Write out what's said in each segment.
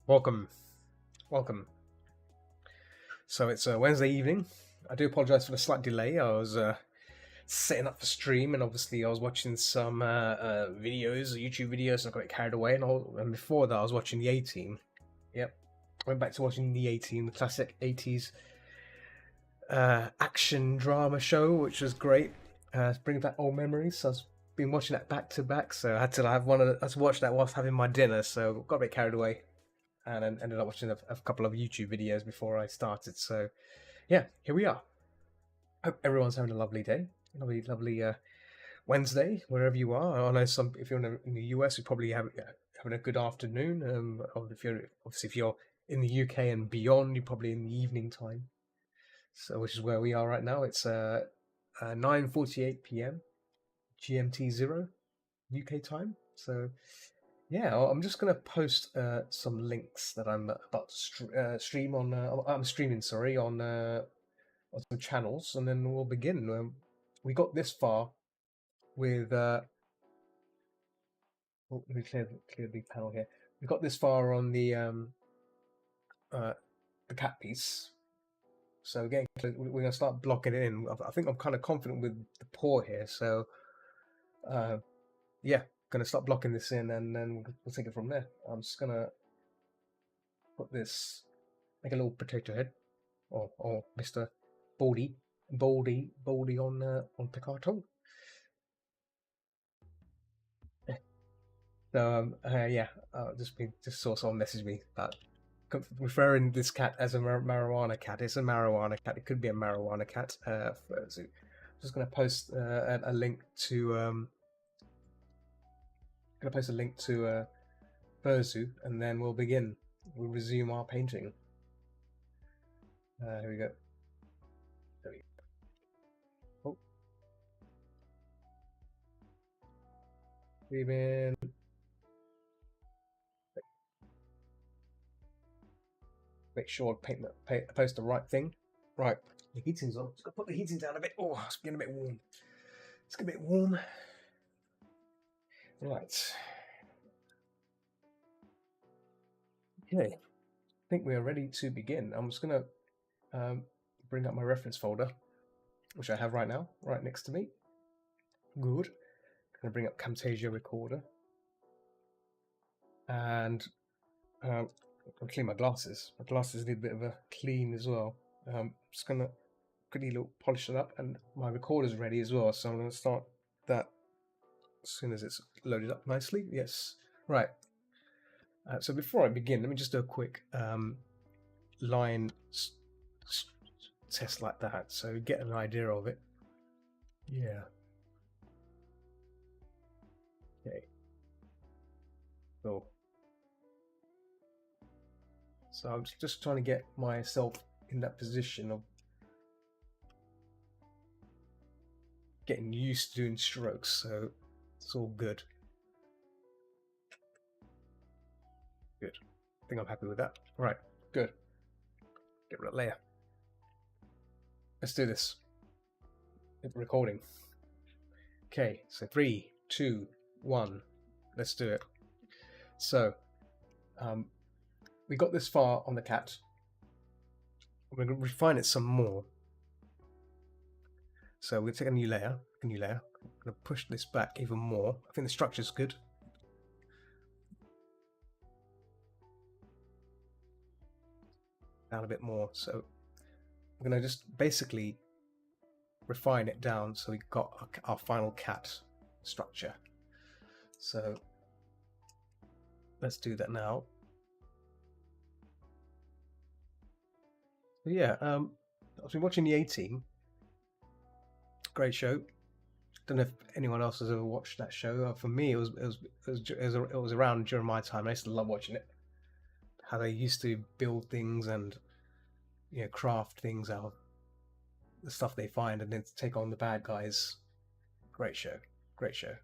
Welcome, welcome. So it's Wednesday evening. I do apologize for the slight delay. I was setting up the stream, and obviously I was watching some videos, YouTube videos, and I got carried away. And before that, I was watching the A-Team. Yep, went back to watching the A-Team, the classic '80s action drama show, which was great. Bringing back old memories. So I've been watching that back to back. So I had to watch that whilst having my dinner. So got a bit carried away, and then ended up watching a couple of YouTube videos before I started. So yeah, here we are. Hope everyone's having a lovely day, lovely Wednesday wherever you are. I know some if you're in the US, you probably having a good afternoon. Or if you're in the UK and beyond, you're probably in the evening time. So which is where we are right now. It's 9:48 p.m. GMT 0 UK time. So yeah, I'm just gonna post some links that I'm about to stream on. I'm streaming, sorry, on some channels, and then we'll begin. We got this far with. Let me clear the big panel here. We got this far on the cat piece. So again, we're gonna start blocking it in. I think I'm kind of confident with the paw here. So yeah, gonna start blocking this in, and then we'll take it from there. I'm just gonna put this, make a little potato head, or Mr. Baldy on Picato. So yeah, just saw someone message me about referring this cat as a marijuana cat. It's a marijuana cat. It could be a marijuana cat. So I'm just gonna post a link to Furzu, and then we'll begin. We'll resume our painting. Here we go. There we go. Oh. Streaming. Make sure I post the right thing. Right. The heating's on. Just gotta put the heating down a bit. Oh, it's getting a bit warm. It's getting a bit warm. Right. Okay. I think we are ready to begin. I'm just gonna bring up my reference folder, which I have right now, right next to me. Good. I'm gonna bring up Camtasia Recorder, and I'll clean my glasses. My glasses need a bit of a clean as well. Just gonna quickly polish it up, and my recorder's ready as well. So I'm gonna start that as soon as it's loaded up nicely. Yes. Right. So before I begin, let me just do a quick line test like that, so get an idea of it. Yeah. Okay. Cool. So I'm just trying to get myself in that position of getting used to doing strokes, so it's all good. Good. I think I'm happy with that. Right. Good. Get rid of layer. Let's do this. Recording. Okay, so 3, 2, 1. Let's do it. So, we got this far on the cat. We're going to refine it some more. So we're going to take a new layer. I'm going to push this back even more. I think the structure's good. Down a bit more. So I'm going to just basically refine it down so we've got our final cat structure. So let's do that now. So yeah, I've been watching the A-Team. Great show. Don't know if anyone else has ever watched that show. For me, it was around during my time. I used to love watching it. How they used to build things and craft things out of the stuff they find, and then take on the bad guys. Great show. Great show.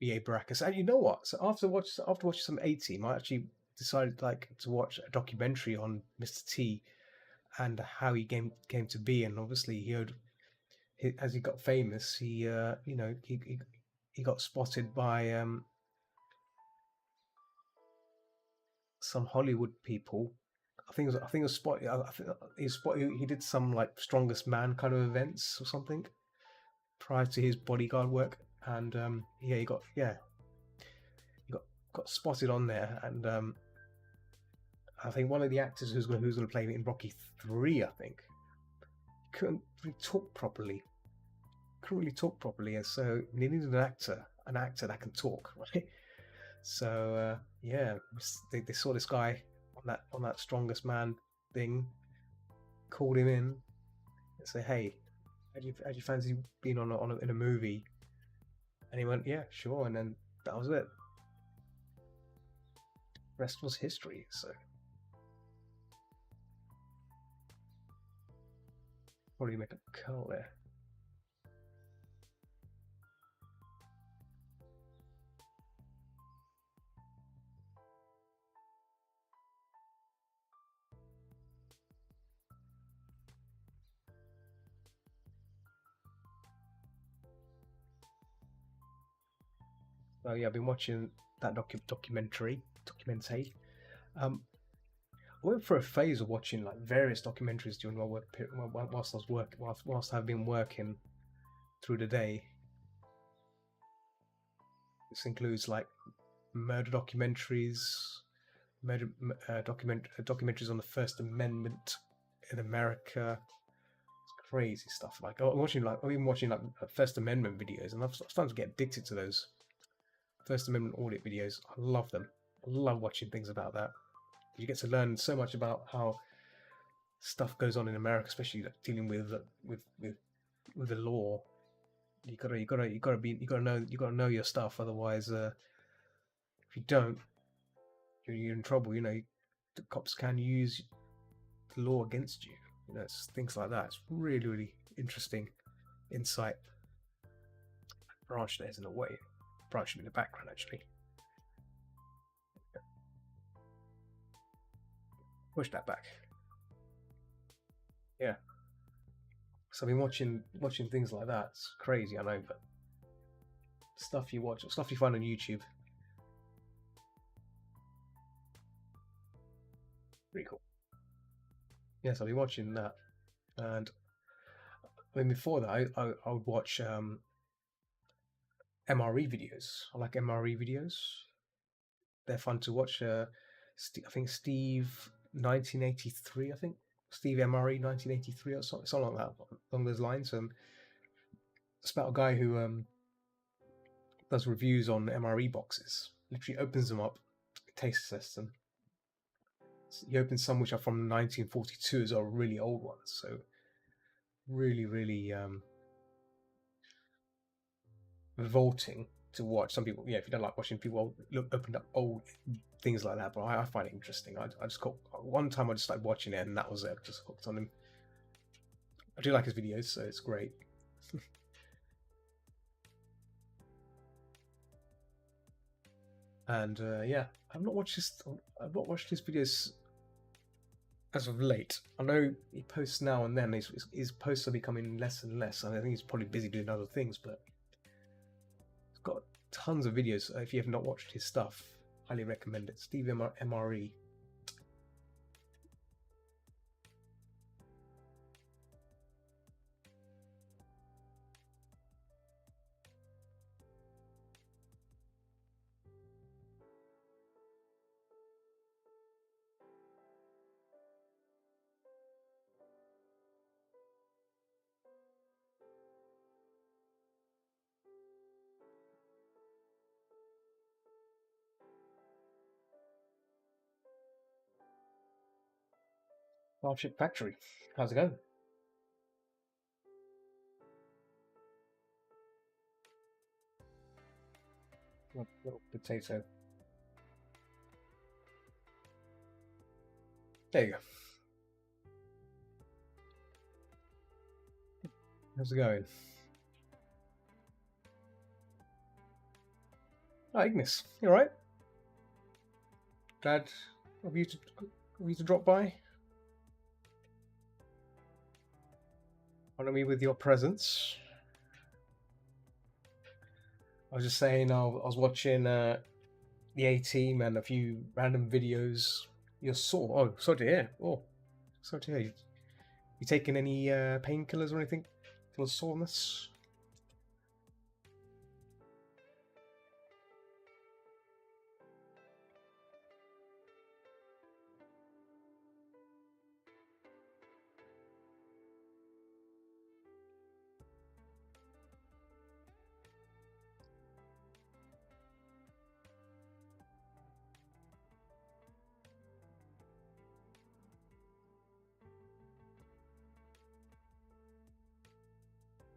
B.A. Baracus. And you know what? So after watching some A-Team, I actually decided to watch a documentary on Mr. T. and how he came to be. And obviously, as he got famous, he got spotted by some Hollywood people. I think it was spot. I think he spotted. He did some like strongest man kind of events or something prior to his bodyguard work, and he got spotted on there, and I think one of the actors who's going to play in Rocky 3, I think, couldn't really talk properly. And so they needed an actor that can talk, right? So they saw this guy on that strongest man thing, called him in, and say, "Hey, how do you fancy being in a movie?" And he went, "Yeah, sure." And then that was it. The rest was history. So probably make a curl there. So yeah, I've been watching that documentary. Um, I went for a phase of watching like various documentaries during my work whilst I was working, whilst I've been working through the day. This includes like murder documentaries, documentaries on the First Amendment in America. It's crazy stuff. Like I've been watching like First Amendment videos, and I've started to get addicted to those First Amendment audit videos. I love them. I love watching things about that. You get to learn so much about how stuff goes on in America, especially like, dealing with the law. You gotta know your stuff. Otherwise, if you don't, you're in trouble. The cops can use the law against you. It's things like that. It's really, really interesting insight. Branch there's in a way. Branch should be in the background actually. Push that back. Yeah. So I've been watching things like that. It's crazy, I know, but stuff you watch, stuff you find on YouTube. Pretty cool. Yes, I've been watching that, and I mean before that, I would watch MRE videos. I like MRE videos. They're fun to watch. I think Steve 1983. I think Steve MRE 1983 or something like that, along those lines. It's about a guy who does reviews on MRE boxes. Literally opens them up, taste tests them. He opens some which are from 1942, as are really old ones. So really, really revolting to watch. Some people, if you don't like watching people open up old things like that, but I find it interesting. I just got one time I just started watching it, and that was it. I just hooked on him. I do like his videos, so it's great. And I've not watched his videos as of late. I know he posts now and then. His posts are becoming less and less, and I think he's probably busy doing other things. But he's got tons of videos. If you have not watched his stuff, highly recommend it. Steve MRE. Starship Factory. How's it going? Little potato. There you go. How's it going? Hi, Ignis. You alright? Glad of you to drop by. honor me with your presence. I was just saying, I was watching the A Team and a few random videos. You're sore. Oh, sorry to hear. Oh, sorry to hear. You taking any painkillers or anything for the soreness?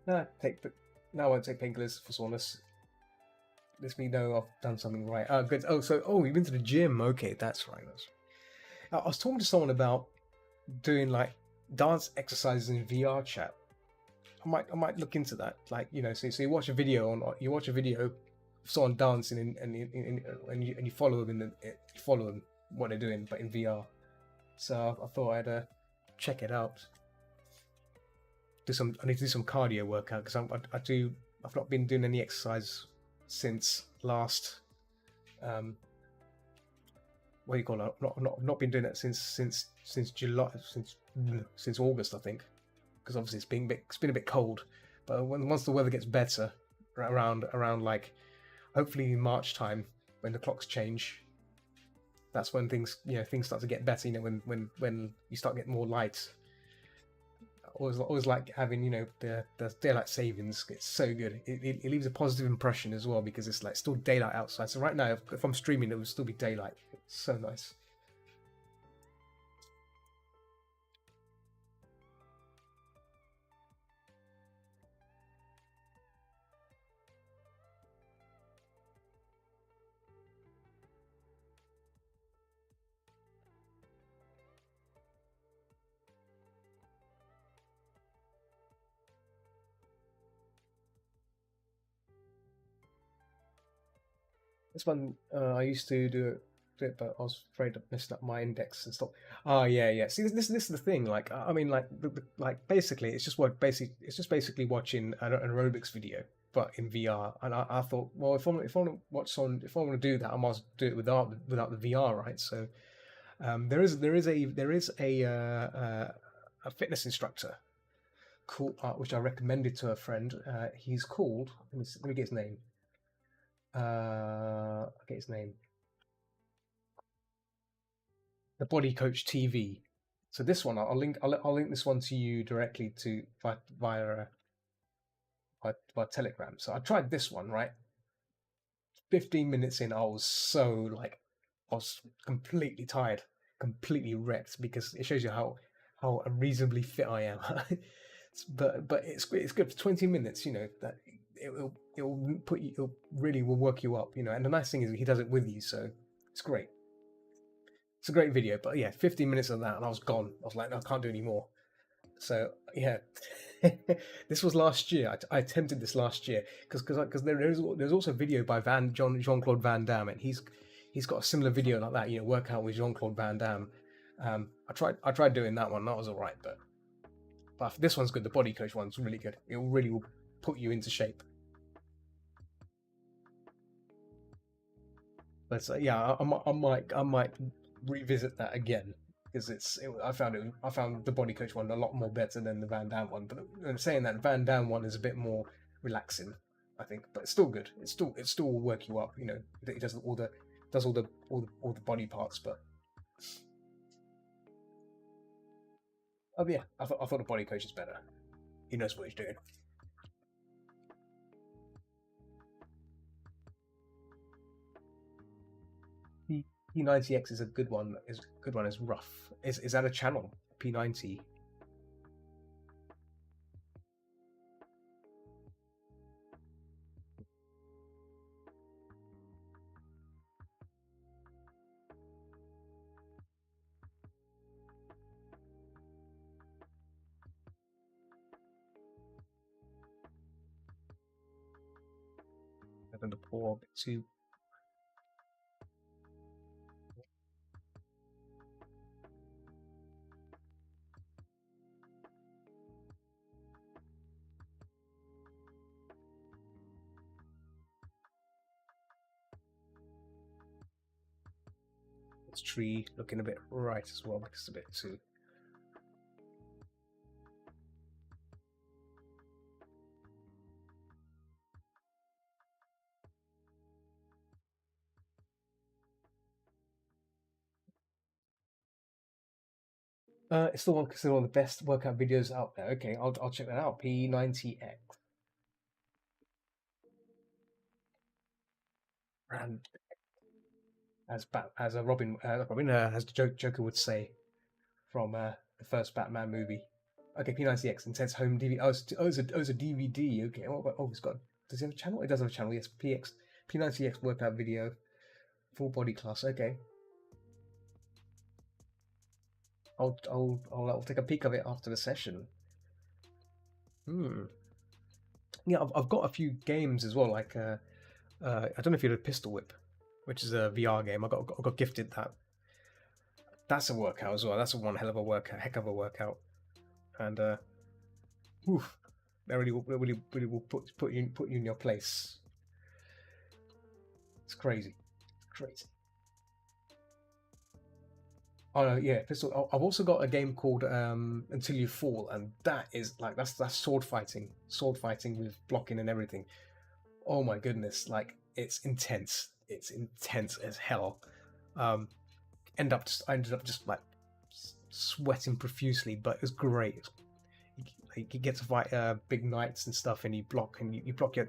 No, no, I won't take painkillers for soreness. Lets me know I've done something right. Oh, good. You've been to the gym. Okay, that's right. I was talking to someone about doing like dance exercises in VR chat. I might look into that. Like, so you watch a video of someone dancing and you follow them you follow them what they're doing, but in VR. So I thought I'd check it out. I need to do some cardio workout because I've not been doing any exercise since last what do you call it? Not been doing it since July, since August, I think, because obviously it's been a bit cold. But once the weather gets better, around like hopefully March time when the clocks change, that's when things start to get better. When you start getting more light. Always like having the daylight savings. It's so good. It leaves a positive impression as well because it's like still daylight outside. So right now, if I'm streaming, it will still be daylight. It's so nice. This one I used to do it, but I was afraid of messing up my index and stuff. Oh yeah, yeah. See, this is the thing. Like, I mean, like, like basically, it's just basically watching an aerobics video, but in VR. And I thought, well, if I want to if I want to do that, I must do it without the VR, right? So there is a fitness instructor called which I recommended to a friend. He's called. Let me get his name. I'll get his name. The Body Coach TV. So this one, I'll link this one to you directly to via Telegram. So I tried this one, right? 15 minutes in, I was completely tired, completely wrecked because it shows you how reasonably fit I am. but it's good for 20 minutes. That it will put you, it really will work you up. And the nice thing is he does it with you, so it's great. It's a great video, but yeah, 15 minutes of that and I was gone. I was like, no, I can't do any more. So yeah, this was last year. I attempted this last year because there's also a video by Jean Claude Van Damme, and he's got a similar video like that. Workout with Jean Claude Van Damme. I tried doing that one. That was alright, but this one's good. The Body Coach one's really good. It really will put you into shape. But yeah, I might revisit that again because I found the Body Coach one a lot more better than the Van Damme one. But saying that, the Van Damme one is a bit more relaxing, I think, but it's still good. It still will work you up. It does all the body parts, but yeah, I thought the Body Coach is better. He knows what he's doing. P90X is a good one. Is a good one. Is rough. Is that a channel? P90. Than the poor bit too. This tree looking a bit right as well because it's a bit too. It's the one considered one of the best workout videos out there. Okay, I'll check that out. P90X. And as a Robin, as Joker would say from the first Batman movie. Okay, P90X intense home DVD. It's a DVD. Okay, it's got. Does he have a channel? It does have a channel. Yes, P90X workout video, full body class. Okay, I'll take a peek of it after the session. Yeah, I've got a few games as well. Like I don't know if you had a Pistol Whip, which is a VR game. I got gifted that. That's a workout as well. That's one hell of a workout, heck of a workout, and oof, that really will put you in your place. It's crazy, crazy. Oh no, yeah, Pistol. I've also got a game called Until You Fall, and that is like that's sword fighting with blocking and everything. Oh my goodness, like it's intense. It's intense as hell. I ended up just like sweating profusely, but it was great. You get to fight big knights and stuff, and you block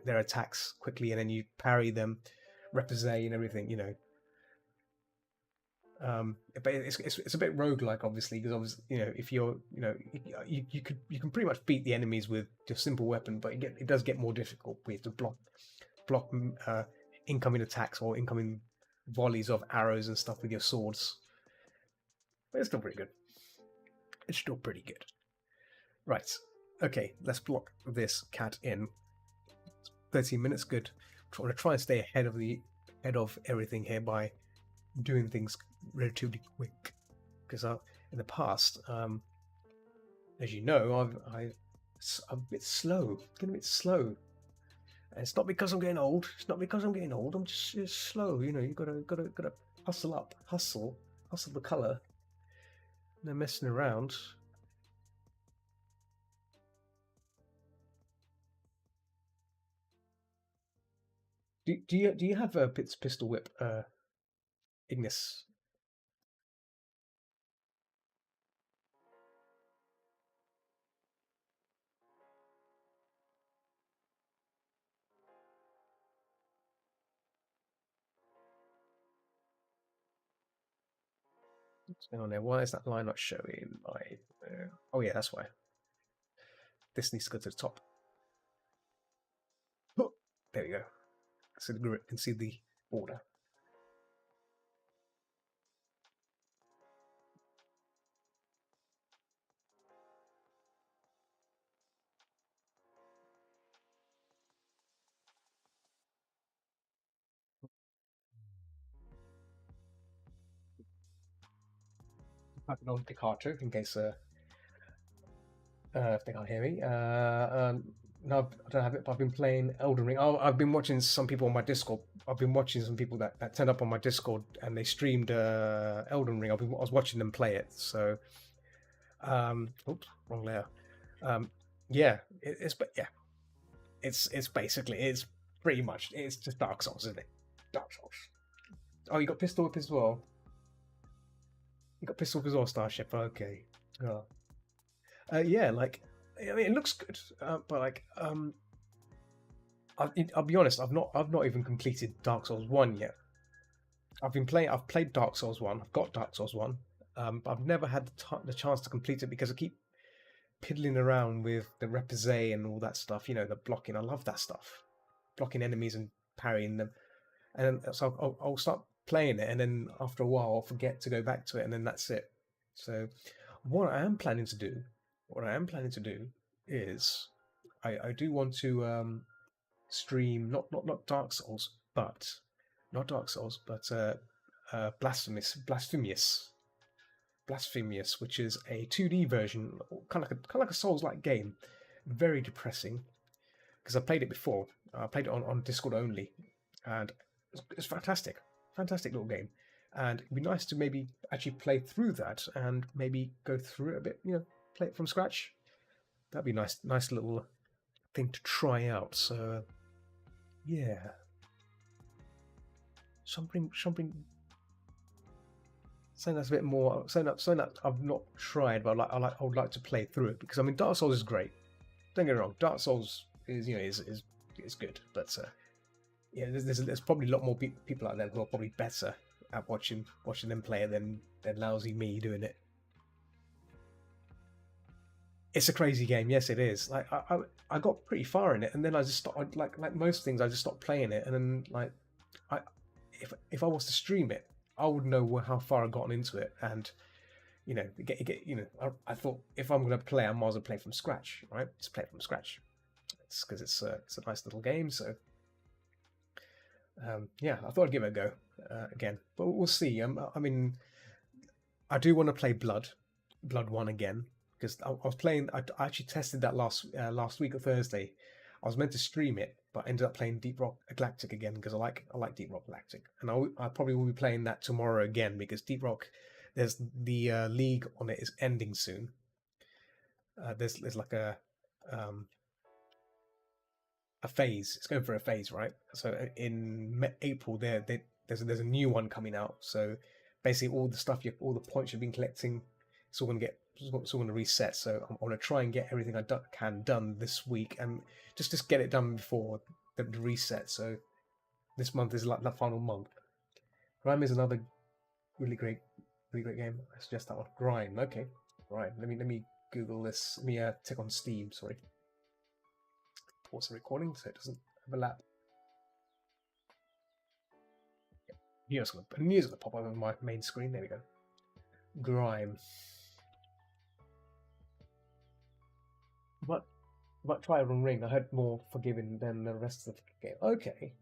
their attacks quickly, and then you parry them, reprise and everything. You know. But it's a bit roguelike, obviously, because if you're you can pretty much beat the enemies with just simple weapon, but it does get more difficult. We have to block incoming attacks or incoming volleys of arrows and stuff with your swords. But it's still pretty good. It's still pretty good. Right. Okay, let's block this cat in. 13 minutes, good. I'm gonna try and stay ahead of everything here by doing things relatively quick, because in the past, as you know, I'm a bit slow. Getting a bit slow. And it's not because I'm getting old. I'm just slow. You know, you gotta hustle up, hustle the color. No messing around. Do you have a Pistol Whip, Ignis? What's going on there? Why is that line not showing? Oh yeah, that's why. This needs to go to the top. Oh, there we go. So the grip can see the border. I've been on Pikachu in case if they can't hear me. No, I don't have it, but I've been playing Elden Ring. Oh, I've been watching some people on my Discord. I've been watching some people that turned up on my Discord and they streamed Elden Ring. I was watching them play it. So, oops, wrong layer. Yeah, it's basically pretty much it's just Dark Souls, isn't it? Dark Souls. Oh, you got Pistol Whip as well. You got Pistol Whip as well, Starship. Okay. Oh. Yeah, like I mean, it looks good, but like I'll be honest, I've not even completed Dark Souls 1 yet. I've played Dark Souls 1. I've got Dark Souls 1. But I've never had the chance to complete it because I keep piddling around with the reprise and all that stuff. You know, the blocking. I love that stuff, blocking enemies and parrying them. And so I'll start playing it, and then after a while I'll forget to go back to it, and then that's it. So what I am planning to do is I do want to stream not Dark Souls, but Blasphemous, which is a 2D version, kind of like a Souls-like game. Very depressing because I played it before. I played it on Discord only, and it's fantastic little game. and it'd be nice to maybe actually play through that and maybe go through it a bit, play it from scratch. That'd be nice little thing to try out. So yeah, something that's a bit more, something that I've not tried, but I would like to play through it, because I mean Dark Souls is great. Don't get me wrong, Dark Souls is is good, but yeah, there's probably a lot more people out there who are probably better at watching them play it than lousy me doing it. It's a crazy game, yes, it is. Like I got pretty far in it, and then I just stopped. Like most things, I just stopped playing it, and then like I if I was to stream it, I would know how far I've gotten into it, and I thought if I'm going to play, I might as well play from scratch, right? Just play from scratch. It's because it's a nice little game, so yeah, I thought I'd give it a go again, but we'll see. I mean, I do want to play Blood 1 again, because I was playing. I actually tested that last week on Thursday. I was meant to stream it, but I ended up playing Deep Rock Galactic again, because I like Deep Rock Galactic, and I probably will be playing that tomorrow again, because Deep Rock, there's the league on it is ending soon. There's like a phase. It's going for a phase, right? So in April, there's a new one coming out. So basically, all the points you've been collecting, it's all going to reset. So I'm going to try and get everything I can done this week, and just get it done before the reset. So this month is like the final month. Grime is another really great game. I suggest that one. Grime, okay. Right. Let me Google this. Let me tick on Steam. Sorry. Pause the recording so it doesn't overlap. News going to pop up on my main screen. There we go. Grime. But Trial Ring, I heard more forgiving than the rest of the game. Okay.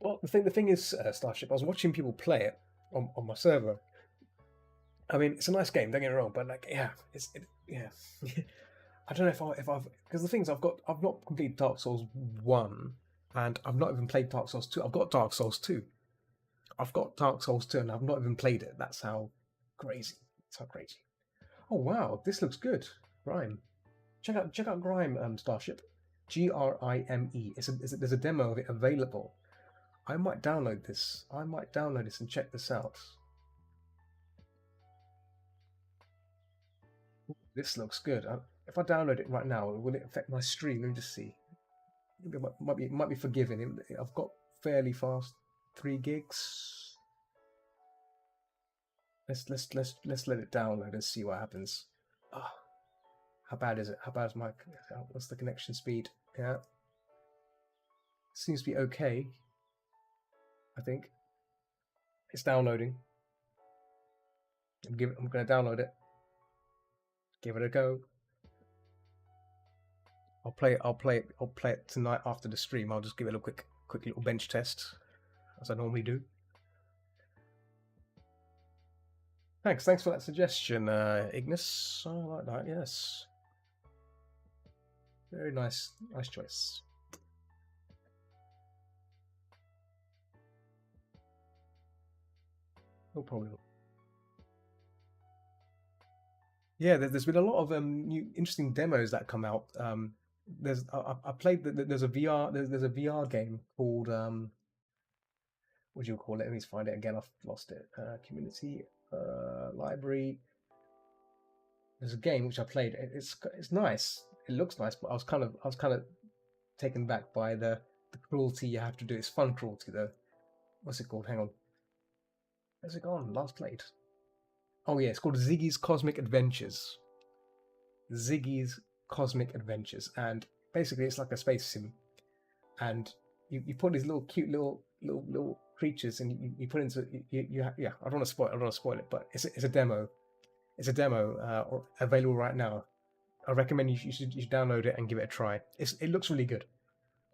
Well, the thing is, Starship, I was watching people play it on my server. I mean, it's a nice game. Don't get me wrong, but like, yeah, yeah. I don't know if I've because the things I've not completed Dark Souls 1, and I've not even played Dark Souls 2. I've got Dark Souls 2. And I've not even played it. That's how crazy. Oh wow, this looks good. Grime. Check out Grime, Starship. Grime. There's a demo of it available. I might download this. And check this out. Ooh, this looks good. If I download it right now, will it affect my stream? Let me just see. It might be forgiving. I've got fairly fast 3 gigs. Let's let it download and see what happens. Oh, how bad is it? How bad is my? What's the connection speed? Yeah, seems to be okay. I think it's downloading. I'm going to download it. Give it a go. I'll play it tonight after the stream. I'll just give it a quick little bench test, as I normally do. Thanks for that suggestion, Ignis. I like that. Yes, very nice choice. No problem. Yeah, there's been a lot of new interesting demos that come out. I played there's a VR game called what do you call it? Let me find it again. I've lost it. Community library. There's a game which I played. It's nice. It looks nice, but I was kind of taken back by the cruelty you have to do. It's fun cruelty though. What's it called? Hang on. Where's it gone? Last played. Oh yeah, it's called Ziggy's Cosmic Adventures. Ziggy's Cosmic Adventures, and basically it's like a space sim, and you put these little cute little creatures, and you put into yeah. I don't want to spoil it, but it's a demo. It's a demo available right now. I recommend you should download it and give it a try. It looks really good.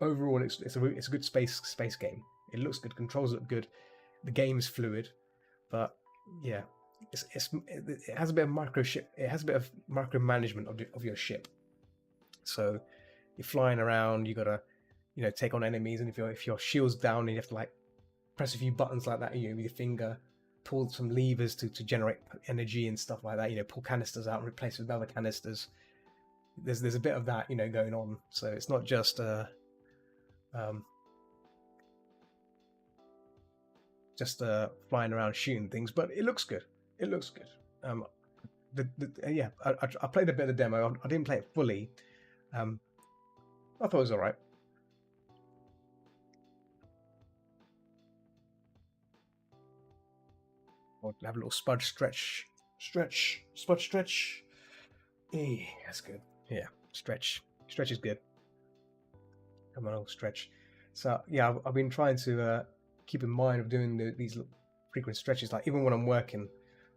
Overall, it's a good space game. It looks good. Controls look good. The game is fluid, but yeah. It has a bit of micromanagement of your ship. So you're flying around, you gotta take on enemies, and if your shield's down, you have to like press a few buttons like that, with your finger, pull some levers to generate energy and stuff like that. Pull canisters out and replace with other canisters. There's a bit of that, going on. So it's not just flying around shooting things, but it looks good. It looks good. I played a bit of the demo. I didn't play it fully. I thought it was all right. I'll have a little spud stretch. Hey, that's good. Yeah, stretch. Stretch is good. Come on, old stretch. So yeah, I've been trying to keep in mind of doing these frequent stretches. Like even when I'm working,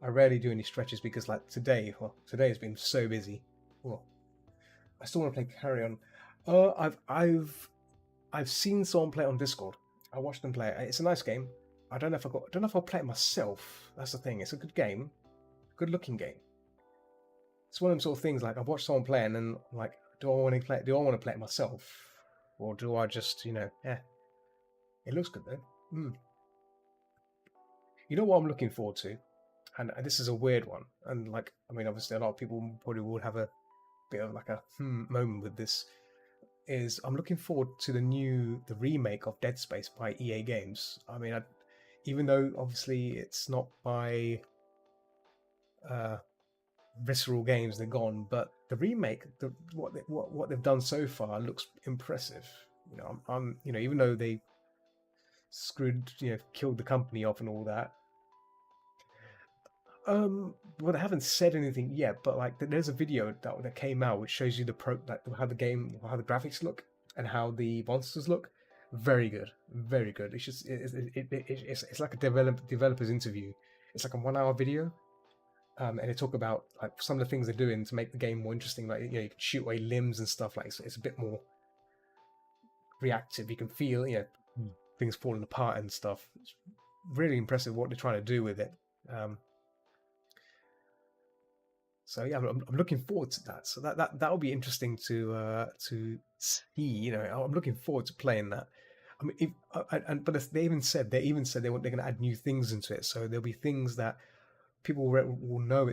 I rarely do any stretches because like today has been so busy. Well, I still want to play Carry On. I've seen someone play it on Discord. I watched them play it. It's a nice game. I don't know if I'll play it myself. That's the thing. It's a good game, good looking game. It's one of them sort of things. Like I've watched someone play, and then like, do I want to play it myself, or do I just, yeah? It looks good though. You know what I'm looking forward to, and this is a weird one. And like, I mean, obviously, a lot of people probably would have a bit of like a moment with this. Is I'm looking forward to the remake of Dead Space by EA Games. I mean, even though obviously it's not by Visceral Games, they're gone, but the remake, what they've done so far looks impressive. I'm even though they killed the company off and all that. Well, they haven't said anything yet, but like there's a video that came out which shows you how the graphics look and how the monsters look. Very good, very good. It's just it's like a developer's interview. It's like a 1 hour video, and they talk about like some of the things they're doing to make the game more interesting. Like you can shoot away limbs and stuff. Like it's a bit more reactive. You can feel things falling apart and stuff. It's really impressive what they're trying to do with it. So yeah, I'm looking forward to that. So that'll be interesting to see. I'm looking forward to playing that. I mean, but they even said they're going to add new things into it. So there'll be things that people will know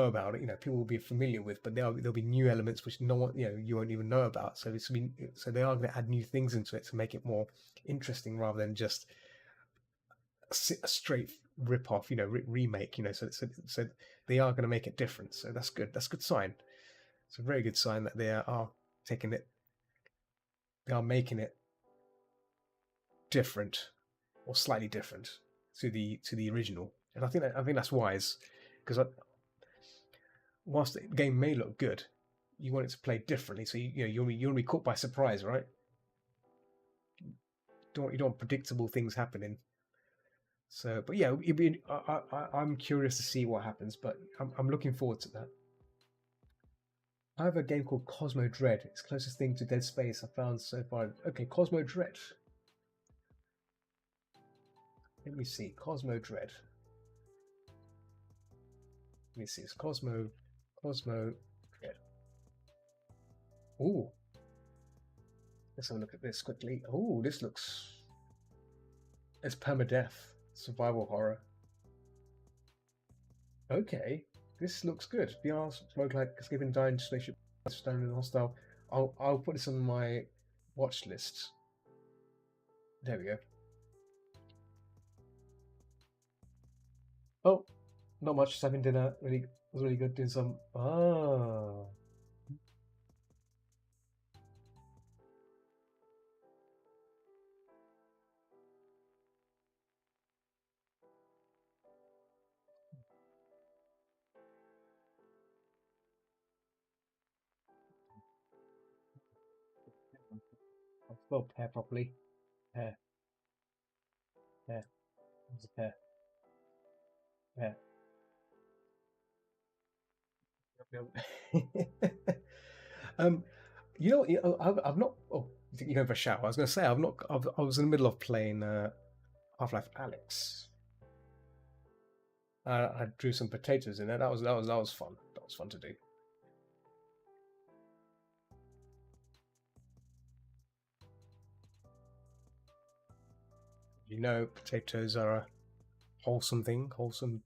about it. People will be familiar with, but there'll be new elements which no one you won't even know about. So they are going to add new things into it to make it more interesting rather than just a straight rip off, remake. So they are going to make it different. So that's good. That's a good sign. It's a very good sign that they are taking it. They are making it different or slightly different to the original, and I think that's wise because whilst the game may look good, you want it to play differently. So you want to be caught by surprise, right? You don't want predictable things happening. So, but yeah, I'm curious to see what happens, but I'm looking forward to that. I have a game called Cosmo Dread. It's the closest thing to Dead Space I found so far. Okay, Cosmo Dread. Let me see. Cosmo Dread. Let me see. It's Cosmo Dread. Ooh. Let's have a look at this quickly. Ooh, this looks... It's permadeath. Survival horror. Okay. This looks good. VR smoke like escaping dying spaceship standing hostile. I'll put this on my watch list. There we go. Oh, not much. Just having dinner. Was really good. Doing some. I'll spell pear properly. Pear. It's a pear. Pear. I've not. Oh, you're going for a shower. I was going to say I've not. I was in the middle of playing Half-Life Alyx. I drew some potatoes in it. That was fun. That was fun to do. You know, potatoes are a wholesome thing, wholesome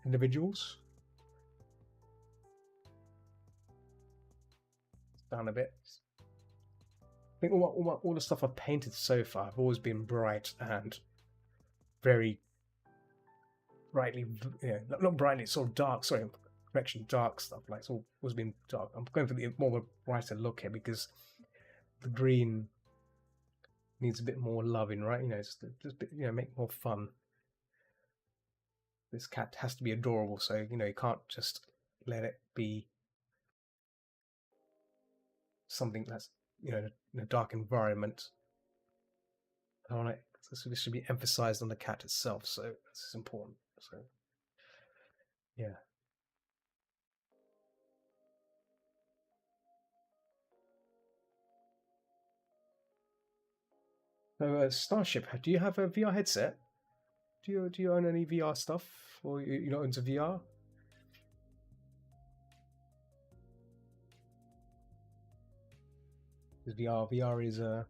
individuals. Down a bit. I think all the stuff I've painted so far have always been bright and very brightly, not brightly, it's sort of dark. Sorry, correction, dark stuff. Like it's always been dark. I'm going for the more of a brighter look here because the green needs a bit more loving, right? Just a bit, make more fun. This cat has to be adorable, so you can't just let it be something that's in a dark environment. I want it. This should be emphasized on the cat itself, so this is important. So yeah. So Starship, do you have a VR headset? Do you own any VR stuff, or you're not into VR? Because VR is the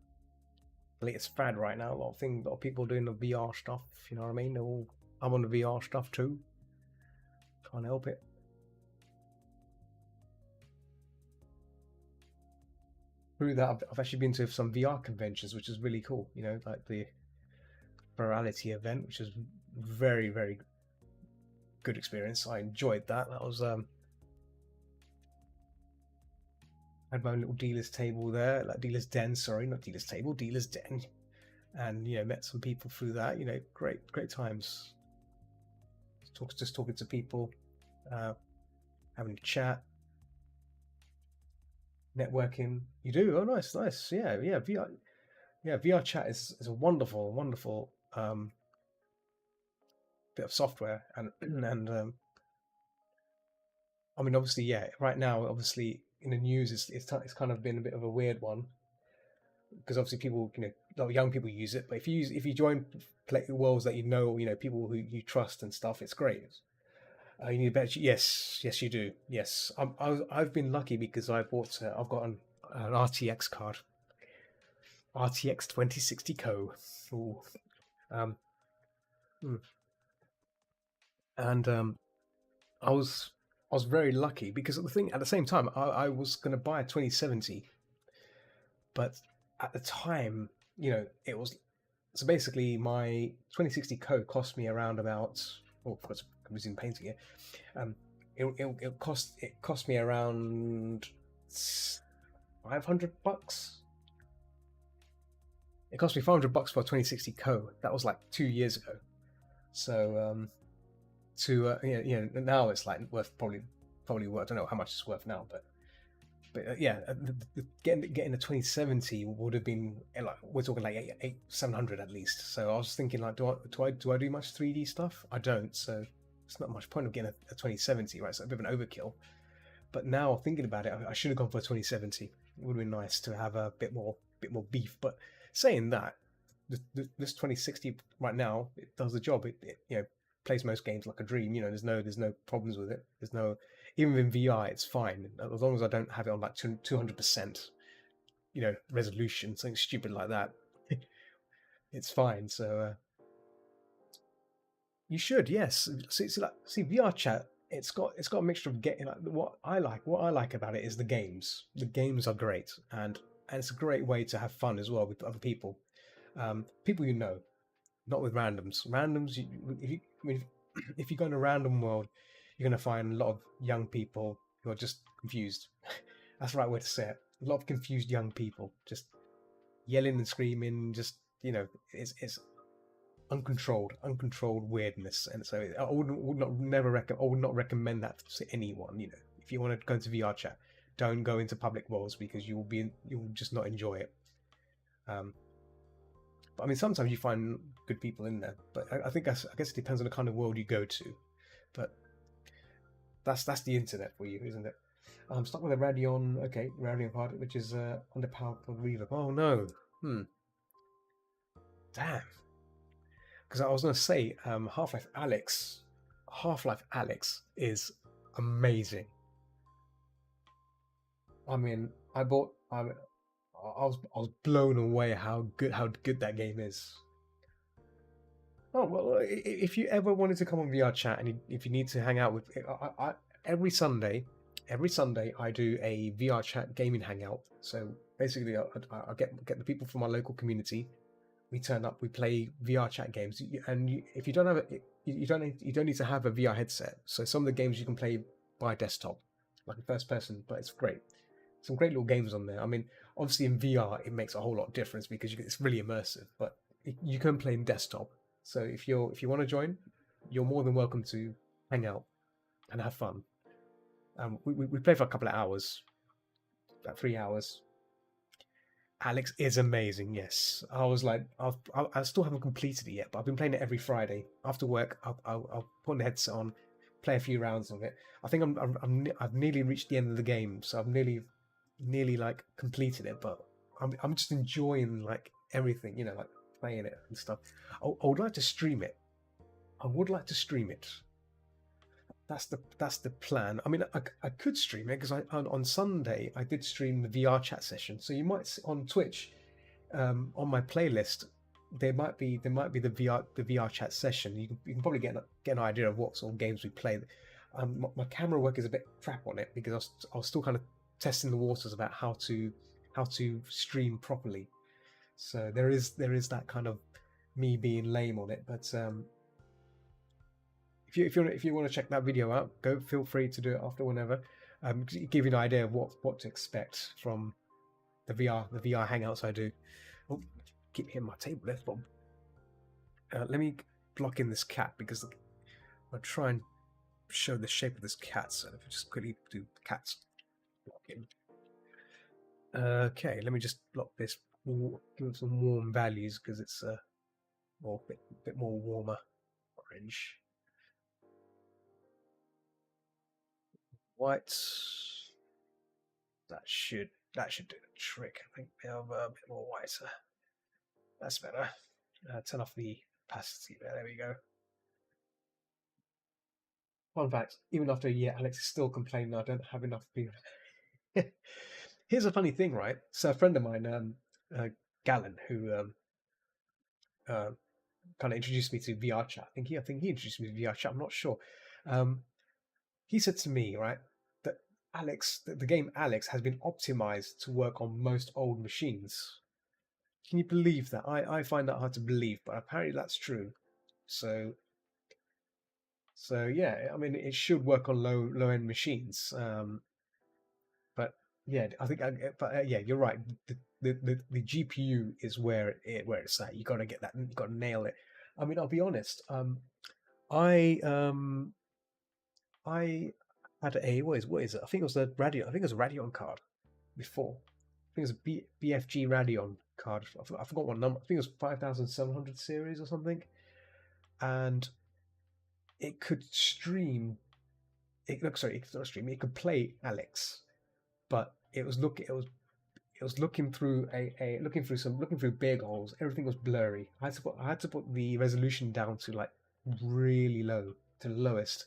latest fad right now. A lot of people doing the VR stuff. You know what I mean? I'm on the VR stuff too. Can't help it. Through that, I've actually been to some VR conventions, which is really cool. Like the Virality event, which is very, very good experience. I enjoyed that. That was had my own little dealer's table there, like dealer's den. Sorry, not dealer's table, dealer's den, and met some people through that. Great times. Just talking to people, having a chat, networking. You do? Oh, nice. Yeah. VR. Yeah, VR chat is a wonderful bit of software, and and I mean, obviously, yeah. Right now, obviously, in the news, it's kind of been a bit of a weird one because obviously people, a lot of young people use it. But if you join worlds that people who you trust and stuff, it's great. You need a better. Yes, you do. Yes, I've been lucky because I've got an RTX card, RTX 2060 Co. Ooh. Um, hmm. And I was I was very lucky because at the same time I was going to buy a 2070, but at the time, it was so basically my 2060 code cost me around about, oh, of course I'm using painting here. It cost me around $500. It cost me $500 for a 2060 code. That was like 2 years ago. So now it's like worth probably worth. I don't know how much it's worth now, but getting a 2070 would have been like, we're talking like 700 at least. So I was thinking like, do I do much 3D stuff? I don't, so it's not much point of getting a 2070, right? So a bit of an overkill. But now thinking about it, I should have gone for a 2070. It would have been nice to have a bit more beef. But saying that, this 2060 right now, it does the job. It plays most games like a dream. There's no problems with it. There's no, even in VR, it's fine as long as I don't have it on like 200%, resolution, something stupid like that. It's fine. So you should, yes. See, VR chat. It's got a mixture of getting like what I like about it is the games. The games are great, and it's a great way to have fun as well with other people, people not with randoms. Randoms, if you go in a random world, you're going to find a lot of young people who are just confused. That's the right way to say it. A lot of confused young people just yelling and screaming. Just it's uncontrolled weirdness. And so I would not recommend that to anyone. If you want to go into VR chat, don't go into public worlds because you'll just not enjoy it. But I mean, sometimes you find good people in there, but I guess it depends on the kind of world you go to. But that's the internet for you, isn't it? I'm stuck with a Radeon. Okay, Radeon card, which is underpowered for reverb. Oh no. Damn. Because I was going to say, Half-Life Alyx is amazing. I mean, I was blown away how good that game is. Oh well, if you ever wanted to come on VR chat and if you need to hang out with, every Sunday, I do a VR chat gaming hangout. So basically, I get the people from my local community. We turn up, we play VR chat games, and if you don't have you don't need to have a VR headset. So some of the games you can play by desktop, like a first person, but it's great. Some great little games on there. I mean, obviously in VR it makes a whole lot of difference because it's really immersive. But you can play in desktop. So if you want to join, you're more than welcome to hang out and have fun. We play for a couple of hours, about 3 hours. Alex is amazing. Yes, I was like, I still haven't completed it yet, but I've been playing it every Friday after work. I'll put the headset on, play a few rounds of it. I think I've nearly reached the end of the game, so I've nearly like completed it. But I'm just enjoying like everything, like playing it and stuff. I would like to stream it. I would like to stream it. That's the plan. I mean, I could stream it because on Sunday I did stream the VR chat session. So you might on Twitch, on my playlist, there might be the VR chat session. You can probably get an idea of what sort of games we play. My camera work is a bit crap on it because I was still kind of testing the waters about how to stream properly. So there is that kind of me being lame on it, but if you want to check that video out, go feel free to do it after whenever. Give you an idea of what to expect from the VR hangouts I do. Oh, keep hitting my table left bottom. Let me block in this cat because I'll try and show the shape of this cat. So if I just quickly do cats block in. Okay, let me just block this. Give it some warm values because it's a bit more warmer orange. White. That should do the trick. I think we have a bit more whiter. That's better. Turn off the opacity there. There we go. Fun fact: even after a year, Alex is still complaining I don't have enough people. Here's a funny thing, right? So a friend of mine, Galen, who uh, kind of introduced me to VR chat. I think he introduced me to VR chat. I'm not sure. Um, he said to me, right, that the game Alex has been optimized to work on most old machines. Can you believe that? I find that hard to believe, but apparently that's true. So so yeah, I mean it should work on low end machines. But yeah, I think but yeah, you're right. The GPU is where it's at. You got to get that. You got to nail it. I mean, I'll be honest. I I had what is it? I think it was a Radeon. I think it was a Radeon card before. I think it was a BFG Radeon card. I forgot what number. I think it was 5700 series or something. And it could stream. Sorry, it could not stream. It could play Alex, but it was looking through looking through big holes. Everything was blurry. I had to put the resolution down to like really low, to the lowest,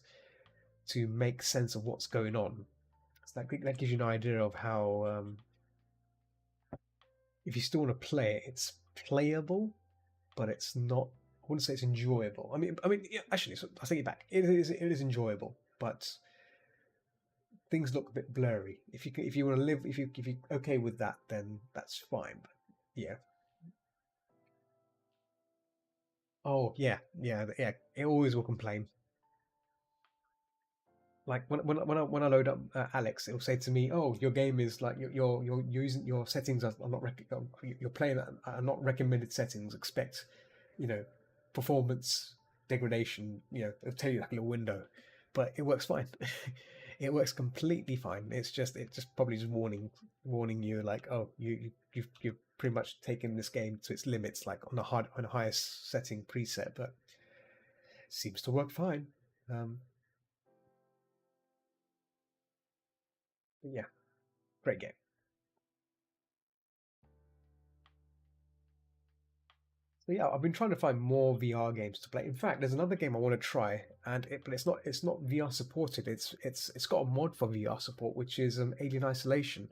to make sense of what's going on. So that gives you an idea of how if you still want to play it, it's playable, but it's not. I wouldn't say it's enjoyable. I mean, yeah, actually, so I take it back. It is enjoyable, but things look a bit blurry. If you want to live, if you okay with that, then that's fine. But yeah. Oh yeah, yeah, yeah. It always will complain. Like when I load up Alex, it will say to me, "Oh, your game is like you're using your settings are not you're playing are not recommended settings. Expect, you know, performance degradation. It'll tell you like a little window, but it works fine. It works completely fine. It's just probably just warning you like, oh, you've pretty much taken this game to its limits, like on a highest setting preset, but it seems to work fine. Um, but yeah, great game. So yeah, I've been trying to find more VR games to play. In fact, there's another game I want to try, but it's not VR supported. It's got a mod for VR support, which is Alien Isolation.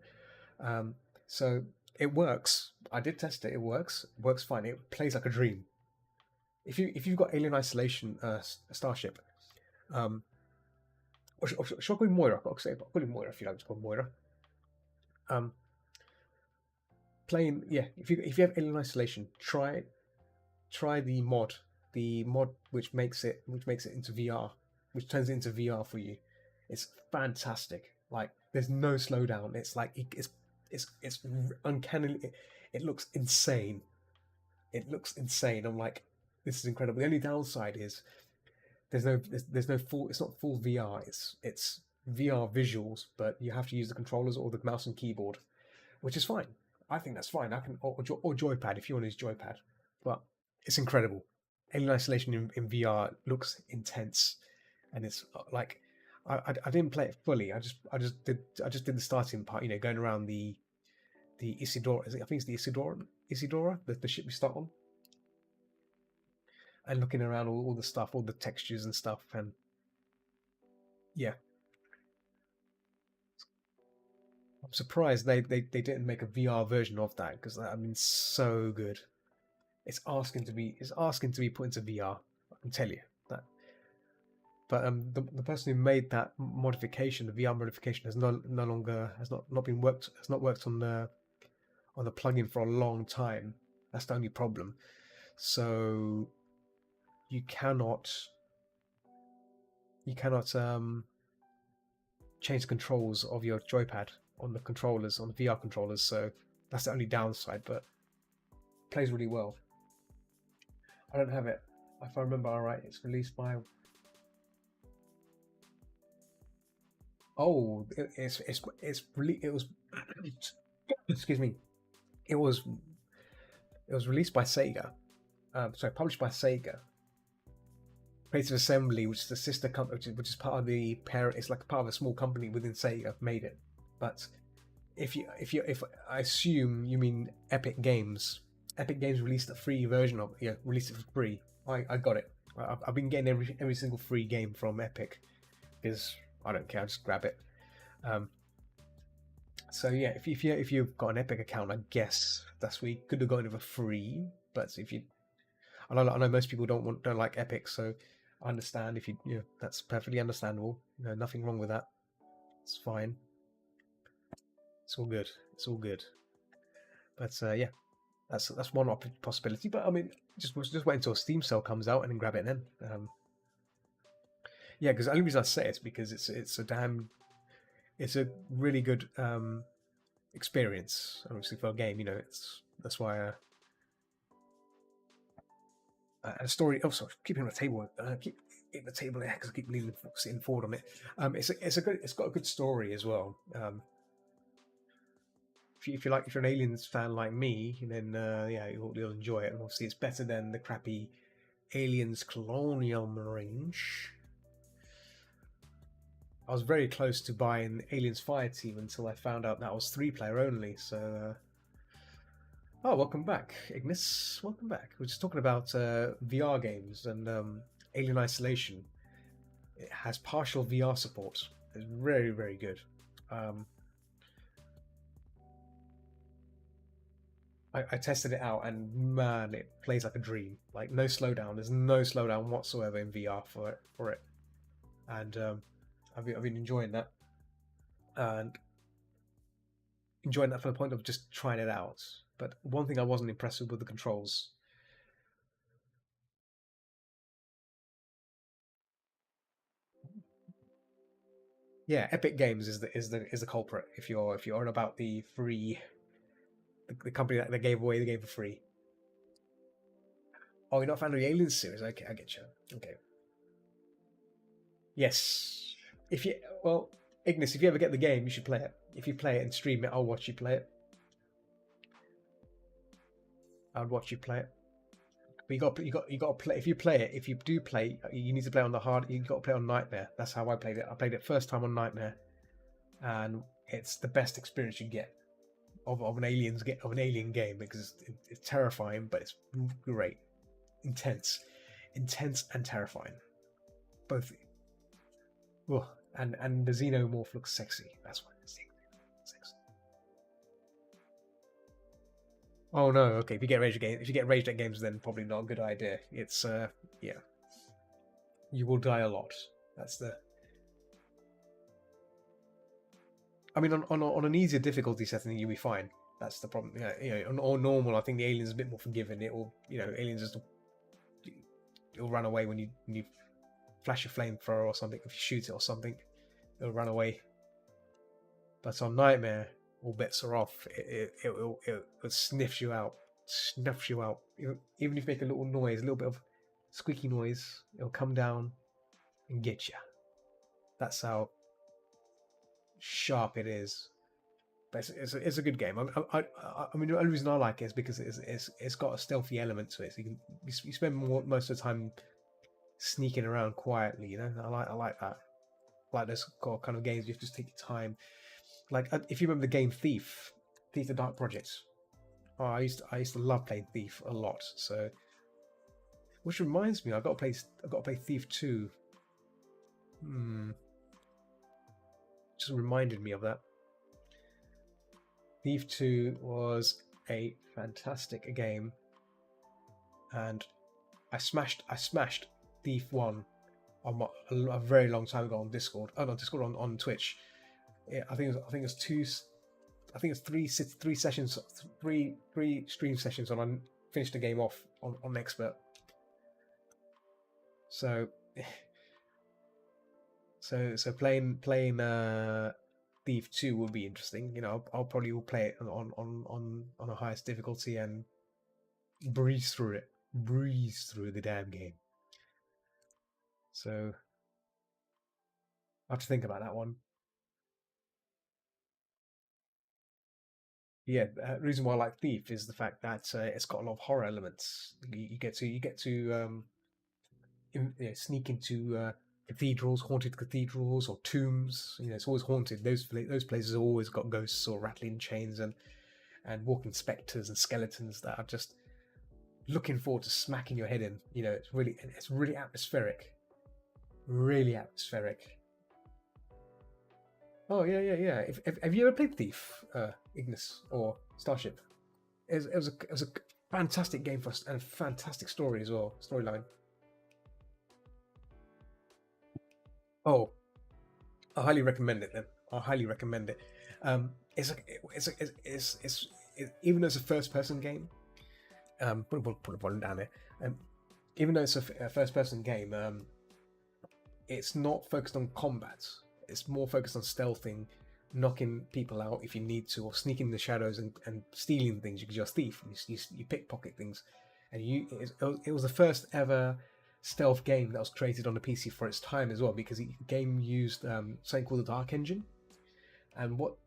Um, so it works. I did test it. It works. It works fine. It plays like a dream. if you've got Alien Isolation Starship, or should I call him Moira? I'll call him Moira if you like to call him Moira. Playing, yeah. If you have Alien Isolation, try the mod which makes it into VR, which turns it into VR for you. It's fantastic. Like there's no slowdown. It's like it's uncannily. It looks insane. It looks insane. I'm like, this is incredible. The only downside is there's no full. It's not full VR. It's VR visuals, but you have to use the controllers or the mouse and keyboard, which is fine. I think that's fine. I can or joypad if you want to use joypad, but it's incredible. Alien Isolation in VR looks intense, and it's like I didn't play it fully. I just did the starting part. You know, going around the Isidora. I think it's the Isidora, the ship we start on, and looking around all the stuff, all the textures and stuff, and yeah, I'm surprised they didn't make a VR version of that because I mean, so good. It's asking to be put into VR. I can tell you that. But the person who made that modification, the VR modification, has not worked on the plugin for a long time. That's the only problem. So you cannot change the controls of your joypad on the controllers, on the VR controllers. So that's the only downside. But it plays really well. I don't have it. If I remember all right, it's released by. Oh, it was. Excuse me. It was released by Sega. Published by Sega. Creative Assembly, which is the sister company, which is part of the parent. It's like part of a small company within Sega made it. But if I assume you mean Epic Games. Epic Games released a free version of released it for free. I got it. I've been getting every single free game from Epic because I don't care. I just grab it. So yeah, if you've got an Epic account, I guess that's where you could have gotten it for free. But if you, I know most people don't like Epic, so I understand if you that's perfectly understandable. Nothing wrong with that. It's fine. It's all good. It's all good. But yeah. That's one possibility, but I mean, just wait until Steam Sale comes out and then grab it then. Yeah, because the only reason I say it's because it's a really good experience, obviously for a game. That's why. A story. Oh, sorry, keeping the table. Keep the table there because I keep sitting forward on it. It's got a good story as well. If you're an Aliens fan like me, then yeah, you'll enjoy it. And obviously, it's better than the crappy Aliens Colonial Marine. I was very close to buying Aliens Fireteam until I found out that was 3-player only. So, oh, welcome back, Ignis. Welcome back. We're just talking about VR games and Alien Isolation. It has partial VR support. It's very, very good. I tested it out, and man, it plays like a dream. Like no slowdown. There's no slowdown whatsoever in VR for it, and I've been enjoying that, and enjoying that from the point of just trying it out. But one thing I wasn't impressed with were the controls. Yeah, Epic Games is the culprit. If you're on about the free, the company that they gave away the game for free. Oh, you're not a fan of the Aliens series? Okay, I get you. Okay. Yes. Ignis, if you ever get the game, you should play it. If you play it and stream it, I'll watch you play it. I'd watch you play it. But you got to play. If you play it, if you do play, you need to play on the hard. You got to play on Nightmare. That's how I played it. I played it first time on Nightmare, and it's the best experience you get of an alien game because it's terrifying, but it's great, intense and terrifying, both. Oh, and the xenomorph looks sexy. That's why it's sexy. Oh no, okay. If you get raged at games, then probably not a good idea. It's yeah, you will die a lot. That's the. I mean, on an easier difficulty setting, you'll be fine. That's the problem. Yeah, on normal, I think the alien's a bit more forgiving. It will, aliens just it'll run away when you flash a flamethrower or something. If you shoot it or something, it'll run away. But on Nightmare, all bets are off. It sniffs you out, snuffs you out. Even if you make a little noise, a little bit of squeaky noise, it'll come down and get you. That's how sharp it is. But it's a good game. I mean, the only reason I like it is because it's got a stealthy element to it. So you spend most of the time sneaking around quietly. I like that. I like those kind of games. You have to just take your time. Like if you remember the game Thief, the Dark Project. Oh, I used to love playing Thief a lot. So, which reminds me, I've got to play Thief 2. Just reminded me of that. Thief 2 was a fantastic game, and I smashed Thief 1 on a very long time ago on Discord. Oh, not Discord, on Twitch. Yeah, I think it was two. I think it's three sessions, three stream sessions, and I finished the game off on expert. So playing Thief 2 will be interesting. I'll probably will play it on a highest difficulty and breeze through the damn game. So I have to think about that one. Yeah, the reason why I like Thief is the fact that it's got a lot of horror elements. You get to sneak into cathedrals, haunted cathedrals, or tombs. It's always haunted. Those places have always got ghosts or rattling chains and walking specters and skeletons that are just looking forward to smacking your head in. It's really atmospheric, really atmospheric. Oh yeah. Have you ever played Thief, Ignis, or Starship? It was a fantastic game for us and a fantastic story as well. Storyline. Oh, I highly recommend it. Then I highly recommend it. It's even though it's a first-person game. Put the volume down there. Even though it's a first-person game, it's not focused on combat. It's more focused on stealthing, knocking people out if you need to, or sneaking in the shadows and stealing things because you're a thief. You pickpocket things, and it was the first ever stealth game that was created on the PC for its time as well, because the game used something called the Dark Engine. And what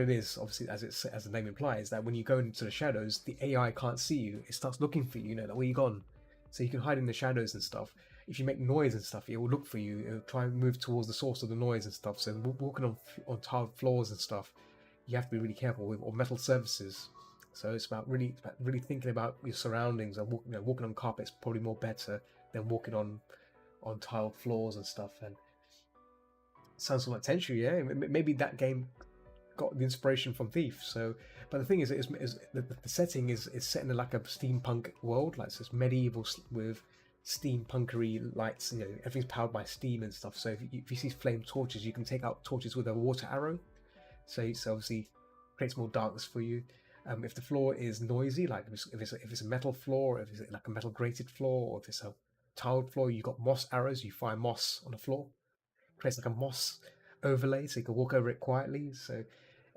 it is, obviously, as the name implies, that when you go into the shadows, the AI can't see you. It starts looking for you. Like, where you gone? So you can hide in the shadows and stuff. If you make noise and stuff, it will look for you. It will try and move towards the source of the noise and stuff. So walking on tiled floors and stuff, you have to be really careful with, or metal surfaces. So it's about really thinking about your surroundings. And walking on carpet is probably more better than walking on tiled floors and stuff. And it sounds like tension, yeah. Maybe that game got the inspiration from Thief. So, but the thing is the setting is set in like a steampunk world, like it's medieval with steampunkery lights. Everything's powered by steam and stuff. So if you see flame torches, you can take out torches with a water arrow. So obviously creates more darkness for you. If the floor is noisy, like if it's a metal floor, if it's like a metal grated floor, or if it's a tiled floor, you've got moss arrows. You find moss on the floor, creates like a moss overlay, so you can walk over it quietly. So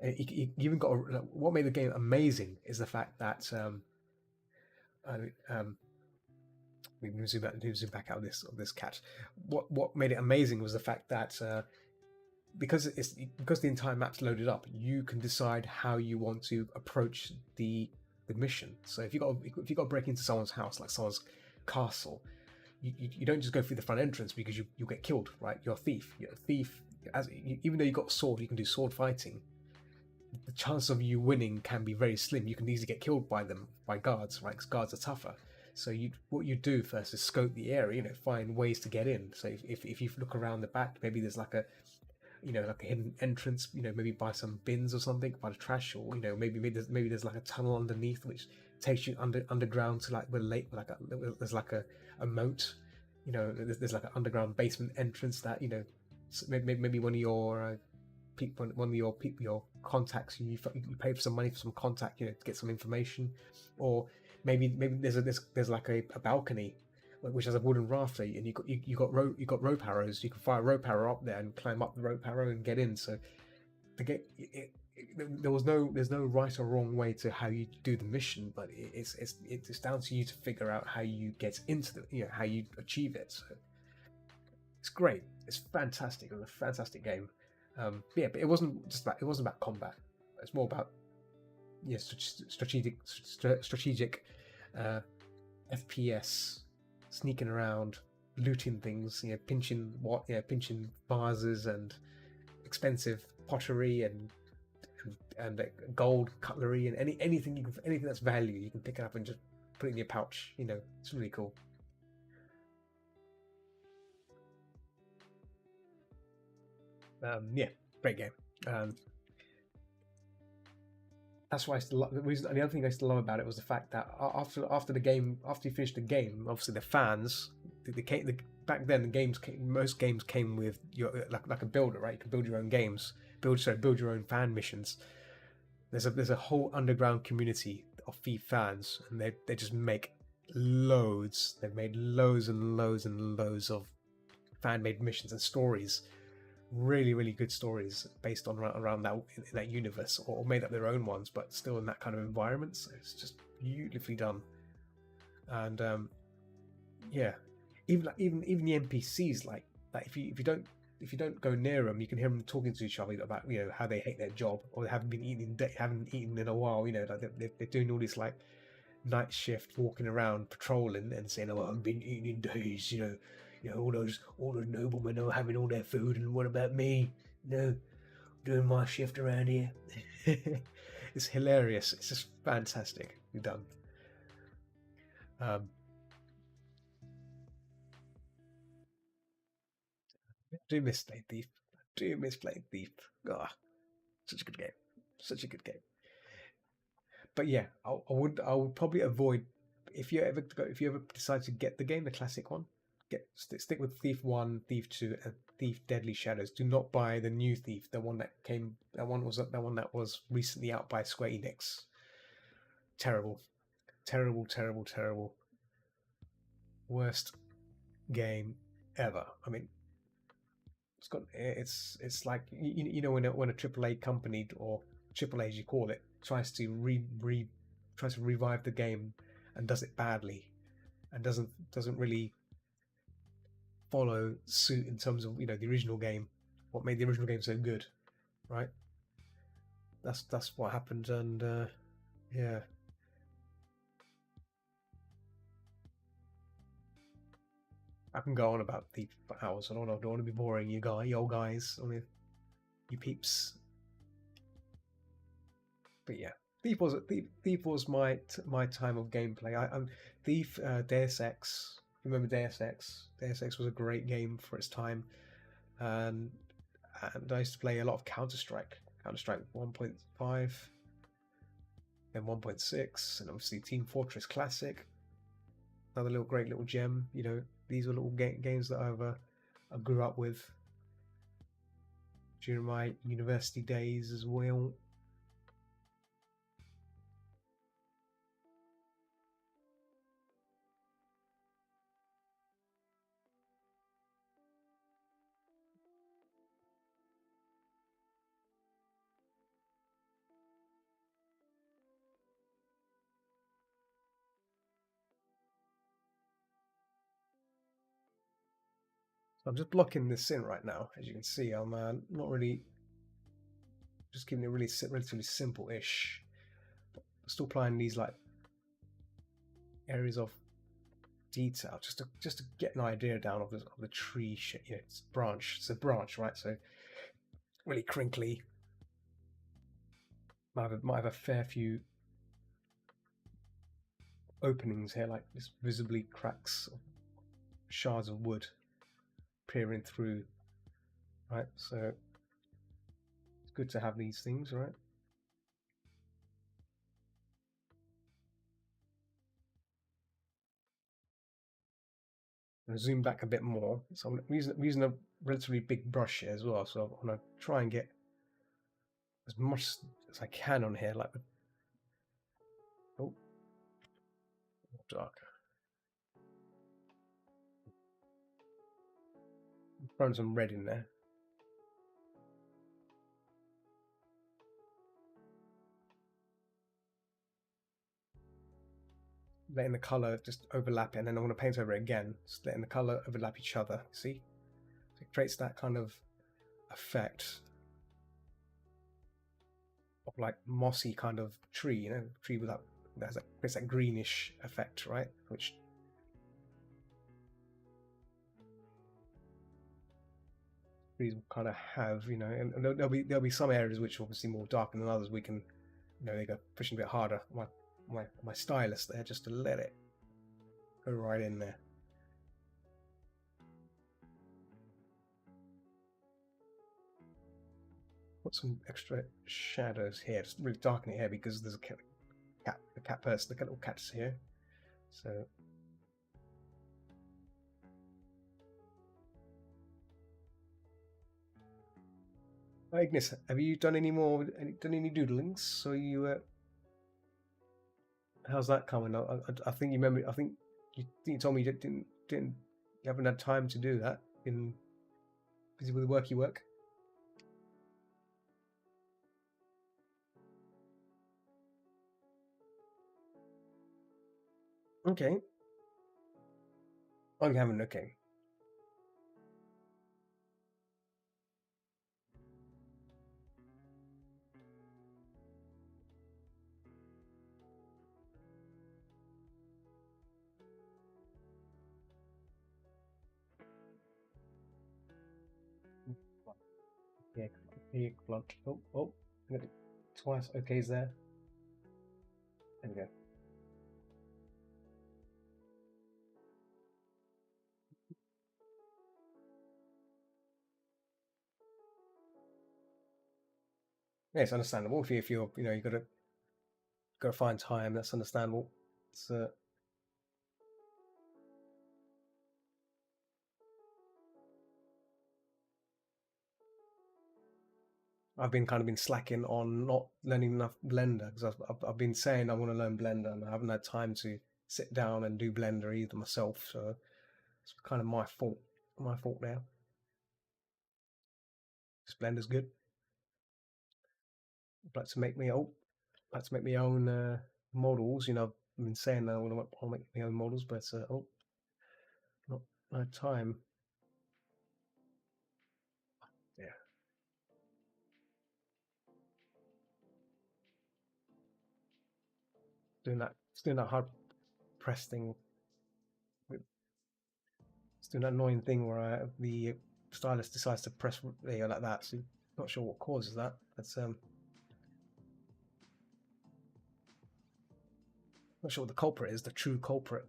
you even got what made the game amazing is the fact that we can zoom back out of this cat. What made it amazing was the fact that because the entire map's loaded up, you can decide how you want to approach the mission. So if you got to break into someone's house, like someone's castle, you don't just go through the front entrance because you'll get killed, right? You're a thief. Even though you got a sword, you can do sword fighting. The chance of you winning can be very slim. You can easily get killed by guards, right? Because guards are tougher. So what you do first is scope the area, find ways to get in. So if you look around the back, maybe there's like like a hidden entrance, maybe by some bins or something, by the trash, or maybe there's like a tunnel underneath which takes you underground to like where lake like there's like a moat, there's like an underground basement entrance that maybe one of your one of your contacts, you pay for some money for some contact, to get some information, or maybe there's like a balcony which has a wooden rafter, and you got rope arrows. You can fire a rope arrow up there and climb up the rope arrow and get in. So the game, there's no right or wrong way to how you do the mission, but it's down to you to figure out how you get into how you achieve it. So it's great. It's fantastic. It was a fantastic game. But it wasn't about combat. It's more about strategic FPS, sneaking around, looting things, pinching vases and expensive pottery and gold cutlery, and anything that's value you can pick it up and just put it in your pouch. It's really cool. Great game. That's why the other thing I used to love about it was the fact that after you finish the game, obviously the fans, back then most games came with your like a builder, right? You can build your own games, build your own fan missions. There's a whole underground community of Thief fans, and they just make loads. They've made loads and loads and loads of fan made missions and stories, really really good stories based on around that universe, or made up their own ones, but still in that kind of environment. So it's just beautifully done. And yeah, even the NPCs, like if you don't go near them, you can hear them talking to each other about how they hate their job, or they haven't eaten in a while. Like they're doing all this like night shift, walking around patrolling and saying, "Oh, I haven't been eating in days." All those noblemen are having all their food, and what about me? Doing my shift around here. It's hilarious. It's just fantastic. You've done. Do miss Blade Thief. Do miss Blade Thief. Ah, such a good game. Such a good game. But yeah, I would probably avoid, if you ever decide to get the game, the classic one, stick with Thief 1, Thief 2, and Thief Deadly Shadows. Do not buy the new Thief, the one that was recently out by Square Enix. Terrible. Terrible, terrible, terrible. Worst game ever. I mean, it's like when a AAA company, or AAA as you call it, tries to revive the game and does it badly, and doesn't really follow suit in terms of the original game, what made the original game so good, right? That's what happened. And yeah, I can go on about Thief for hours. I don't want to be boring you guys, you peeps. But yeah, Thief was my time of gameplay. I'm Thief, Deus Ex. Remember Deus Ex? Deus Ex was a great game for its time, and I used to play a lot of Counter Strike 1.5, then 1.6, and obviously Team Fortress Classic. Another great little gem. These are little games that I grew up with during my university days as well. So I'm just blocking this in right now. As you can see, I'm not really, just keeping it relatively simple-ish. Still applying these like areas of detail just to get an idea down of the tree shit. It's a branch, right? So really crinkly. Might have a fair few openings here, like this visibly cracks, shards of wood peering through, right? So good to have these things, right? And zoom back a bit more. So I'm using a relatively big brush here as well. So I'm gonna try and get as much as I can on here, like oh, dark. Throwing some red in there. Letting the color just overlap it, and then I want to paint over it again, just letting the color overlap each other. See, so it creates that kind of effect of like mossy kind of tree, you know, tree without that creates that greenish effect, right? Which trees will kind of have, you know, and there'll be some areas which are obviously more dark than others. We can, you know, they go pushing a bit harder. My stylus there, just to let it go right in there. Put some extra shadows here, just really darken it here because there's the cat person, the little cat's here. So Ignis, have you done any more? Done any doodlings? So you, how's that coming? I think you remember. I think you told me you didn't you haven't had time to do that. Been busy with the work you work. Okay. Oh, you haven't. Okay. Yeah. Here, oh, I got it twice. Okay's there. There we go. Yeah, it's understandable. If you're, you know, you gotta find time. That's understandable. It's I've been kind of been slacking on not learning enough Blender because I've been saying I want to learn Blender and I haven't had time to sit down and do Blender either myself. So it's kind of my fault. My fault now. This Blender's good. I'd like to make my own. Like to make my own models. You know, I've been saying that I want to make my own models, but oh, not no time. Yeah, doing that hard press thing. It's doing that annoying thing where the stylus decides to press there like that. So not sure what causes that. That's not sure what the culprit is. The true culprit.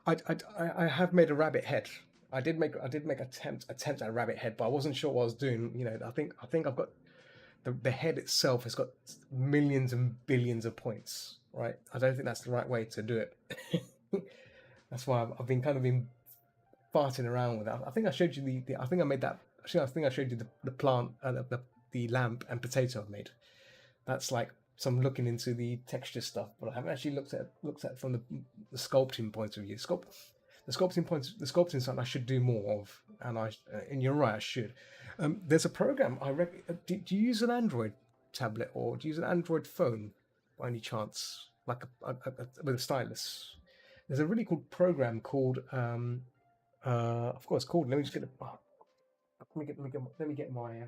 I have made a rabbit head. I did make attempt at a rabbit head, but I wasn't sure what I was doing. You know, I think I've got the head itself has got millions and billions of points, right? I don't think that's the right way to do it. That's why I've been kind of been farting around with that. I think I showed you I think I made that. Actually, I think I showed you the plant, the lamp and potato I've made. That's like some looking into the texture stuff, but I haven't actually looked at it from the sculpting point of view. The sculpting something I should do more of, and you're right, I should. There's a program I do you use an Android tablet or do you use an Android phone by any chance, like with a stylus? There's a really cool program called of course called. Let me just get the. Oh, let me get my.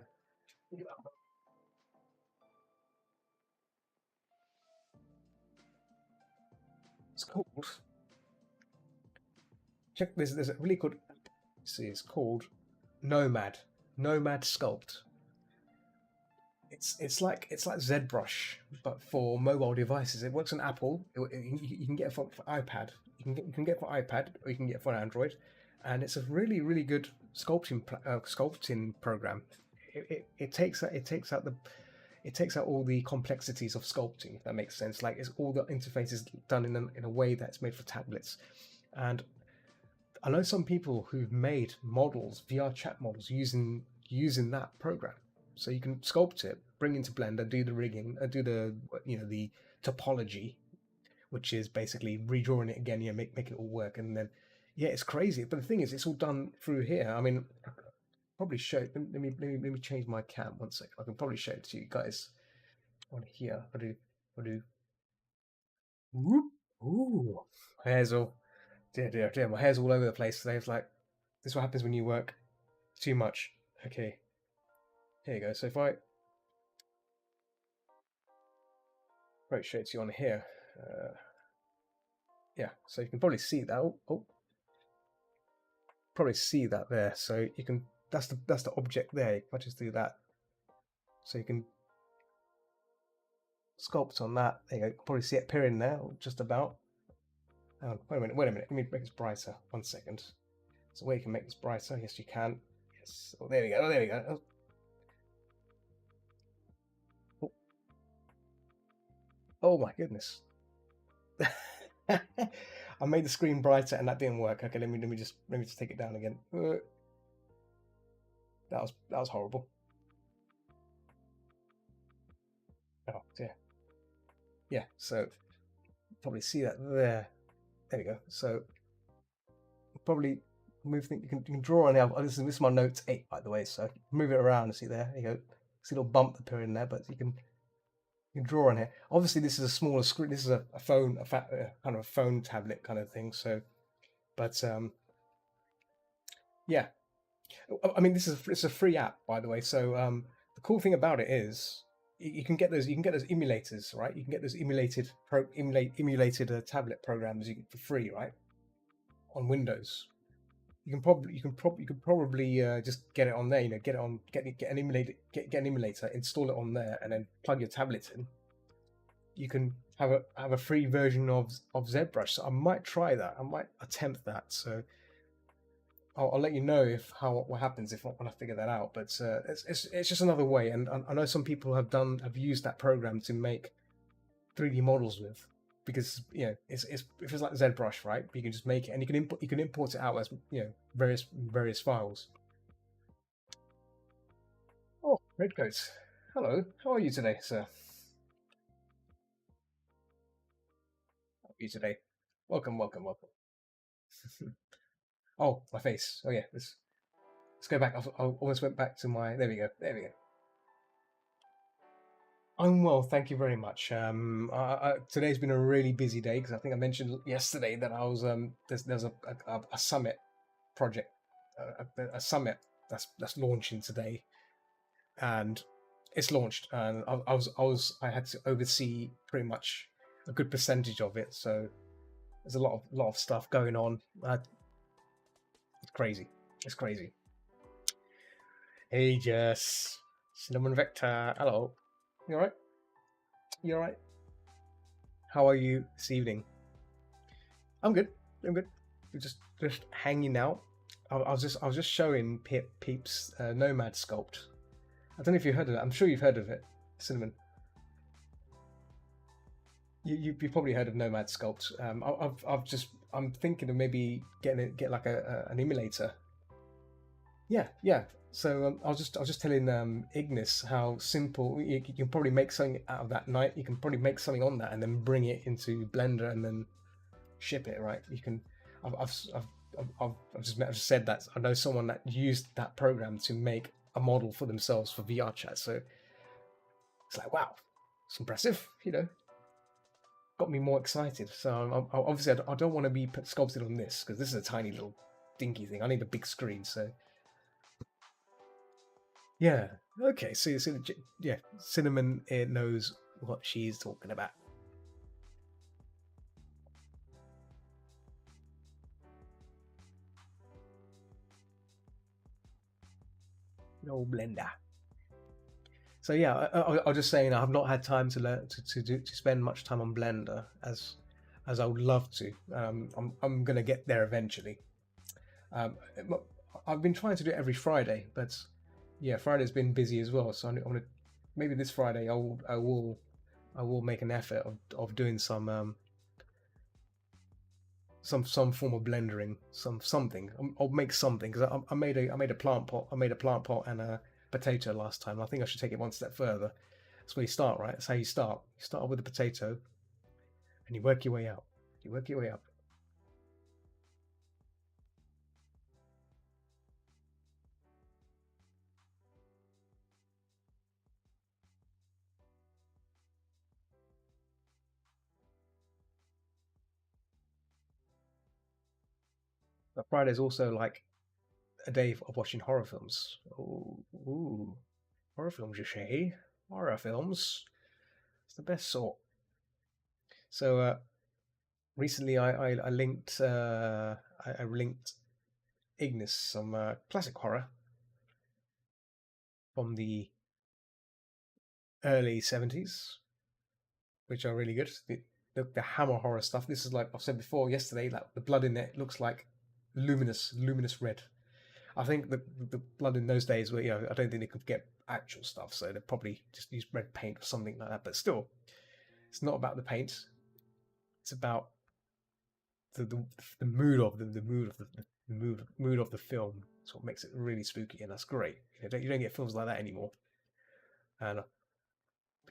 It's called. Check this. There's a really good. See, it's called Nomad. Nomad Sculpt. it's like ZBrush, but for mobile devices. It works on Apple. You can get it for iPad. You can get it for iPad, or you can get it for Android, and it's a really good sculpting program. It takes out all the complexities of sculpting. If that makes sense. Like it's all the interfaces done in a way that's made for tablets, and I know some people who've made models, VR chat models, using that program. So you can sculpt it, bring into Blender, do the rigging, do the topology, which is basically redrawing it again, making it all work, and then yeah, it's crazy. But the thing is, it's all done through here. I mean, I could probably show it. Let me change my cam one second. I can probably show it to you guys on here. I do. Whoop. Ooh, hairs all. Dear, my hair's all over the place today. It's like this is what happens when you work too much. Okay, here you go. So if I rotate you on here, yeah, so you can probably see that. Probably see that there. So you can. That's the object there. If I just do that, so you can sculpt on that. There you go. You can probably see it appearing there, just about. Oh, wait a minute. Let me make this brighter. 1 second. So where you can make this brighter? Yes, you can. Yes. Oh, there we go. Oh, there we go. Oh my goodness. I made the screen brighter and that didn't work. Okay, let me just take it down again. That was horrible. Oh dear. Yeah, so probably see that there. There we go. So probably move things. You can draw on there. This is my Note 8, by the way. So move it around and see there. You go. See a little bump appearing there, but you can draw on here. Obviously, this is a smaller screen. This is a phone, kind of a phone tablet kind of thing. So, but yeah. I mean, it's a free app, by the way. So the cool thing about it is you can get those emulators, right? You can get those emulated tablet programs for free, right? On Windows. You could probably just get it on there. Get it on get an emulator, install it on there, and then plug your tablet in. You can have a free version of ZBrush. So I might try that. I might attempt that. So I'll let you know what happens when I figure that out. But it's just another way, and I know some people have used that program to make 3D models with, because it's if it's like ZBrush, right? You can just make it, and you can import it out as various files. Oh, Redcoats, hello, how are you today, sir? How are you today? Welcome. Oh, my face. Oh yeah, let's go back. I almost went back to my. There we go. I'm well, thank you very much. Today's been a really busy day because I think I mentioned yesterday that I was there's a summit project, a summit that's launching today, and it's launched, and I had to oversee pretty much a good percentage of it. So there's a lot of stuff going on. It's crazy. It's crazy. Hey, Jess, Cinnamon Vector. Hello. You all right? You all right? How are you this evening? I'm good. We're just hanging out. I was just showing Peeps Nomad sculpt. I don't know if you heard of it. I'm sure you've heard of it, Cinnamon. You probably heard of Nomad sculpt. I'm thinking of maybe get like an emulator. Yeah. So I was just telling Ignis how simple you can probably make something out of that night. You can probably make something on that and then bring it into Blender and then ship it. Right? You can. I've just said that I know someone that used that program to make a model for themselves for VR chat. So it's like, wow, it's impressive. Got me more excited. So obviously I don't want to be sculpted on this because this is a tiny little dinky thing. I need a big screen. So yeah, okay. So yeah, Cinnamon knows what she's talking about. No Blender. So yeah, I was just saying I have not had time to learn to spend much time on Blender as I would love to. I'm gonna get there eventually. Um, I've been trying to do it every Friday, but yeah, Friday's been busy as well. So I'm gonna maybe this Friday I will make an effort of doing some form of blendering, something. I'll make something because I made a plant pot. I made a plant pot and a potato last time. I think I should take it one step further. That's where you start, right? That's how you start. You start off with a potato, and you work your way out. You work your way up. But Friday's also like a day of watching horror films. Ooh, horror films, you say? Horror films. It's the best sort. So recently, I linked I linked Ignis, some classic horror from the early 70s, which are really good. The Hammer horror stuff. This is like I've said before yesterday. Like the blood in it looks like luminous red. I think the blood in those days were, I don't think they could get actual stuff, so they probably just used red paint or something like that. But still, it's not about the paint. It's about the mood of the mood of the film. It's what makes it really spooky, and that's great. You don't get films like that anymore, and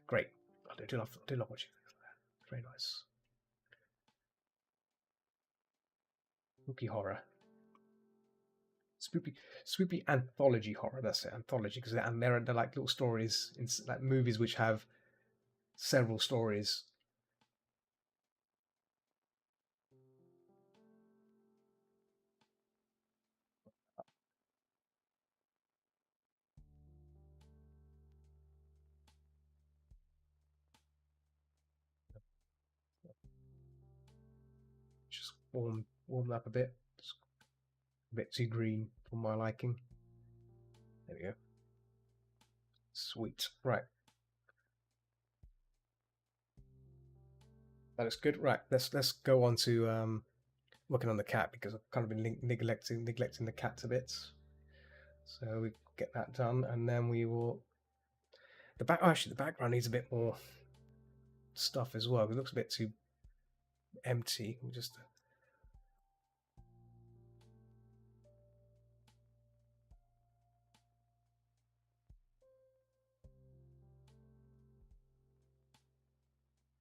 great. I do love watching things like that. Very nice. Spooky horror, spooky anthology horror. That's it, anthology, because they're like little stories in like movies which have several stories. Just warm up a bit. Just a bit too green for my liking. There we go. Sweet. Right. That looks good. Right. Let's go on to working on the cat because I've kind of been neglecting the cat a bit. So we get that done, and then we will. Actually, the background needs a bit more stuff as well. It looks a bit too empty. We just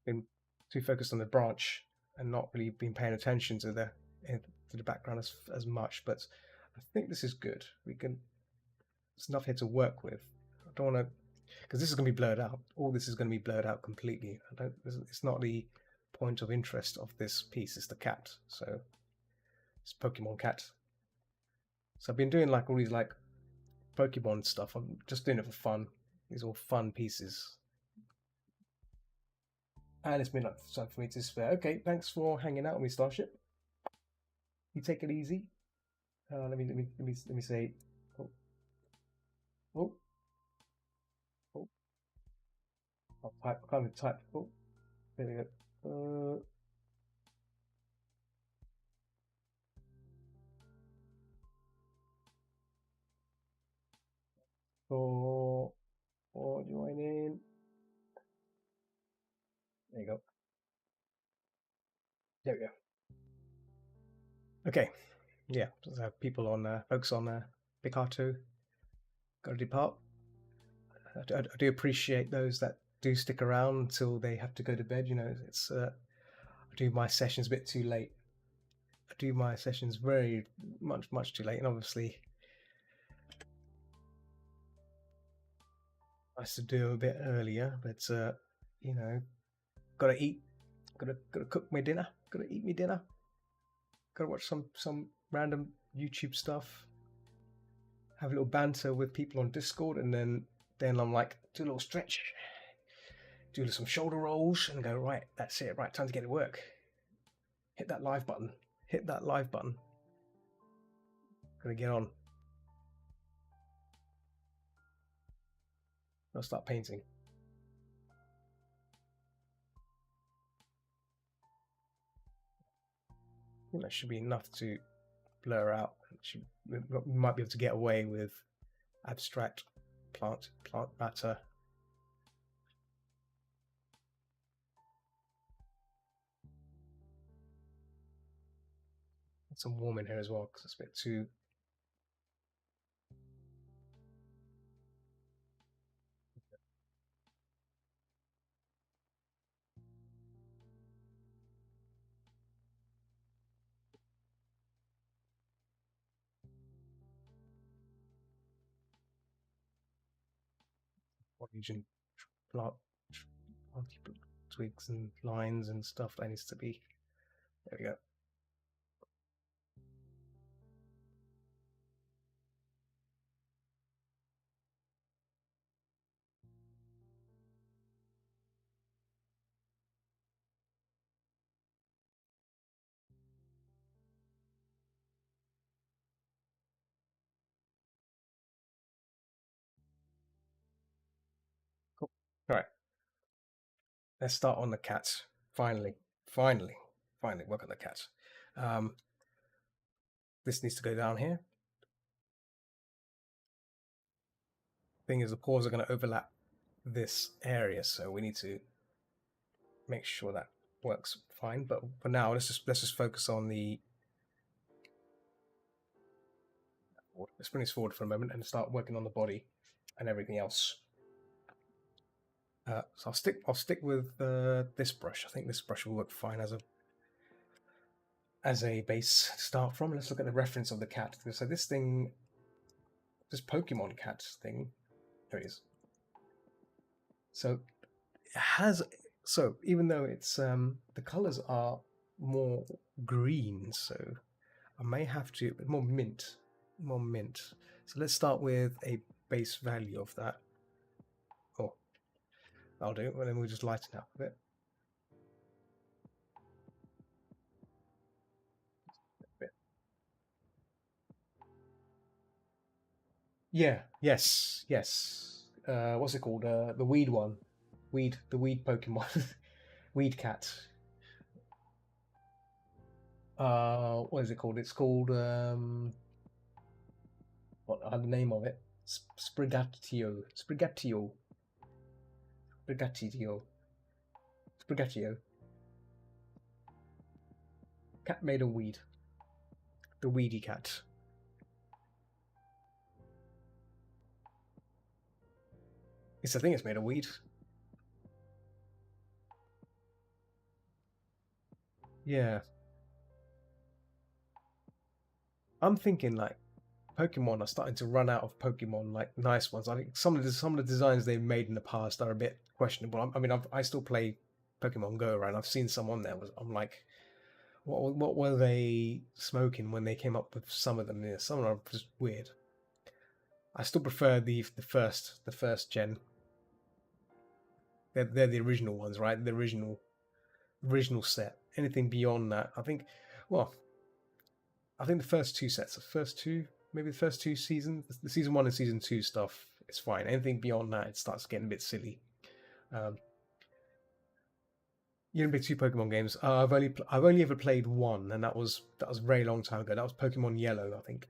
been too focused on the branch and not really been paying attention to the background as much. But I think this is good. There's enough here to work with. I don't want to, because this is going to be blurred out. All this is going to be blurred out completely. It's not the point of interest of this piece. It's the cat. So it's Pokemon cat. So I've been doing like all these like Pokemon stuff. I'm just doing it for fun. These are all fun pieces. And it's been like time for me to spare. Okay, thanks for hanging out with me, Starship. You take it easy. Let me say. Oh, oh, oh. I'll type. I can't even type. Oh, there we go. For joining. There you go. There we go. Okay. Yeah. So people on folks on Picato got to depart. I do appreciate those that do stick around until they have to go to bed. It's I do my sessions a bit too late. I do my sessions very much too late, and obviously nice to do a bit earlier. But you know, gotta eat, gotta cook my dinner, gotta eat my dinner, gotta watch some random YouTube stuff, have a little banter with people on Discord, and then I'm like do a little stretch, do some shoulder rolls, and go right. That's it. Right, time to get to work. Hit that live button. Hit that live button. Gonna get on. I'll start painting. I think that should be enough to blur out. We might be able to get away with abstract plant matter. Some warm in here as well because it's a bit too. Region plant twigs and lines and stuff that needs to be. There we go. Cool. All right. Let's start on the cats. Finally work on the cats. This needs to go down here. Thing is, the paws are going to overlap this area, so we need to make sure that works fine. But for now, let's just focus on the. Let's bring this forward for a moment and start working on the body and everything else. So I'll stick with this brush. I think this brush will work fine as a base to start from. Let's look at the reference of the cat. So this thing, this Pokemon cat thing, there it is. So it has. So even though it's the colors are more green, so I may have to more mint. So let's start with a base value of that. Oh, I'll do it. Well, then we'll just lighten up a bit. Yeah. Yes. What's it called? The weed one. The weed Pokemon. Weed cat. What is it called? It's called what the name of it? Sprigatio. Cat made of weed. The weedy cat. I think it's made of weed. Yeah. I'm thinking like Pokemon are starting to run out of Pokemon like nice ones. I think some of the designs they've made in the past are a bit questionable. I mean, I still play Pokemon Go, right? I've seen some on there. I'm like, what were they smoking when they came up with some of them? Yeah, some are just weird. I still prefer the first gen. They're the original ones, right? The original set. Anything beyond that, I think. Well, I think the first two sets, maybe the first two seasons, the season 1 and season 2 stuff is fine. Anything beyond that, it starts getting a bit silly. You didn't play 2 Pokemon games. I've only ever played one, and that was a very long time ago. That was Pokemon Yellow, I think.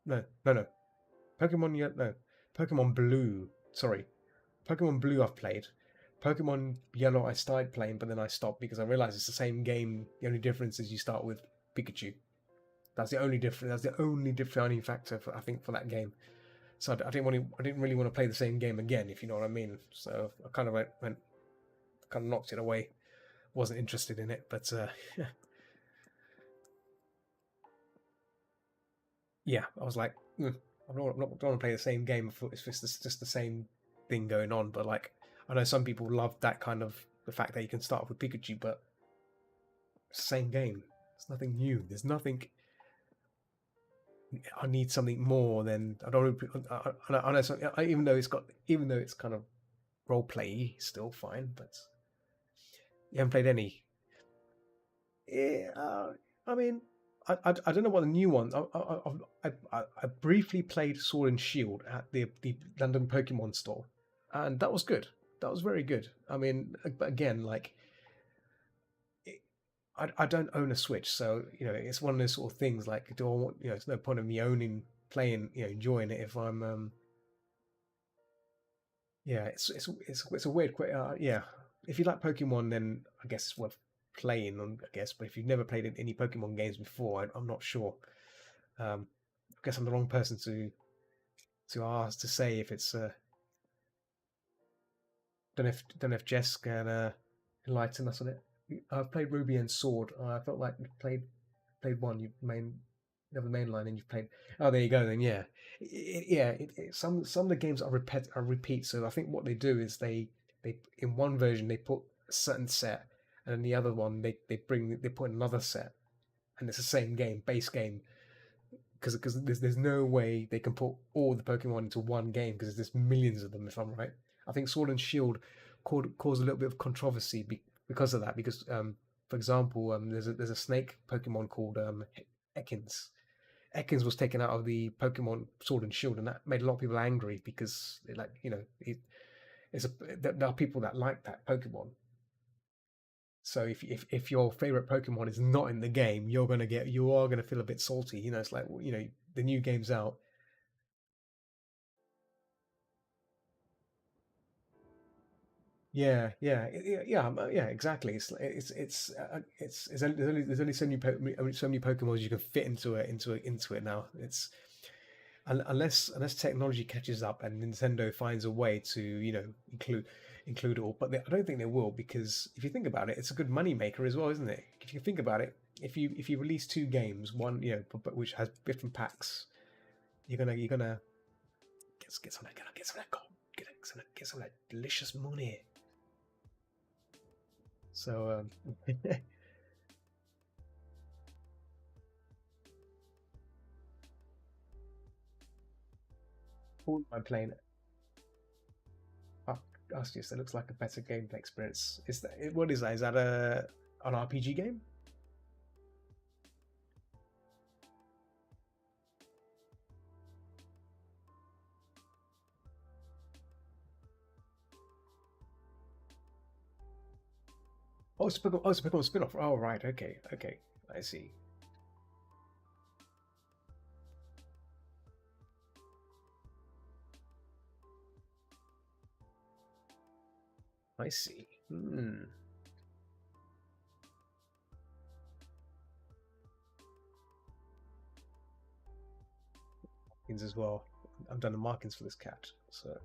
No. Pokemon Blue. Sorry, Pokemon Blue I've played. Pokemon Yellow I started playing, but then I stopped because I realized it's the same game. The only difference is you start with Pikachu. That's the only difference. That's the only defining factor I think for that game. So I didn't really want to play the same game again, if you know what I mean. So I kind of kind of knocked it away. Wasn't interested in it, but yeah, I was like, I don't want to play the same game if it's just the same thing going on. But like, I know some people love that kind of the fact that you can start with Pikachu, but it's the same game. It's nothing new. There's nothing. I need something more than I don't. I know even though it's kind of role play, still fine. But you haven't played any. Yeah, I mean, I don't know what the new one. I briefly played Sword and Shield at the London Pokemon store, and that was good. That was very good. I mean, but again, like it, I don't own a Switch, so it's one of those sort of things. Like, do I want? It's no point of me owning, playing, enjoying it if I'm yeah. It's a weird. Yeah, if you like Pokemon, then I guess it's worth playing. I guess, but if you've never played any Pokemon games before, I'm not sure. I guess I'm the wrong person to ask to say if it's. Don't know if Jess can enlighten us on it. I've played Ruby and Sword. I felt like you played one. You have the main line, and you've played. Oh, there you go. Then yeah, some of the games are repeat. So I think what they do is they in one version they put a certain set, and in the other one they put another set, and it's the same game, base game, because there's no way they can put all the Pokemon into one game because there's millions of them. If I'm right, I think Sword and Shield caused a little bit of controversy because of that. Because for example, there's a snake Pokemon called Ekans. Ekans was taken out of the Pokemon Sword and Shield, and that made a lot of people angry because like there are people that like that Pokemon. So if your favorite Pokemon is not in the game, you are gonna feel a bit salty. It's like the new game's out. Yeah, exactly. There's only so many Pokemon you can fit into it now. It's unless technology catches up and Nintendo finds a way to include it all. But I don't think they will, because if you think about it, it's a good money maker as well, isn't it? If you think about it, if you release two games, one which has different packs, you're gonna get some of that, get some of that gold, get some of that delicious money. So all I'm playing, oh, ask you, it looks like a better gameplay experience. Is that what is that? Is that an RPG game? It's a Pokemon spin-off. Oh, right. Okay. Okay. I see. I see. Hmm. Markings as well. I've done the markings for this cat. So,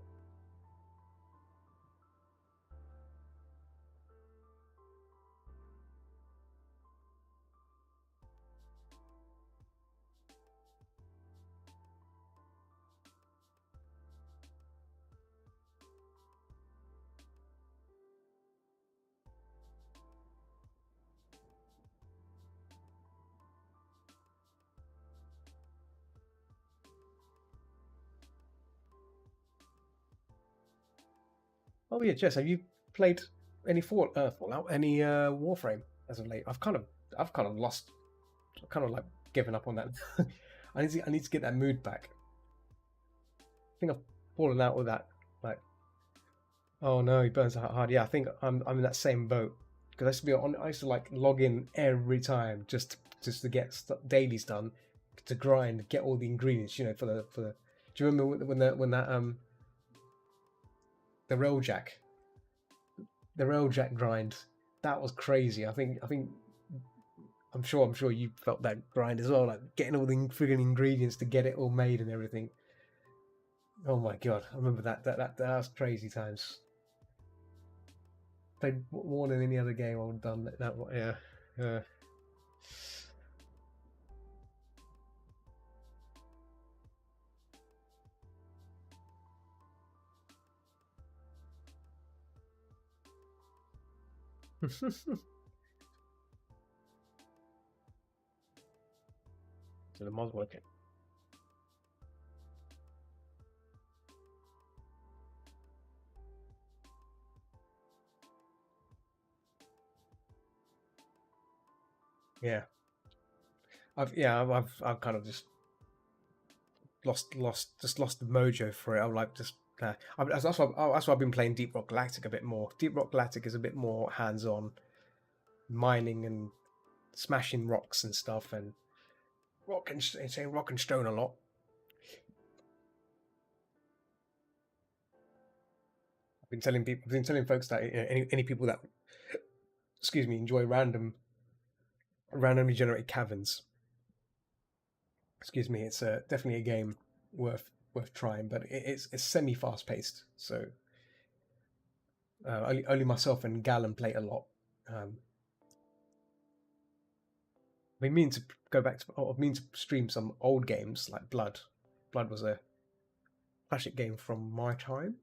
oh yeah, Jess, have you played any Fallout, any Warframe as of late? I've kind of lost, kind of like given up on that. I need to get that mood back. I think I've fallen out with that. Like, oh no, he burns out hard. Yeah, I think I'm in that same boat because I used to like log in every time just to get dailies done, to grind, get all the ingredients. For the. Do you remember when the railjack the railjack grind, that was crazy. I think I'm sure you felt that grind as well, like getting all the frigging ingredients to get it all made and everything. Oh my god, I remember that was crazy times. Played more than any other game I've done that. Yeah, yeah. So the mod's working. Yeah. I've kind of just lost the mojo for it. I'm like just that's why I've been playing Deep Rock Galactic a bit more. Deep Rock Galactic is a bit more hands-on mining and smashing rocks and stuff, and saying rock and stone a lot. I've been telling folks that any people that enjoy randomly generated caverns. It's definitely a game worth trying, but it's semi fast paced. So only myself and Galen play a lot. I mean to go back to I mean to stream some old games like Blood. Blood was a classic game from my time.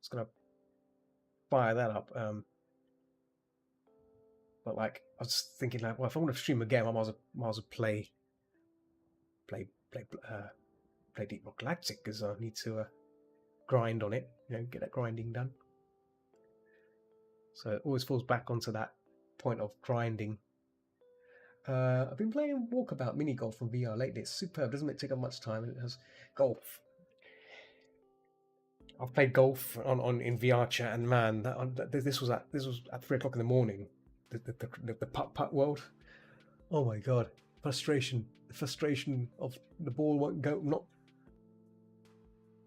It's gonna fire that up. But like I was thinking, like, well, if I want to stream a game, I might as well play Deep Rock Galactic, because I need to grind on it, get that grinding done. So it always falls back onto that point of grinding. I've been playing Walkabout Mini Golf on VR lately. It's superb. Doesn't take up much time, and it has golf. I've played golf on in VR chat, and man, this was at 3:00 in the morning. The putt world. Oh my god, frustration! The frustration of the ball won't go. Not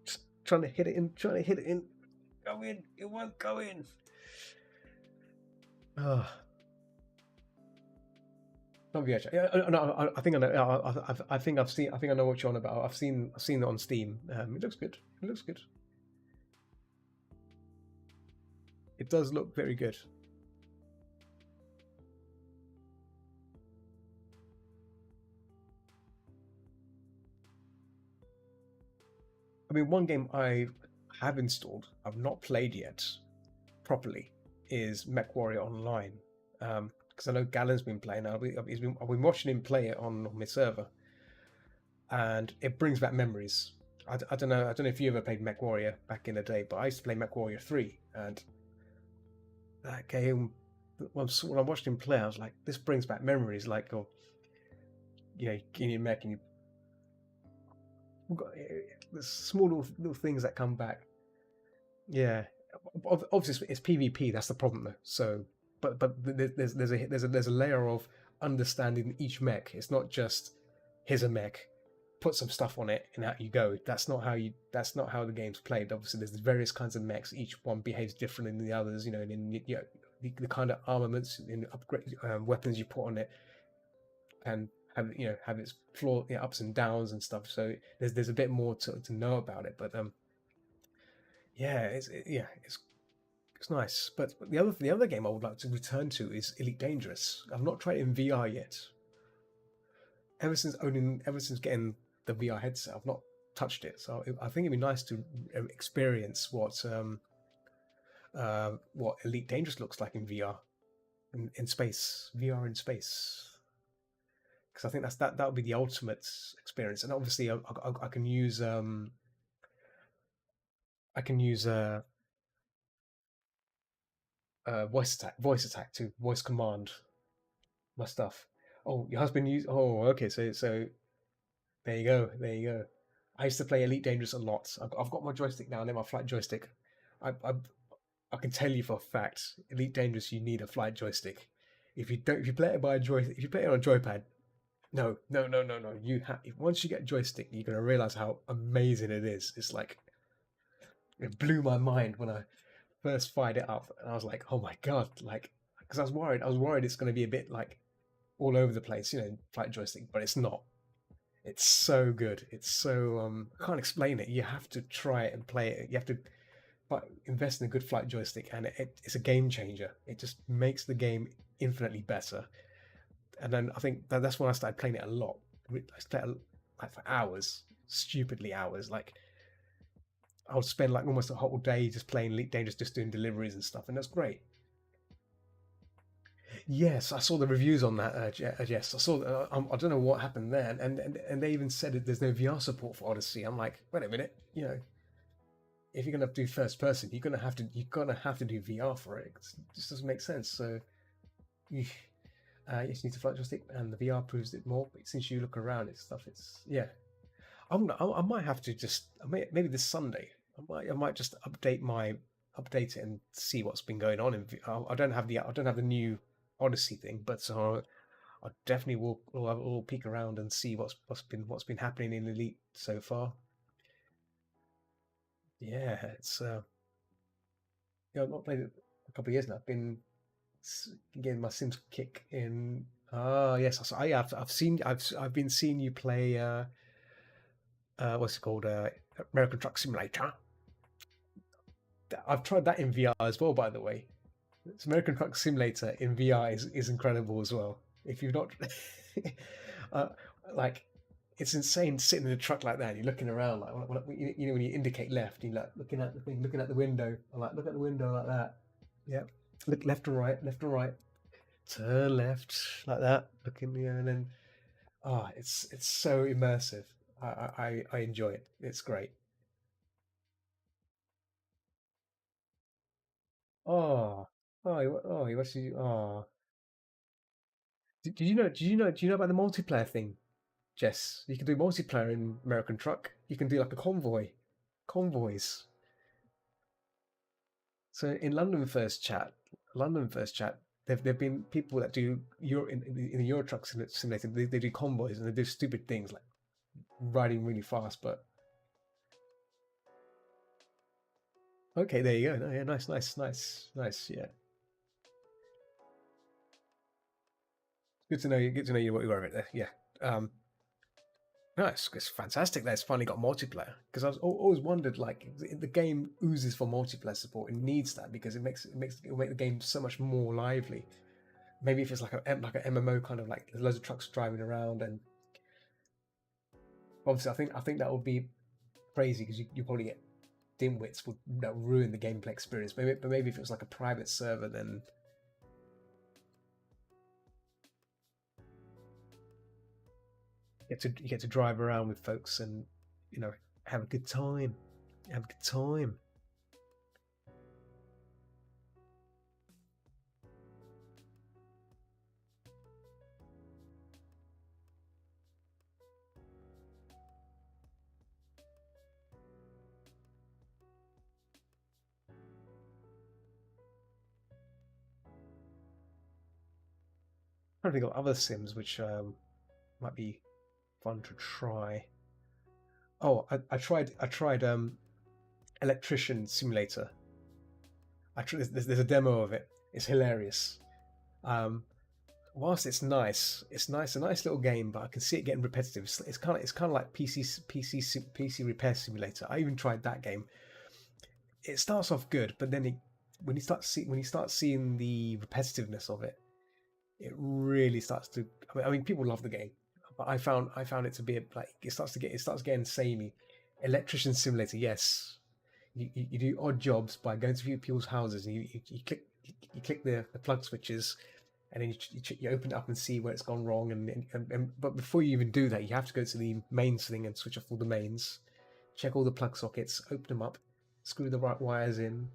just trying to hit it in. Go in. It won't go in. Ah. Not VR chat. Yeah, no, I think I know. I think I've seen. I think I know what you're on about. I've seen it on Steam. It looks good. It looks good. It does look very good. I mean, one game I have installed, I've not played yet properly, is MechWarrior Online. Because I know Galen's been playing. I've been watching him play it on my server, and it brings back memories. I don't know if you ever played MechWarrior back in the day, but I used to play MechWarrior 3, and that game, when I watched him play, I was like, this brings back memories, like, of, in your mech, and you've got the small little things that come back. Yeah, obviously it's PvP. That's the problem, though. So, but there's a layer of understanding each mech. It's not just here's a mech, put some stuff on it, and out you go. That's not how the game's played. Obviously, there's various kinds of mechs. Each one behaves differently than the others. And the kind of armaments and upgrade weapons you put on it, and have its flaw, ups and downs and stuff. So there's a bit more to know about it. But it's nice. But the other game I would like to return to is Elite Dangerous. I've not tried it in VR yet. Ever since getting the VR headset, I've not touched it. So I think it'd be nice to experience what Elite Dangerous looks like in VR, in space, VR in space. Because I think that would be the ultimate experience. And obviously, I can use voice attack to voice command my stuff. Oh, your husband used. Oh, okay. So there you go. I used to play Elite Dangerous a lot. I've got my joystick now, and then my flight joystick. I can tell you for a fact, Elite Dangerous, you need a flight joystick. If you play it if you play it on a joypad, no. Once you get a joystick, you're gonna realize how amazing it is. It's like, it blew my mind when I first fired it up, and I was like, oh my god, like, because I was worried it's gonna be a bit like all over the place, flight joystick, but it's not. It's so good. It's so I can't explain it. You have to try it and play it. You have to invest in a good flight joystick, and it's a game changer. It just makes the game infinitely better. And then I think that's when I started playing it a lot. I played like for hours, stupidly hours. Like, I would spend like almost a whole day just playing Elite Dangerous, just doing deliveries and stuff, and that's great. Yes, I saw the reviews on that. Yes, I saw. I don't know what happened there, and they even said that there's no VR support for Odyssey. I'm like, wait a minute, if you're gonna do first person, you're gonna have to do VR for it. It just doesn't make sense. So, Yes, you need to flight joystick, and the VR proves it more. But since you look around, it's stuff. It's yeah. I might have to just maybe this Sunday. I might just update it and see what's been going on. I don't have the new Odyssey thing, but I definitely will peek around and see what's been happening in Elite so far. Yeah, it's I've not played it a couple of years now. I've been getting my Sims kick in. Ah, yes, I've been seeing you play. What's it called? American Truck Simulator. I've tried that in VR as well, by the way. It's American Truck Simulator in VR is incredible as well. If you've not, uh, like, it's insane sitting in a truck like that. You're looking around, like you know when you indicate left, you're like looking at the thing, looking at the window. I like look at the window like that. Yep. Look left and right. Turn left like that. Looking, and then it's so immersive. I enjoy it. It's great. Oh, you actually, do you know about the multiplayer thing, Jess? You can do multiplayer in American Truck. You can do like a convoys. So in London First Chat, there've been people that do in the Euro Truck Simulator. They do convoys and they do stupid things like riding really fast. But okay, there you go. No, yeah, nice. Yeah, good to know you. Good to know you what you were right there. Yeah. Um, No, it's fantastic that it's finally got multiplayer because always wondered like the game oozes for multiplayer support. It needs that because it'll make the game so much more lively. Maybe if it's like an MMO kind of like there's loads of trucks driving around and obviously I think that would be crazy because you probably get dimwits would that ruin the gameplay experience. Maybe if it was like a private server then you get to drive around with folks and you know have a good time. Have a good time. I don't think of other Sims which might be fun to try. Oh, I tried Electrician Simulator. There's a demo of it. It's hilarious. Um, whilst it's a nice little game, but I can see it getting repetitive. It's kind of like PC Repair Simulator. I even tried that game. It starts off good, but then when you start seeing the repetitiveness of it, it really starts to. I mean, people love the game, but I found it to be like it starts getting samey. Electrician Simulator, yes, you do odd jobs by going to people's houses and you click the plug switches and then you open it up and see where it's gone wrong but before you even do that you have to go to the mains thing and switch off all the mains, check all the plug sockets, open them up, screw the right wires in,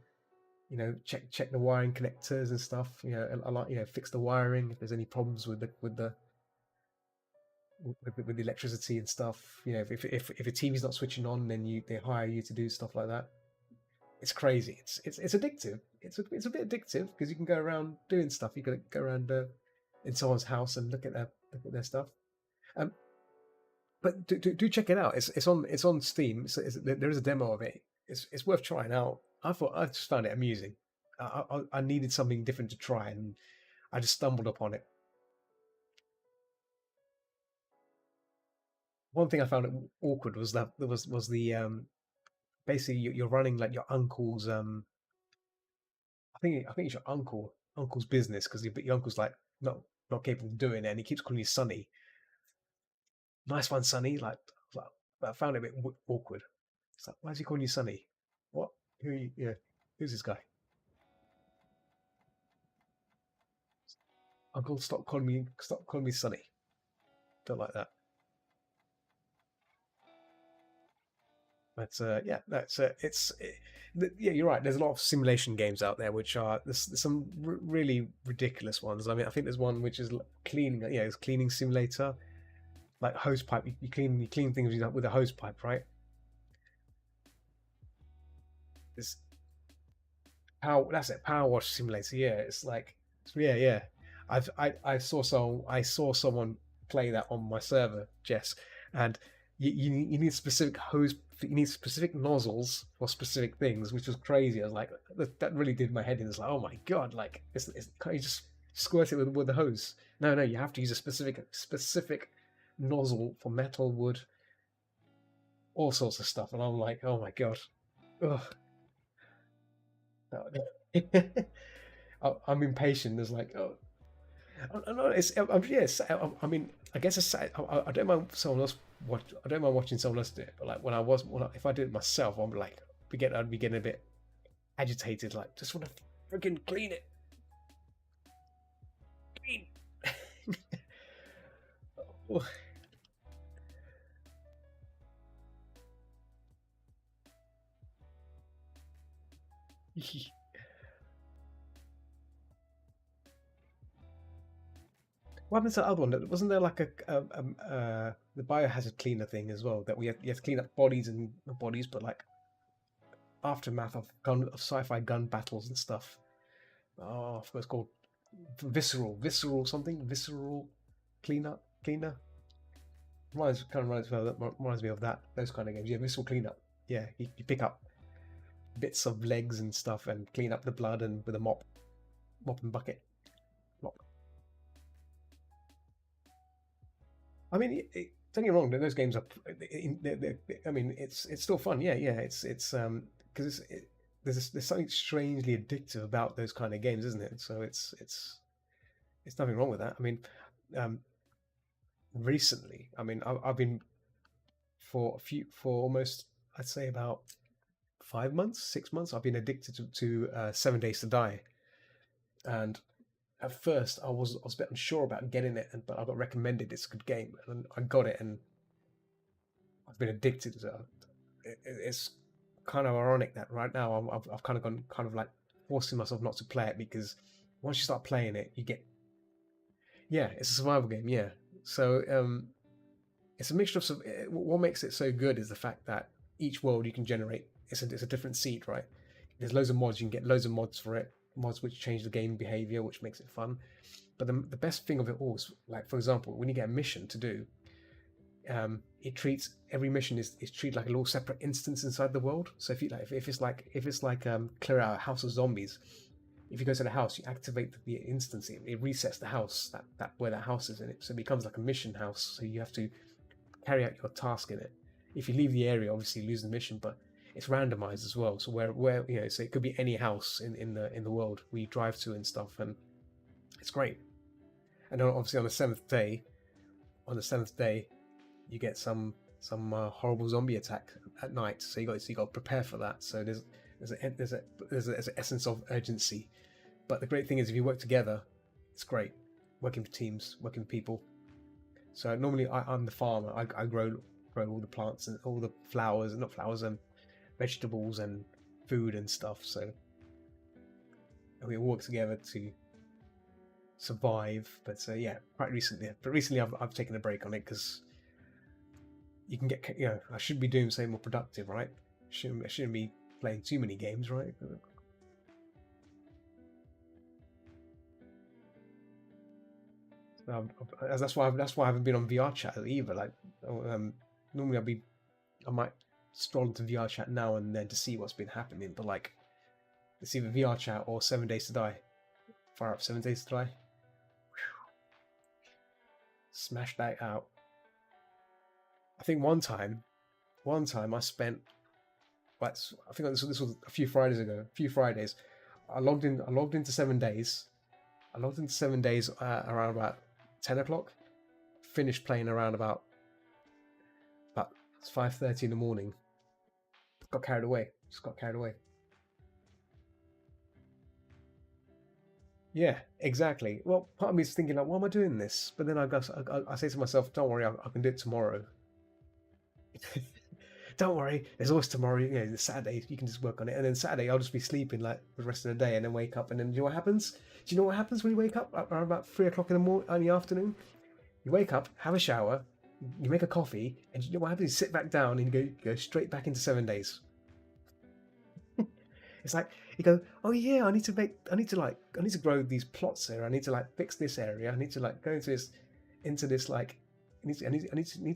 check the wiring connectors and stuff, a lot, fix the wiring if there's any problems with the electricity and stuff. If a TV's not switching on, then they hire you to do stuff like that. It's crazy. It's addictive. It's a bit addictive because you can go around doing stuff. You can go around in someone's house and look at their stuff. Um, but do check it out. It's on Steam. There is a demo of it. It's worth trying out. I just found it amusing. I needed something different to try, and I just stumbled upon it. One thing I found it awkward was that there was the basically you're running like your uncle's I think it's your uncle's business because your uncle's like not capable of doing it, and he keeps calling you Sonny. Nice one, Sonny. Like I found it a bit awkward. It's like, why is he calling you Sonny? What? Who? Are you, yeah, who's this guy? Uncle, stop calling me Sonny. Don't like that. But yeah, yeah, you're right. There's a lot of simulation games out there which are there's some really ridiculous ones. I mean, I think there's one which is cleaning. Yeah, it's cleaning simulator, like hose pipe. You clean things with a hose pipe, right? It's power. That's it. Power wash simulator. Yeah, it's like yeah, yeah. I saw someone play that on my server, Jess, and you need specific hose. You need specific nozzles for specific things, which was crazy. I was like, that really did my head in. It's like, oh my god, like can't you just squirt it with the hose? No, no, you have to use a specific nozzle for metal, wood, all sorts of stuff. And I'm like, oh my god, ugh. I'm impatient. There's like, oh, no, yes. I mean, I guess I don't mind someone else watch. I don't mind watching someone else do it. But like if I did it myself, I'd be getting a bit agitated. Like, just want to freaking clean it, clean. What happened to the other one? Wasn't there like the biohazard cleaner thing as well that you have to clean up bodies and not bodies, but like aftermath of sci-fi gun battles and stuff. Oh, I forgot it's called visceral cleaner. Reminds me of that those kind of games. Yeah, visceral cleanup. Yeah, you pick up bits of legs and stuff and clean up the blood and with a mop and bucket. Mop. I mean, don't get me wrong. Those games are. I mean, it's still fun. Yeah, yeah. It's because there's something strangely addictive about those kind of games, isn't it? So it's nothing wrong with that. I mean, um, recently, I mean, I've been for almost I'd say about 5 months, 6 months. I've been addicted to 7 Days to Die, and at first I was a bit unsure about getting it, but I got recommended it's a good game, and I got it, and I've been addicted to it. It's kind of ironic that right now I've kind of gone kind of like forcing myself not to play it because once you start playing it, you get yeah, it's a survival game, yeah. So it's a mixture of what makes it so good is the fact that each world you can generate it's a different seed, right? There's loads of mods, you can get loads of mods for it, mods which change the game behavior, which makes it fun. But the best thing of it all is, like, for example, when you get a mission to do, it treats every mission is treated like a little separate instance inside the world. So if it's like clear out a house of zombies, if you go to the house, you activate the instance. It resets the house that where that house is in it, so it becomes like a mission house. So you have to carry out your task in it. If you leave the area, obviously you lose the mission, but it's randomized as well. So where so it could be any house in the world we drive to and stuff, and it's great. And then obviously on the seventh day, you get some horrible zombie attack at night. So you got to prepare for that. So there's an essence of urgency. But the great thing is if you work together, it's great. Working for teams, working with people. So normally I'm the farmer. I grow all the plants and all the flowers, not flowers, and vegetables and food and stuff. So we work together to survive. But yeah, quite recently. But recently I've taken a break on it because you can get I should be doing something more productive, right? I shouldn't be playing too many games, right? That's why I haven't been on VR chat either. Like normally I might stroll into VR chat now and then to see what's been happening, but like it's either VR chat or 7 Days to Die. Fire up 7 Days to Die. Whew. Smash that out. I think one time I spent. I think this was a few Fridays ago. A few Fridays, I logged into 7 Days. I logged into 7 Days around about 10 o'clock. Finished playing around about 5:30 in the morning. Got carried away. Just got carried away. Yeah, exactly. Well, part of me is thinking like, why am I doing this? But then I say to myself, don't worry, I can do it tomorrow. don't worry, there's always tomorrow. You know, it's Saturday, you can just work on it. And then Saturday, I'll just be sleeping like the rest of the day, and then wake up. And then do you know what happens? Do you know what happens when you wake up around about 3 o'clock in the morning, in the afternoon? You wake up, have a shower, you make a coffee, and you know what happens? You sit back down and you go straight back into 7 days. It's like you go, oh yeah, I need to grow these plots here. I need to like fix this area. I need to like go into this like, I need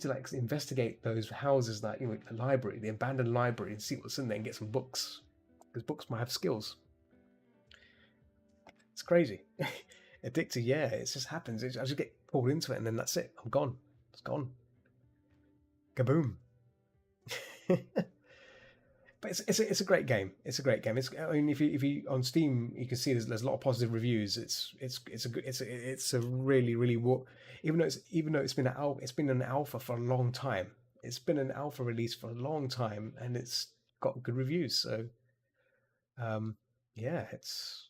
to like investigate those houses, that you know, the library, the abandoned library, and see what's in there and get some books, because books might have skills. It's crazy. Addicted, yeah. It just happens. I just get pulled into it, and then that's it. I'm gone. It's gone. Kaboom. But it's a great game. It's a great game. I mean, if you on Steam, you can see there's a lot of positive reviews. It's a really really even though it's been an alpha for a long time. It's been an alpha release for a long time, and it's got good reviews. So, yeah, it's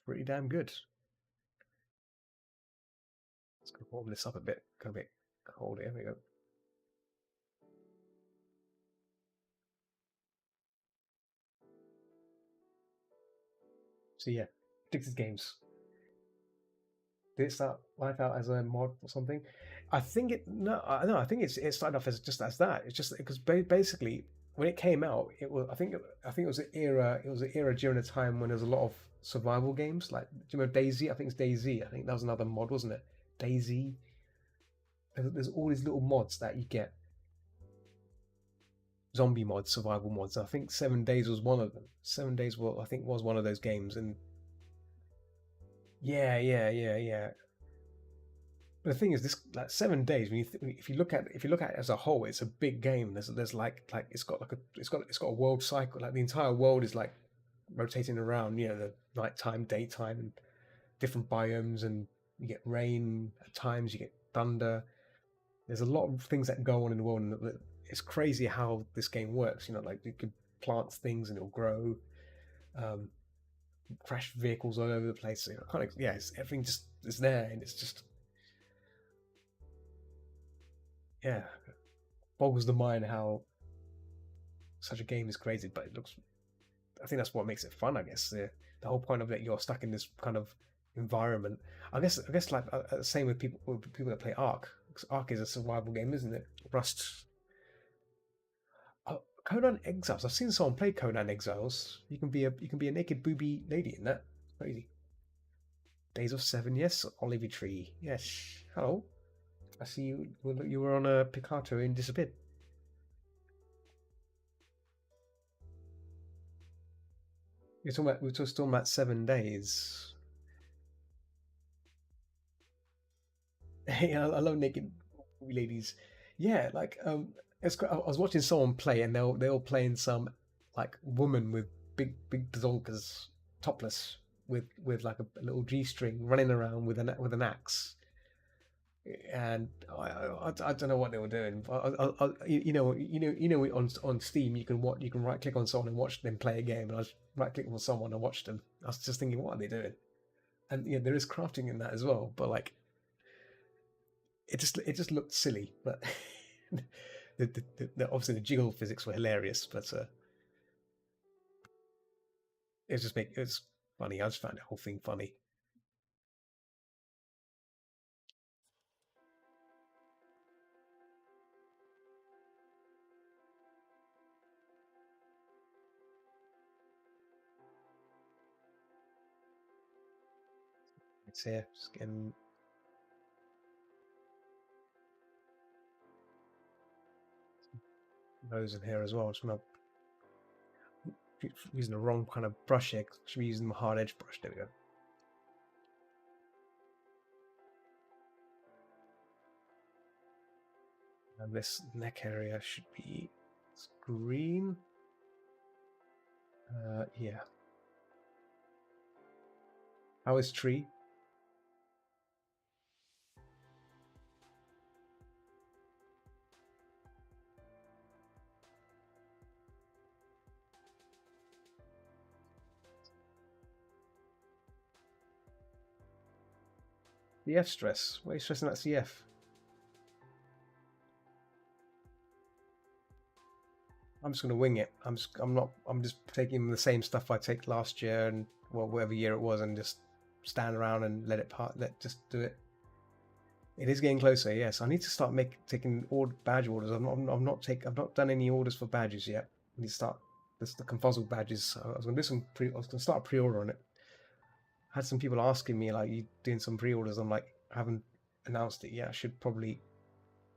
pretty damn good. Let's go warm this up a bit. Got a bit cold here. There we go. So yeah, Addicted Games. Did it start life out as a mod or something? I think it no, I think it started off as just as that. It's just because basically when it came out, it was I think it was an era during a time when there was a lot of survival games. Like, do you remember DayZ? I think it's DayZ. I think that was another mod, wasn't it? DayZ. There's all these little mods that you get, zombie mods, survival mods. I think 7 Days was one of them. 7 Days, I think, was one of those games. And yeah. But the thing is, this like 7 days. When if you look at it as a whole, it's a big game. There's like it's got a world cycle. Like the entire world is like rotating around. You know, the nighttime, daytime, and different biomes, and you get rain at times. You get thunder. There's a lot of things that go on in the world, and it's crazy how this game works. You know, like you could plant things and it'll grow. Um, Crash vehicles all over the place. So kind of yeah, everything just is there, and it's just yeah, boggles the mind how such a game is created. But it looks, I think that's what makes it fun. I guess the whole point of it, you're stuck in this kind of environment. I guess like same with people that play Ark. Because Ark is a survival game, isn't it? Rust. Oh, Conan Exiles. I've seen someone play Conan Exiles. You can be a naked booby lady in that. Crazy. Days of Seven. Yes. Olive Tree. Yes. Hello. I see you were on a Picato and disappeared. We were just talking about 7 days. Hey, I love naked ladies. Yeah, like I was watching someone play, and they were playing some like woman with big bazookas, topless, with like a little G string, running around with an axe. And I don't know what they were doing. On Steam you can right click on someone and watch them play a game, and I was right clicking on someone and watched them. I was just thinking, what are they doing? And yeah, there is crafting in that as well, but like it just looked silly. But obviously the jiggle physics were hilarious, but it was funny. I just found the whole thing funny. It's here, just getting those in here as well. Just want to using the wrong kind of brush here. Should be using the hard edge brush. There we go. And this neck area should be green. Yeah. How is tree? CF stress. Why are you stressing that CF? I'm just gonna wing it. I'm just taking the same stuff I take last year and well, whatever year it was, and just stand around and let just do it. It is getting closer. Yes, I need to start taking badge orders. I've not done any orders for badges yet. I need to start the Confuzzled badges. I was gonna I was gonna start a pre-order on it. I had some people asking me like, "You doing some pre-orders?" I'm like, I haven't announced it yet. I should probably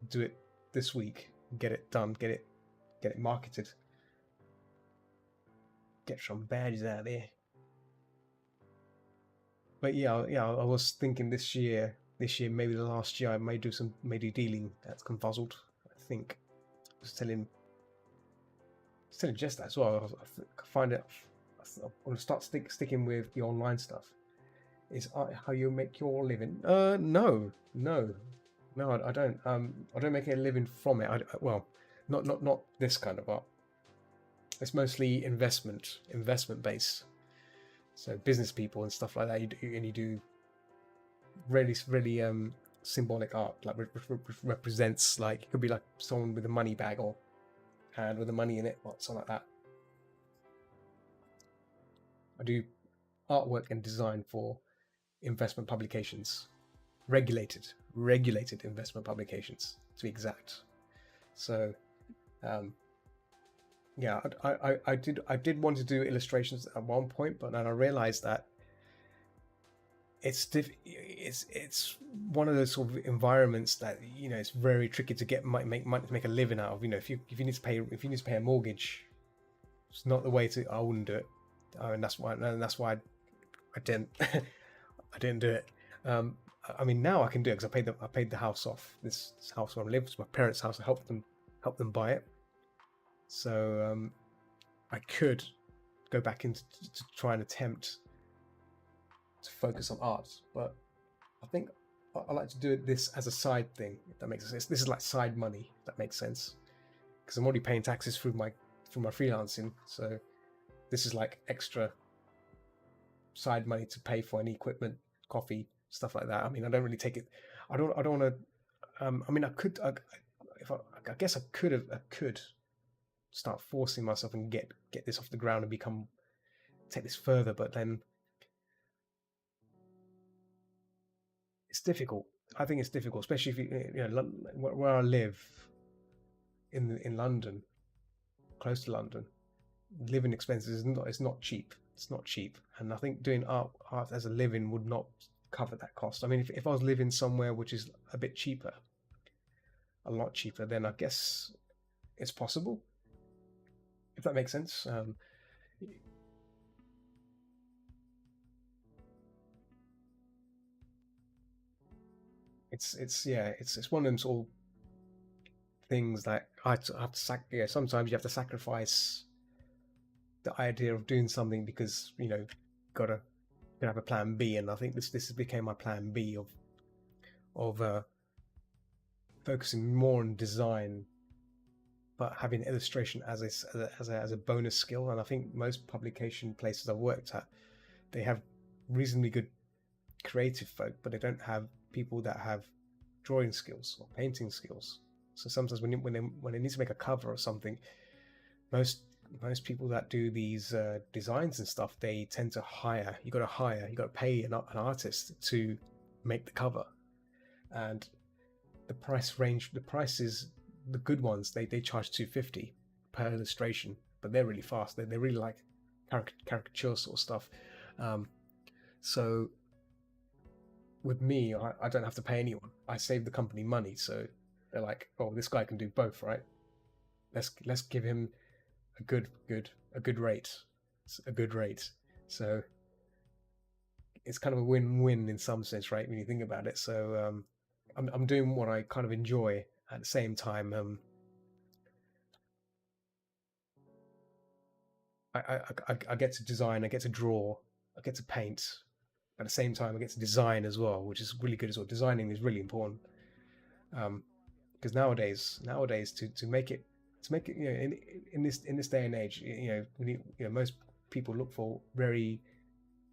do it this week. Get it done. Get it marketed. Get some badges out there. But yeah, I was thinking this year, maybe the last year, I may do dealing at Confuzzled. I think I was telling Jess that as well. I find it. I'm gonna start sticking with the online stuff. Is how you make your living? No, I don't. I don't make a living from it. Well, not this kind of art. It's mostly investment based. So business people and stuff like that. You do really symbolic art, like represents, like it could be like someone with a money bag or hand with the money in it, or something like that. I do artwork and design for investment publications, regulated investment publications to be exact. So yeah, I did want to do illustrations at one point, but then I realized that it's one of those sort of environments that it's very tricky to make a living out of. If you need to pay a mortgage, it's not the way to. I wouldn't do it, and that's why I didn't I didn't do it. I mean, now I can do it because I paid the house off. This house where I live was my parents' house. I helped them buy it, so I could go back into to try and attempt to focus on art, but I think I like to do this as a side thing. If that makes sense. This is like side money. If that makes sense, because I'm already paying taxes through my freelancing, so this is like extra side money to pay for any equipment, coffee, stuff like that. I mean, I don't really take it. I don't want to. I mean, I could. I guess I could start forcing myself and get this off the ground and take this further, but then it's difficult. I think it's difficult, especially if where I live in London, close to London. Living expenses is not cheap. It's not cheap, and I think doing art as a living would not cover that cost. I mean, if I was living somewhere which is a bit cheaper, a lot cheaper, then I guess it's possible. If that makes sense. It's one of them sort of things that I have to sometimes you have to sacrifice the idea of doing something because gotta have a plan B, and I think this became my plan B of focusing more on design, but having illustration as a bonus skill. And I think most publication places I've worked at, they have reasonably good creative folk, but they don't have people that have drawing skills or painting skills. So sometimes when they need to make a cover or something, most people that do these designs and stuff, they tend to hire. You got to pay an artist to make the cover, and the prices, the good ones, they charge $250 per illustration, but they're really fast. They really like caricature sort of stuff. So with me, I don't have to pay anyone. I save the company money. So they're like, oh, this guy can do both, right? Let's give him a good rate. A good rate. So it's kind of a win-win in some sense, right? When you think about it. So I'm doing what I kind of enjoy at the same time. I get to design, I get to draw, I get to paint. At the same time, I get to design as well, which is really good as well. Designing is really important because nowadays, to make it, in this day and age, most people look for very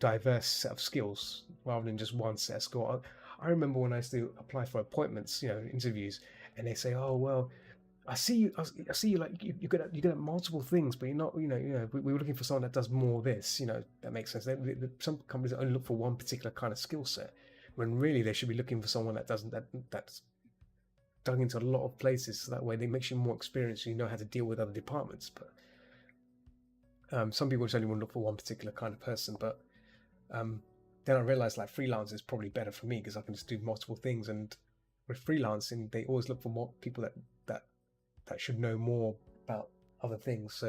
diverse set of skills rather than just one set of skills. I remember when I used to apply for appointments, interviews, and they say, "Oh well, I see you like you're good at multiple things, but you're not. We were looking for someone that does more of this. That makes sense. Some companies only look for one particular kind of skill set, when really they should be looking for someone that doesn't that's dug into a lot of places. So that way, they makes you more experienced. So you know how to deal with other departments. But some people just only want to look for one particular kind of person. But then I realized like freelance is probably better for me because I can just do multiple things. And with freelancing, they always look for more people that should know more about other things.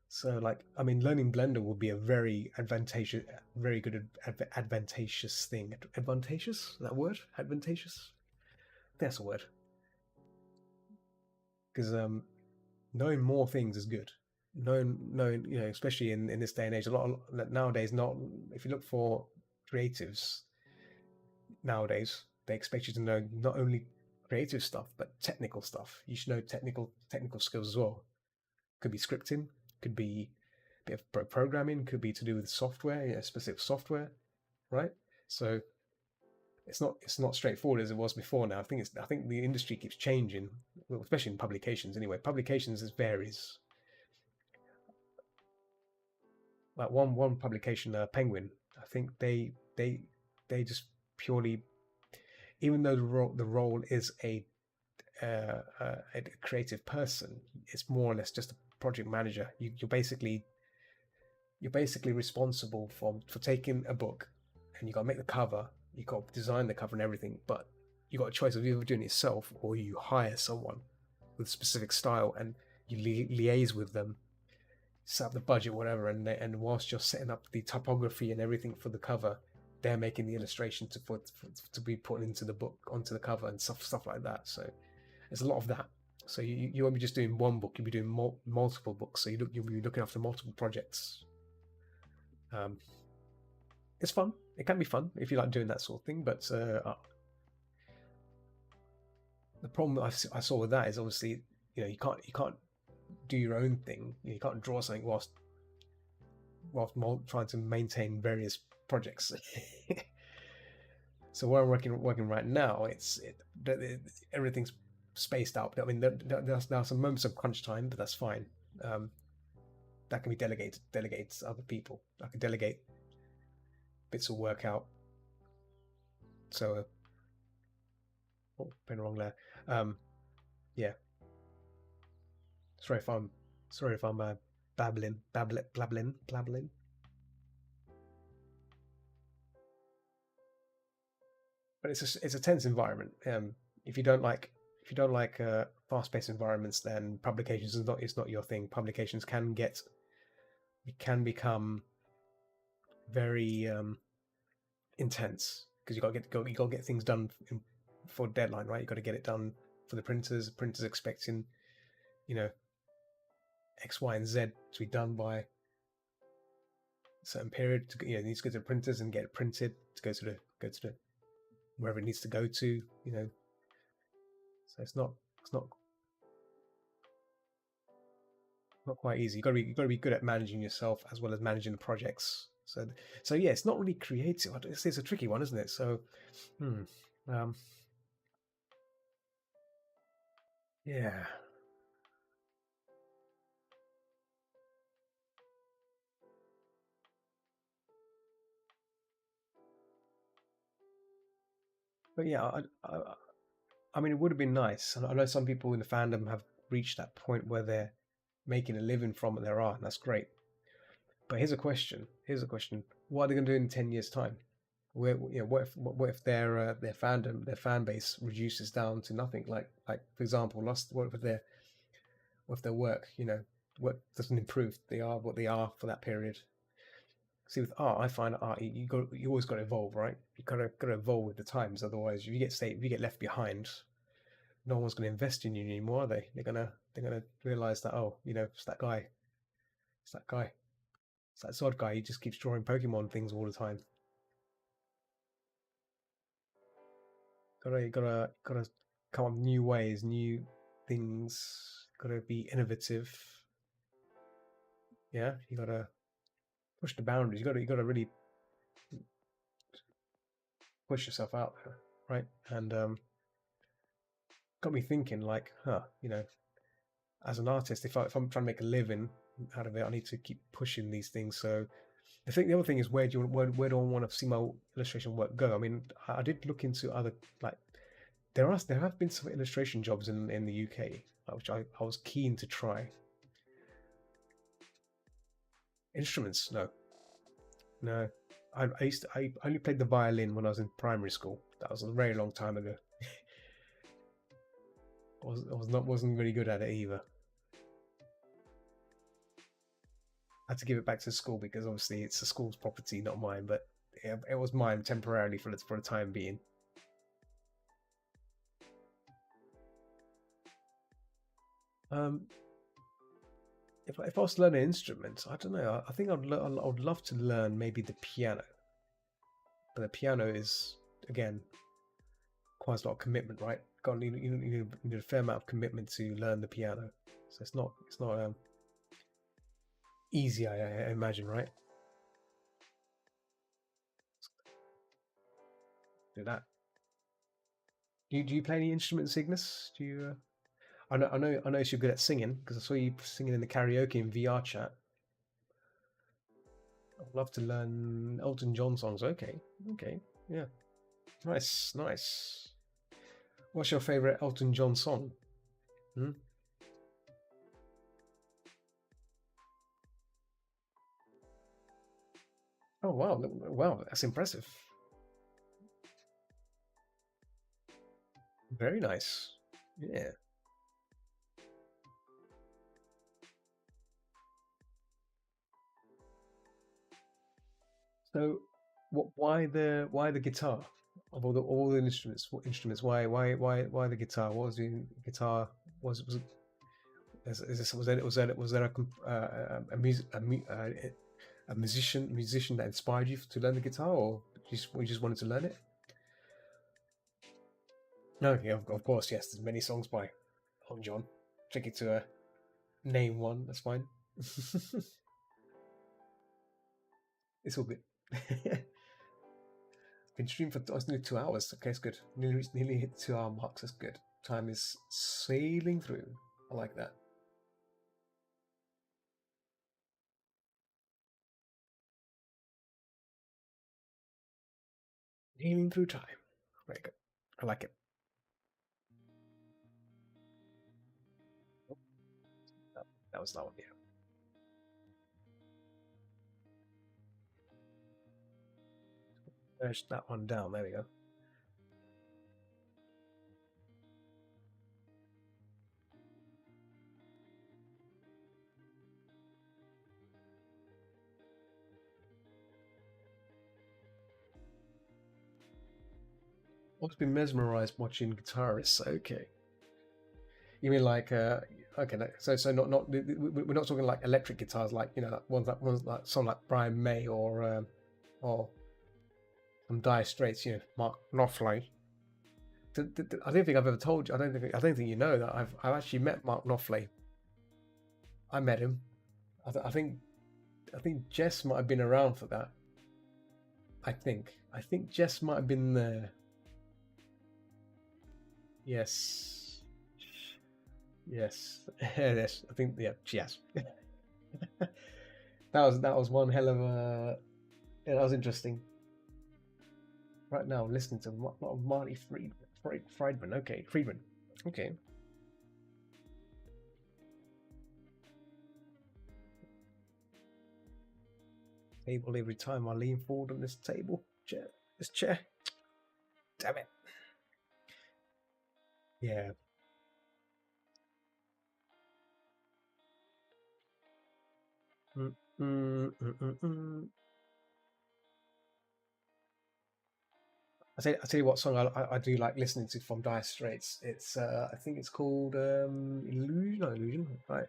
So like I mean, learning Blender will be a very advantageous, very good advantageous thing. Advantageous? Is that a word? Advantageous? That's a word. Because knowing more things is good. Knowing, especially in this day and age, a lot of, nowadays. Not if you look for creatives nowadays, they expect you to know not only creative stuff but technical stuff. You should know technical skills as well. Could be scripting, could be a bit of programming, could be to do with software, specific software, right? So it's not straightforward as it was before now. I think the industry keeps changing, well, especially in publications. Anyway, publications varies. Like one publication, Penguin, I think they just purely, even though the role is a creative person, it's more or less just a project manager. You're basically responsible for taking a book, and you got to make the cover, you got to design the cover and everything, but you got a choice of either doing it yourself or you hire someone with specific style, and you liaise with them, set up the budget, whatever, and whilst you're setting up the typography and everything for the cover, they're making the illustration to be put into the book, onto the cover, and stuff like that. So there's a lot of that. So you won't be just doing one book; you'll be doing multiple books. So you'll be looking after multiple projects. Um, it's fun. It can be fun if you like doing that sort of thing. But the problem I saw with that is obviously you can't do your own thing. You can't draw something whilst trying to maintain various projects. So where I'm working right now, everything's spaced out. I mean, there are some moments of crunch time, but that's fine. That can be delegated to other people. I can delegate bits of work out. So, been wrong there. Yeah. Sorry if I'm blabbling. But it's a tense environment. If you don't like fast-paced environments, then publications is not your thing. Publications can become very intense because you got to get things done for deadline, right? You got to get it done for the printers. Printers expecting, X, Y, and Z to be done by a certain period. It needs to go to the printers and get it printed to go to the wherever it needs to go to. So it's not quite easy. You got to be good at managing yourself as well as managing the projects. So yeah, it's not really creative. It's a tricky one, isn't it? So, yeah. But yeah, I mean, it would have been nice. And I know some people in the fandom have reached that point where they're making a living from their art, and that's great. But here's a question. What are they going to do in 10 years' time? What if their fandom, their fan base reduces down to nothing? Like for example, what if their work, what doesn't improve? They are what they are for that period. See, with art, I find art you always got to evolve, right? You gotta evolve with the times. Otherwise, if you get left behind, no one's going to invest in you anymore, are they? They're gonna realize that, oh, it's that guy, it's that guy, it's that Zod guy. He just keeps drawing Pokemon things all the time. Gotta come up with new ways, new things. Gotta be innovative. Yeah, you gotta push the boundaries. You gotta really push yourself out there, right? And got me thinking, like, as an artist, if I'm trying to make a living out of it, I need to keep pushing these things. So the other thing is, where do I want to see my illustration work go? I mean, I did look into other, like, there have been some illustration jobs in the UK, which I was keen to try. Instruments, no, no. I only played the violin when I was in primary school. That was a very long time ago. Wasn't really good at it either. I had to give it back to school because obviously it's the school's property, not mine. But yeah, it was mine temporarily for the time being. Um, if I was to learn an instrument, I don't know. I think I would love to learn maybe the piano, but the piano is, again, requires a lot of commitment, right? You need a fair amount of commitment to learn the piano, so it's not easy. I imagine, right? Do that. Do you play any instruments, Ignis? Do you? I know you're good at singing because I saw you singing in the karaoke in VR chat. I'd love to learn Elton John songs. Okay, okay, yeah, nice, nice. What's your favorite Elton John song? Hmm? Oh wow, wow, that's impressive. Very nice. Yeah. So, why the guitar of all the instruments? What instruments? Why the guitar? What was the guitar? Was it, is this, was there a music a musician that inspired you to learn the guitar, or you just wanted to learn it? No, yeah, of course, yes. There's many songs by Elton John. Tricky to name one. That's fine. It's all good. Been streaming for nearly 2 hours. Okay, it's good. Nearly hit 2 hour marks. That's good. Time is sailing through. I like that. Sailing through time. Very good. I like it. Oh, that was that one. Yeah. There's that one down. There we go. I've been mesmerized watching guitarists. Okay. You mean like okay, so not we're not talking like electric guitars, like ones like some like Brian May or some Dire Straits, Mark Knopfler. I don't think I've ever told you. I don't think you know that I've actually met Mark Knopfler. I met him. I think Jess might have been around for that. I think Jess might have been there. Yes, yes, yes. I think yeah, yes. That was one hell of a. Yeah, that was interesting. Right now, I'm listening to a lot of Marty Friedman. Okay, Friedman. Okay. Table every time I lean forward on this table chair. This chair. Damn it. Yeah. Mm, mm, mm, mm, mm. I tell you what song I do like listening to from Dire Straits. It's I think it's called Illusion. No, Illusion. Right.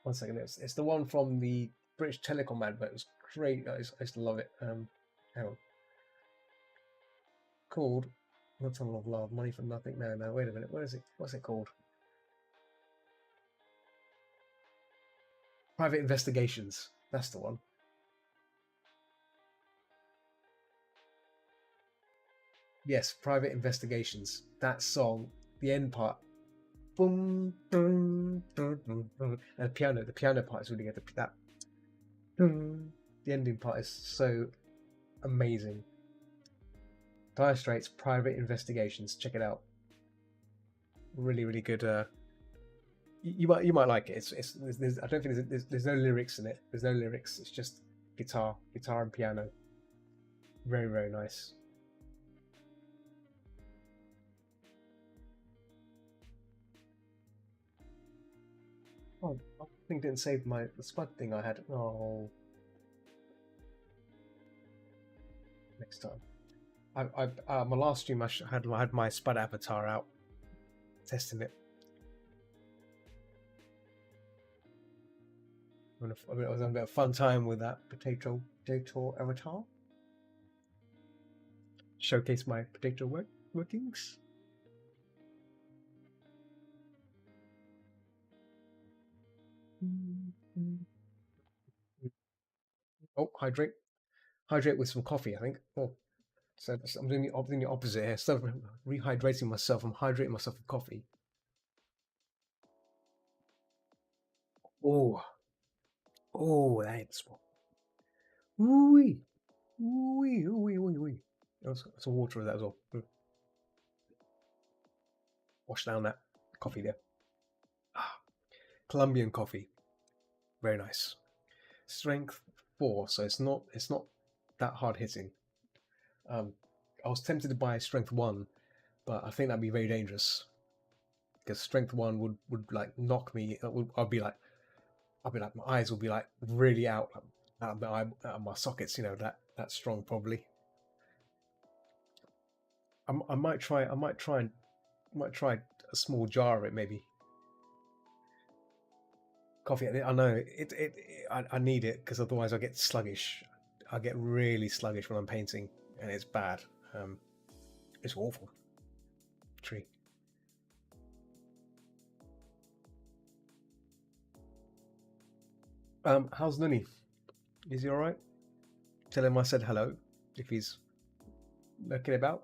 One second. It's the one from the British Telecom advert. It was great. I used to love it. Hang on. Called Not Tunnel of Love. Money for Nothing. No, no. Wait a minute. Where is it? What's it called? Private Investigations. That's the one. Yes, Private Investigations. That song, the end part, boom, boom, boom, boom, boom, and the piano part is really good. That boom, the ending part is so amazing. Dire Straits, Private Investigations. Check it out. Really, really good. You might like it. There's I don't think there's no lyrics in it. There's no lyrics. It's just guitar and piano. Very, very nice. Oh, I think didn't save the Spud thing I had. Oh, next time. My last stream I had my Spud avatar out, testing it. I was having a bit of fun time with that potato avatar. Showcase my potato workings. Oh, hydrate with some coffee, I think. Oh, so I'm doing the opposite here. Instead of rehydrating myself, I'm hydrating myself with coffee. Oh, that's ooh, ooh. Some water with that as well. Wash down that coffee there. Ah, Colombian coffee, very nice. Strength 4, so it's not that hard hitting. I was tempted to buy strength 1, but I think that'd be very dangerous because strength 1 would like knock me. I'll be like my eyes will be like really out of my sockets. That strong probably. I might try. I might try a small jar of it maybe. Coffee. I know I need it because otherwise I get sluggish. I get really sluggish when I'm painting, and it's bad. Um, it's awful. Tree. How's Nunny? Is he all right? Tell him I said hello if he's looking about.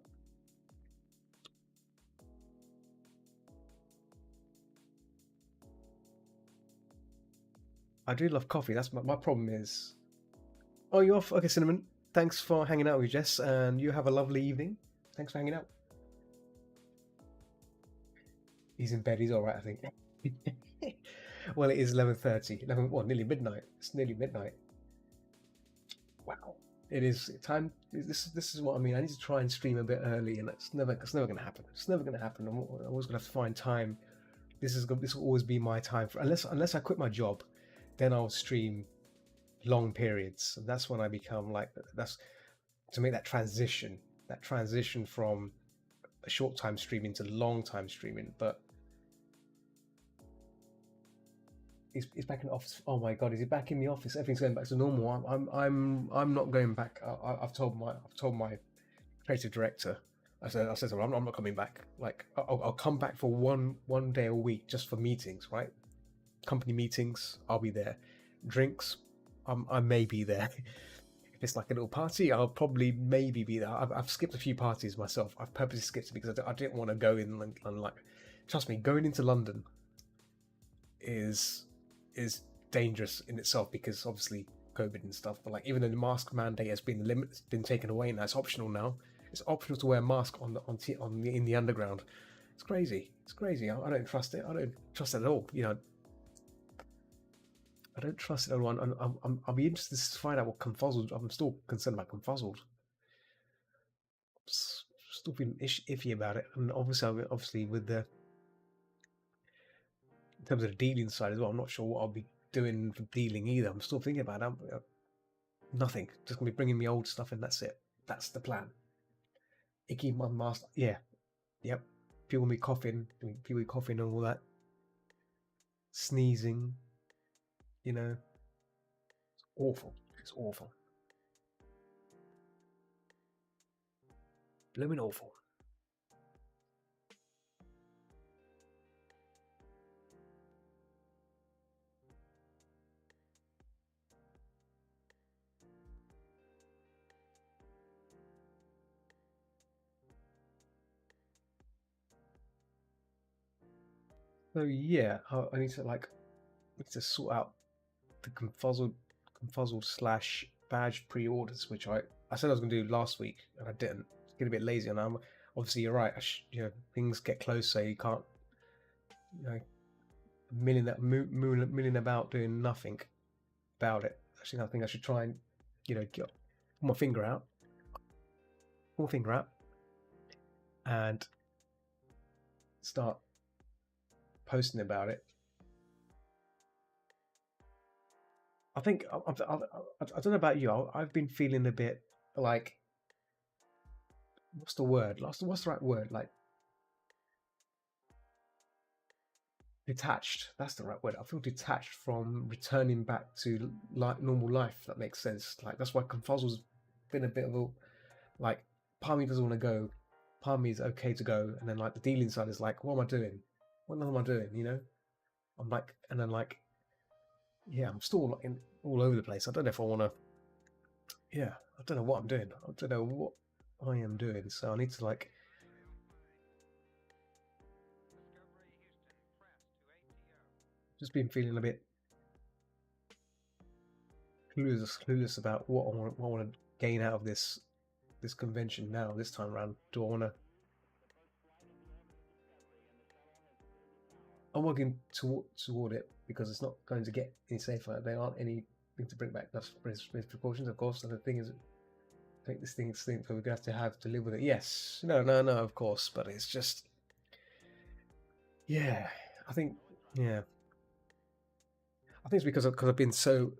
I do love coffee. That's my problem is. Oh, you're off. Okay, Cinnamon. Thanks for hanging out with Jess, and you have a lovely evening. Thanks for hanging out. He's in bed. He's all right, I think. Well, it is 11:30. 11. Well, nearly midnight. It's nearly midnight. Wow. It is time. This is what I mean. I need to try and stream a bit early, and it's never going to happen. It's never going to happen. I'm always going to have to find time. This will always be my time for unless I quit my job, then I'll stream long periods. And that's when I become like that's to make that transition from a short time streaming to long time streaming. But he's back in the office. Oh my god, is he back in the office? Everything's going back to normal. I'm not going back. I've told my creative director. I said to him, I'm not coming back. Like I'll come back for one day a week just for meetings, right? Company meetings, I'll be there. Drinks, I may be there. If it's like a little party, I'll probably maybe be there. I've skipped a few parties myself. I've purposely skipped it because I didn't want to go in and like. Trust me, going into London is is dangerous in itself because obviously COVID and stuff. But like even though the mask mandate has been taken away now, it's optional now. It's optional to wear a mask in the underground. It's crazy. It's crazy. I don't trust it. I don't trust it at all. I don't trust it at all. I'll be interested to find out what Confuzzled. I'm still concerned about Confuzzled. Still feeling iffy about it, and obviously with the in terms of the dealing side as well. I'm not sure what I'll be doing for dealing either. I'm still thinking about it. Nothing. Just gonna be bringing me old stuff, and that's it. That's the plan. Icky Mum Master. Yeah. Yep. People be coughing and all that. Sneezing. You know. It's awful. It's awful. Blooming awful. So yeah, I need to sort out the Confuzzled slash badge pre-orders, which I said I was going to do last week and I didn't. Get a bit lazy, and I'm obviously you're right. Things get close, so you can't you know milling about doing nothing about it. Actually, I think I should try and get pull my finger out, pull my finger out, and start posting about it. I think I don't know about you. I've been feeling a bit like what's the word? What's the right word? Like detached. That's the right word. I feel detached from returning back to like normal life. If that makes sense. Like that's why Confuzzle's been a bit of a like. Part of me doesn't want to go. Part of me is okay to go, and then like the dealing side is like, what am I doing? What am I doing? I'm like, and then like, yeah, I'm still like all over the place. I don't know if I want to. Yeah, I don't know what I'm doing. I don't know what I am doing. So I need to like just been feeling a bit clueless about what I want to gain out of this convention now. This time around, do I want to? I'm working toward it because it's not going to get any safer. There aren't anything to bring back. That's with precautions, of course. And the thing is, I think this thing is so we're gonna have to live with it. Yes, no, of course. But it's just, yeah. I think, yeah. I think it's because I've been so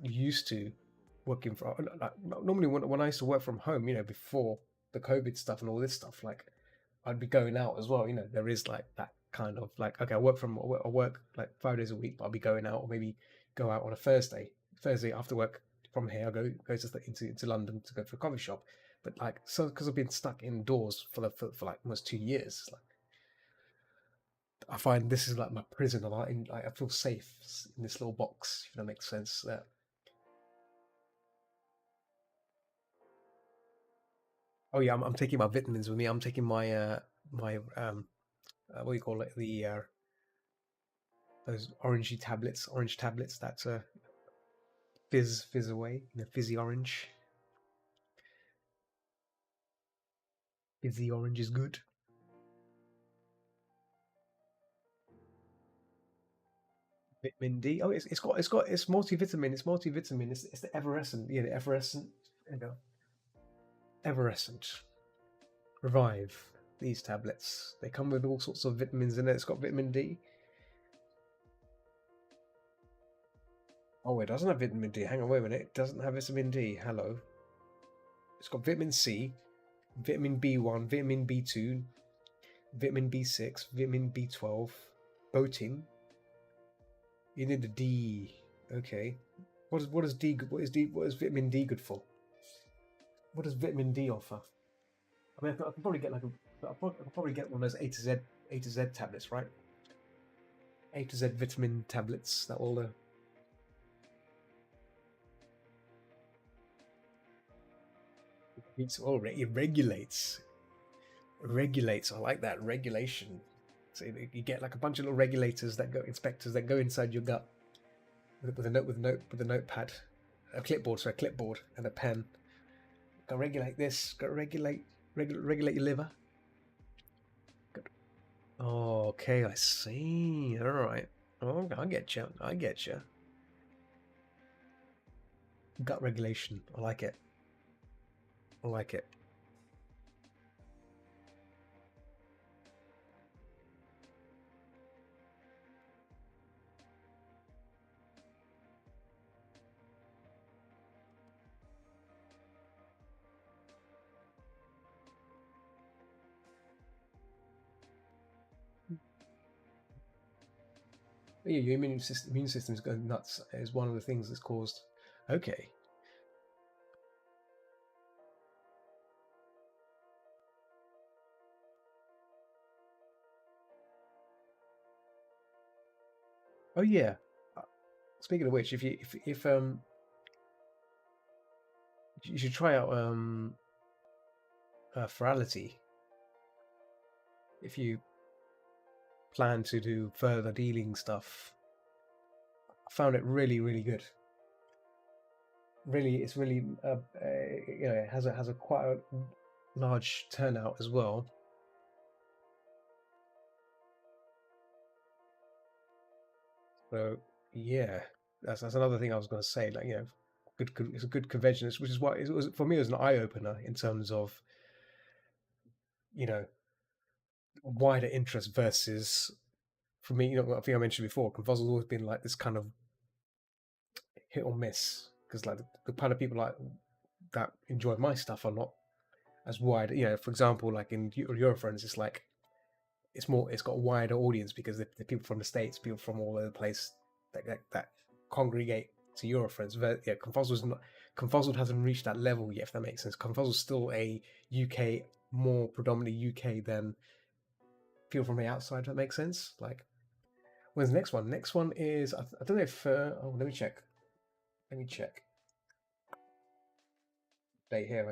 used to working from like normally when I used to work from home, before the COVID stuff and all this stuff, like I'd be going out as well. There is like that kind of like okay, I work like 5 days a week, but I'll be going out or maybe go out on a Thursday after work from here. I go into London to go for a coffee shop, but like so because I've been stuck indoors for like almost 2 years, like I find this is like my prison. I feel safe in this little box, if that makes sense. Oh yeah, I'm taking my vitamins with me. I'm taking my what do you call it? The those orange tablets that fizz away. Fizzy orange. Fizzy orange is good. Vitamin D. Oh, it's multivitamin. It's multivitamin. It's the Everescent. Yeah, the Everescent. There you go. Everescent. Revive. These tablets. They come with all sorts of vitamins in it. It's got vitamin D. Oh, it doesn't have vitamin D. Hang on, wait a minute. It doesn't have vitamin D. Hello. It's got vitamin C, vitamin B1, vitamin B2, vitamin B6, vitamin B12, biotin. You need the D. Okay. What is vitamin D good for? What does vitamin D offer? I mean, I can probably get I can probably get one of those A to Z tablets, right? A to Z vitamin tablets that will. It regulates. Regulates. I like that regulation. So you get like a bunch of little regulators that go inspectors that go inside your gut with a notepad, a clipboard and a pen. Go regulate this. Go regulate your liver. Oh, okay, I see. All right. Oh, I get you. I get you. Gut regulation. I like it. I like it. Yeah, your immune system's going nuts is one of the things that's caused. Okay. Oh yeah. Uh, Speaking of which, if you should try out Ferality. If you plan to do further dealing stuff, I found it really, really good. Really, it's really it has a quite a large turnout as well. So yeah, that's another thing I was going to say. Like, it's a good convention, which is why it was for me. It was an eye opener in terms of you know wider interest versus, for me. I think I mentioned before, Confuzzle's always been like this kind of hit or miss, because like the kind of people like that enjoy my stuff are not as wide. For example, like in Eurofriends, it's like it's got a wider audience because the people from the States, people from all over the place that congregate to Eurofriends. But yeah, Confuzzled hasn't reached that level yet, if that makes sense. Confuzzled's still a UK, more predominantly UK than people from the outside, if that makes sense. Like, when's the next one? Next one is, I don't know if let me check. Date here,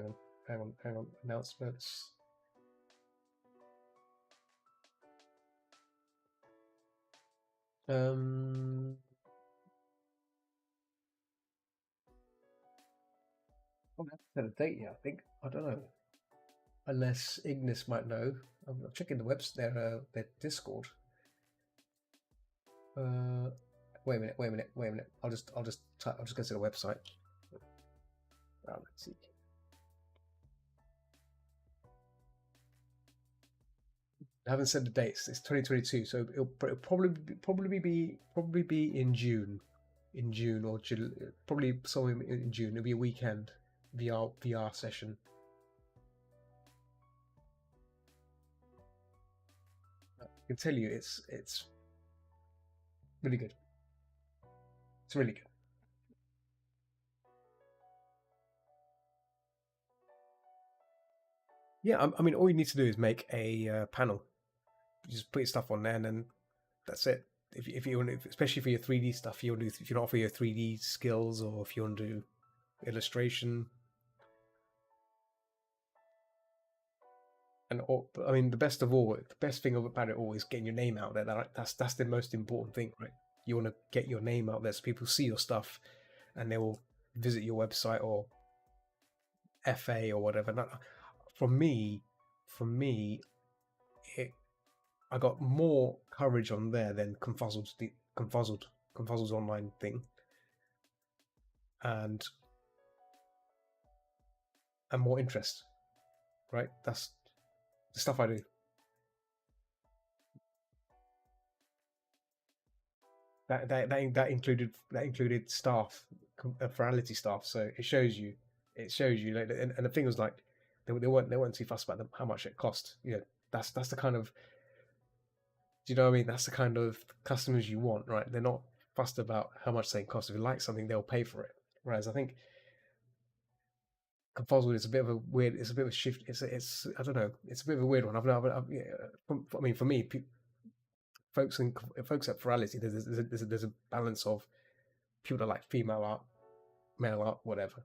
hang on. Announcements. I don't have to set a date yet, I think. I don't know. Unless Ignis might know. I'm checking the their Discord. Wait a minute. I'll just go to the website. Let's see. I haven't said the dates. It's 2022, so it'll probably be in June, or probably somewhere in June. It'll be a weekend VR session. I can tell you, it's really good. It's really good. Yeah, I mean, all you need to do is make a panel. You just put your stuff on there, and then that's it. If you want, especially for your 3D stuff, if you're not for your 3D skills, or if you want to do illustration, and I mean, the best thing about it all is getting your name out there. That's the most important thing, right? You want to get your name out there so people see your stuff, and they will visit your website or FA or whatever. Now, for me, I got more coverage on there than Confuzzled's online thing, and more interest. Right, that's the stuff I do. That included staff, virality staff. So it shows you, like, and the thing was like, they weren't too fussed about how much it cost. That's the kind of, do you know what I mean? That's the kind of customers you want, right? They're not fussed about how much they cost. If you like something, they'll pay for it. Whereas I think Confuzzled is a bit of a weird. It's a bit of a shift. It's I don't know. It's a bit of a weird one. I mean, for me, folks at Virality, there's a balance of people that like female art, male art, whatever.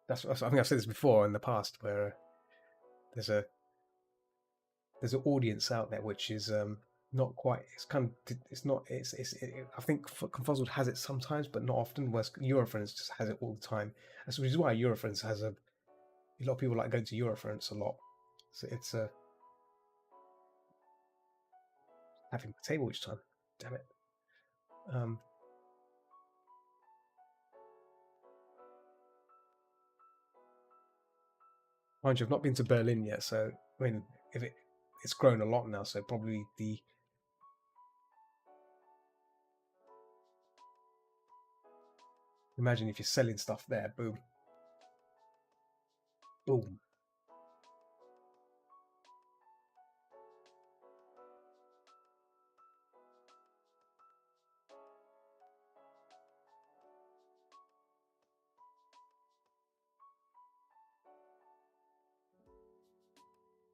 I think I've said this before in the past, where there's an audience out there which is not quite. It's kind of. It's not. I think Confuzzled has it sometimes, but not often. Whereas Eurofriends just has it all the time. Which is why Eurofriends has a lot of people like going to Eurofriends a lot. So it's having the table each time. Damn it. Mind you, I've not been to Berlin yet, so I mean, it's grown a lot now, so probably imagine if you're selling stuff there, boom. Boom.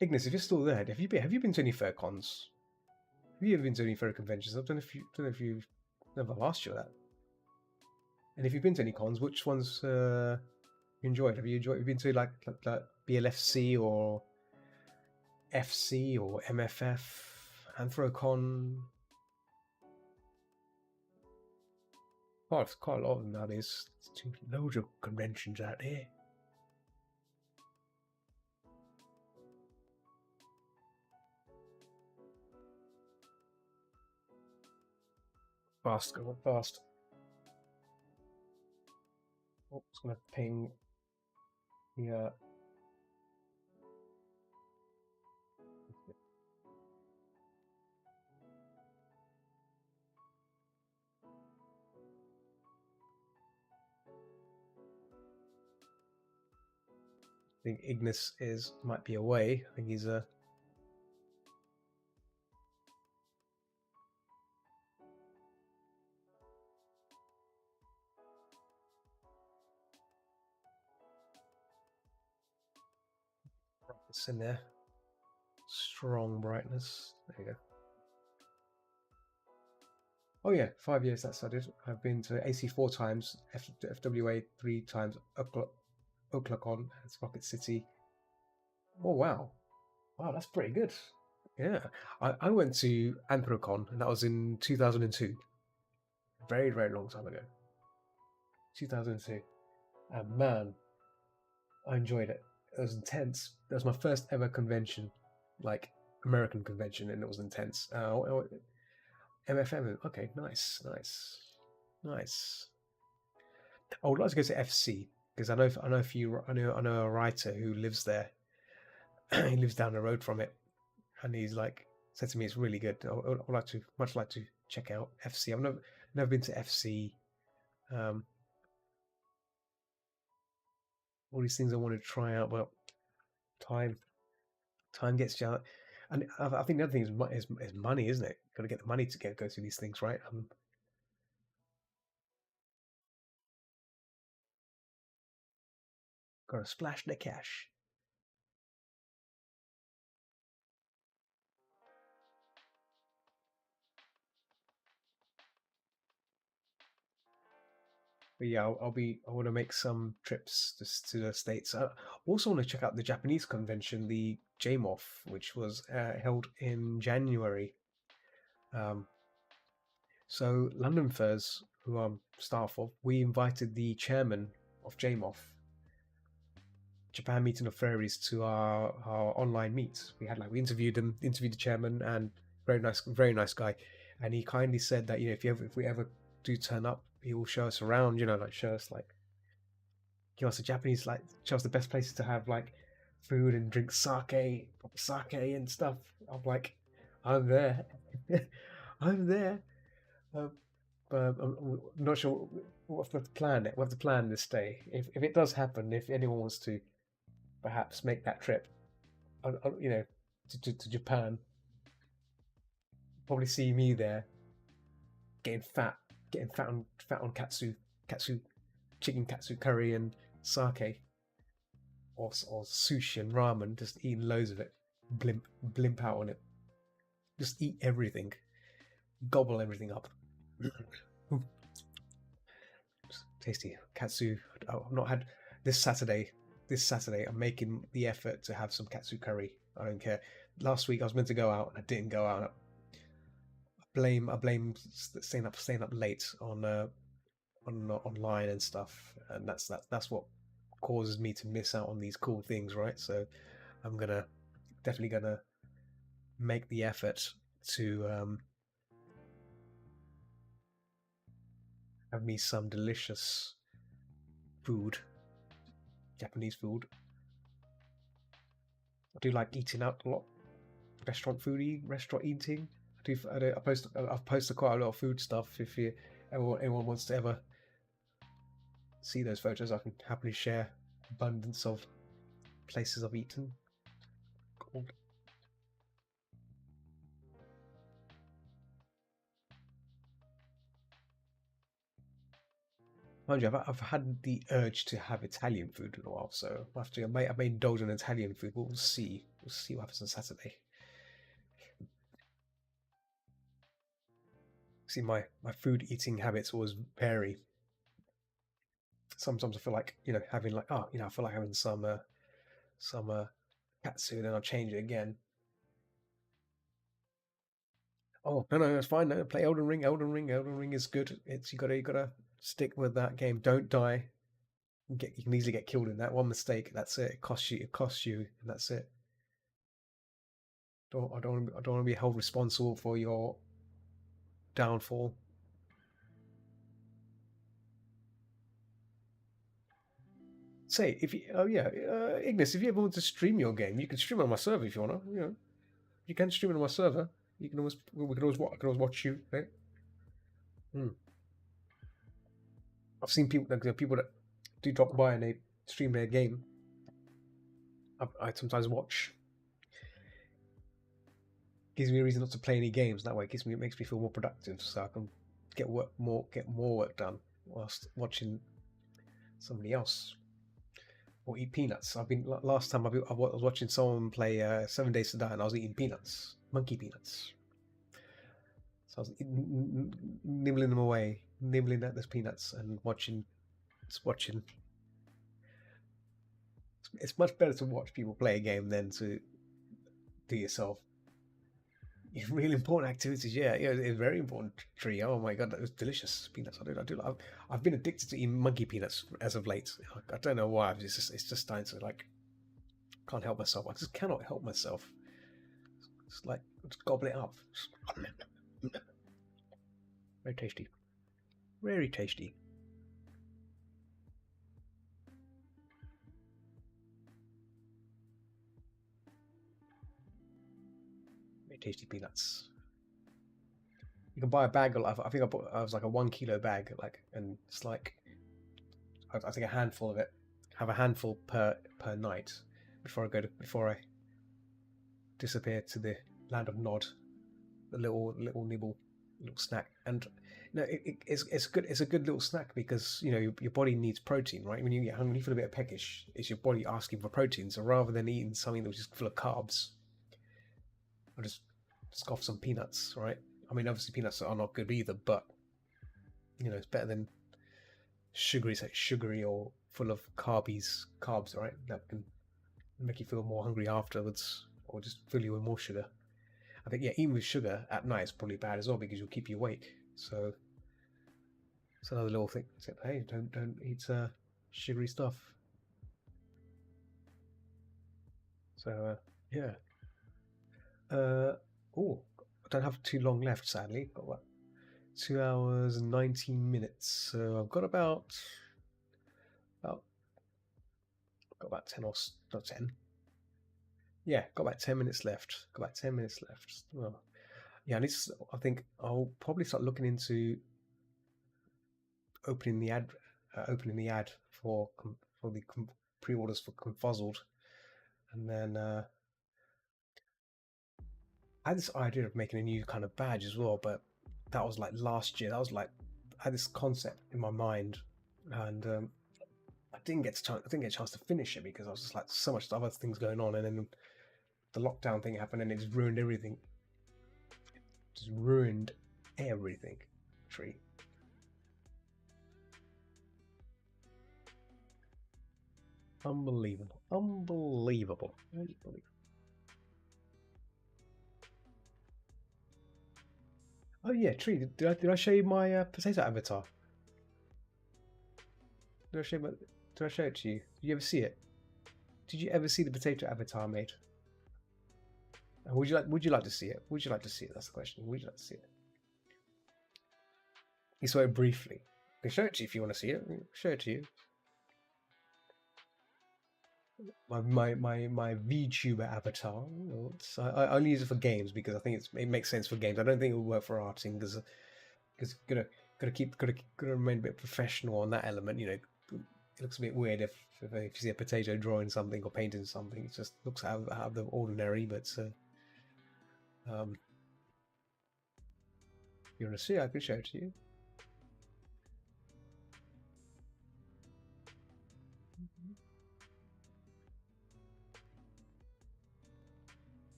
Ignis, if you're still there, have you been to any fair cons? Have you ever been to any fair conventions? I don't know if you've never asked you that. And if you've been to any cons, which ones you enjoyed? Have you been to like BLFC or FC or MFF, Anthrocon. Oh, it's quite a lot of them nowadays. There's loads of conventions out there. Fast, go on fast. Oh, it's gonna ping. Yeah. I think Ignis might be away. I think he's brightness in there. Strong brightness. There you go. Oh yeah, 5 years that's I did. I've been to AC 4 times, FWA 3 times, Oklahoma, it's Rocket City. Oh wow. Wow, that's pretty good. Yeah. I went to Anthrocon and that was in 2002. Very, very long time ago. 2002. And man, I enjoyed it. It was intense. That was my first ever convention, like American convention, and it was intense. MFM. Okay, nice, nice, nice. I would like to go to FC because I know a writer who lives there. He lives down the road from it, and he's like said to me it's really good. I'd like to check out FC. I've never been to FC. Um, all these things I want to try out, but time gets you out. And I think the other thing is money, isn't it? Got to get the money to go to these things, right? Got to splash the cash. But yeah, I want to make some trips to the States. I also want to check out the Japanese convention, the JMOF, which was held in January. Um, so London Fairs, who I'm staff of, we invited the chairman of JMOF, Japan Meeting of Fairies, to our online meet. We interviewed the chairman, and very nice guy, and he kindly said that if we ever do turn up, he will show us around. Like show us like give us a Japanese show us the best places to have like food and drink sake and stuff. I'm like, I'm there, I'm there. Um, but I'm not sure what's the plan. What the plan this day? If it does happen, if anyone wants to perhaps make that trip, you know, to Japan, probably see me there, getting fat on katsu chicken katsu curry and sake, or sushi and ramen, just eating loads of it, blimp out on it, just eat everything, gobble everything up. Tasty katsu. I've not had this Saturday. This Saturday, I'm making the effort to have some katsu curry. I don't care. Last week I was meant to go out and I didn't go out. I blame staying up late on online and stuff, and that's what causes me to miss out on these cool things, right? So I'm definitely gonna make the effort to have me some delicious food, Japanese food. I do like eating out a lot, restaurant eating. I've posted quite a lot of food stuff. If anyone wants to ever see those photos, I can happily share abundance of places I've eaten. Cool. Mind you, I've had the urge to have Italian food in a while, so I may indulge in Italian food, but we'll see. We'll see what happens on Saturday. See, my food eating habits always vary. Sometimes I feel like having I feel like having some katsu, then I'll change it again. Oh no, it's fine. No, play Elden Ring. Elden Ring. Elden Ring is good. It's you gotta stick with that game. Don't die. You can easily get killed in that one mistake. That's it. It costs you. It costs you, and that's it. I don't want to be held responsible for your downfall. Say if you, oh yeah, Ignis, if you ever want to stream your game, you can stream it on my server if you wanna. You know, you can stream it on my server. You can always, we can always, I can always watch you. Right? Hmm. I've seen people, like, people that do drop by and they stream their game. I sometimes watch. Gives me a reason not to play any games. That way, it makes me feel more productive, so I can get more work done whilst watching somebody else or eat peanuts. I've been last time I was watching someone play 7 Days to Die, and I was eating peanuts, monkey peanuts. So I was nibbling them away, nibbling at those peanuts, and watching. It's much better to watch people play a game than to do yourself. Really important activities, yeah, it's very important. Tree, oh my god, that was delicious. Peanuts, I do. I've been addicted to eating monkey peanuts as of late. I don't know why. It's just starting to like, can't help myself. I just cannot help myself. It's like just gobble it up. Very tasty, very tasty. Very tasty peanuts. You can buy a bag. I think I was like a 1 kilo bag, like, and it's like I think a handful of it. Have a handful per night before I disappear to the land of Nod. A little nibble, little snack, and it's a good little snack because your body needs protein, right? When you get hungry, you feel a bit peckish. It's your body asking for protein. So rather than eating something that's just full of carbs, I just scoff some peanuts, right? I mean, obviously peanuts are not good either, but it's better than sugary or full of carbs, right? That can make you feel more hungry afterwards, or just fill you with more sugar. I think, yeah, eating with sugar at night is probably bad as well because you'll keep you awake. So it's another little thing. So, hey, don't eat sugary stuff. So yeah. Oh, I don't have too long left, sadly. Got what? 2 hours and 19 minutes. So I've about got about 10 or not 10. Yeah, got about 10 minutes left. Got about 10 minutes left. Well, yeah, I think I'll probably start looking into opening the ad, for the pre-orders for Confuzzled, and then I had this idea of making a new kind of badge as well, but that was like last year. That was like I had this concept in my mind, and I didn't get a chance to finish it because I was just like so much other things going on, and then the lockdown thing happened, and it just ruined everything. Just ruined everything. Tree. Unbelievable. Unbelievable. Unbelievable. Oh yeah, Tree. Did I show you my potato avatar? Did I show you did I show it to you? Did you ever see it? Did you ever see the potato avatar I made? And would you like to see it? Would you like to see it? That's the question. Would you like to see it? You saw it briefly. I can show it to you if you want to see it. I'll show it to you. My VTuber avatar. I only use it for games because I think it makes sense for games. I don't think it will work for arting because gotta remain a bit professional on that element. It looks a bit weird if you see a potato drawing something or painting something. It just looks out of the ordinary. But if you want to see it, I can show it to you.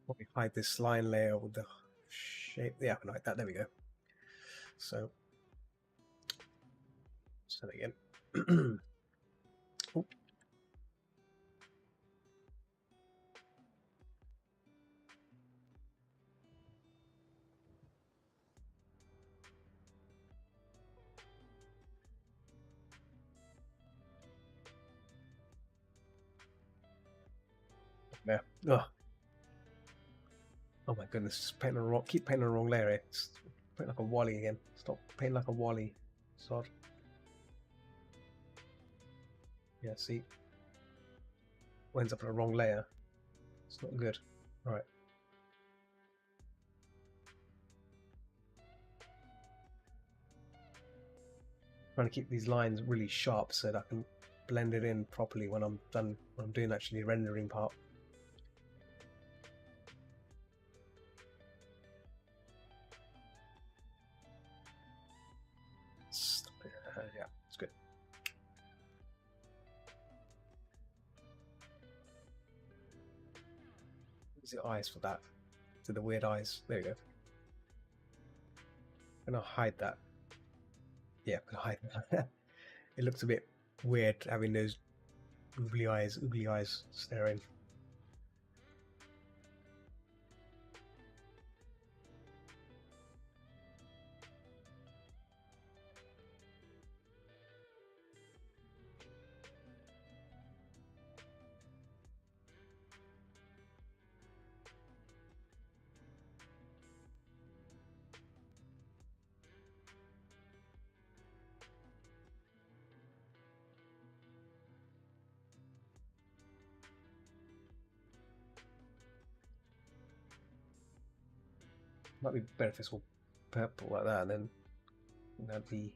Probably hide this line layer with the shape. Yeah, like that. There we go. So So again. Oh, there. Oh my goodness, just painting the wrong, keep painting the wrong layer. It's paint like a Wally again. Stop painting like a Wally. Sod. Yeah, see, ends up in the wrong layer. It's not good. Right. Trying to keep these lines really sharp so that I can blend it in properly when I'm done. When I'm doing actually the rendering part. Yeah, it's good. Where's the eyes for that? To the weird eyes. There we go. I'm gonna hide that. Yeah, I'm gonna hide that. It looks a bit weird having those oogly eyes staring. Might be better if it's all purple like that, and then that'd be.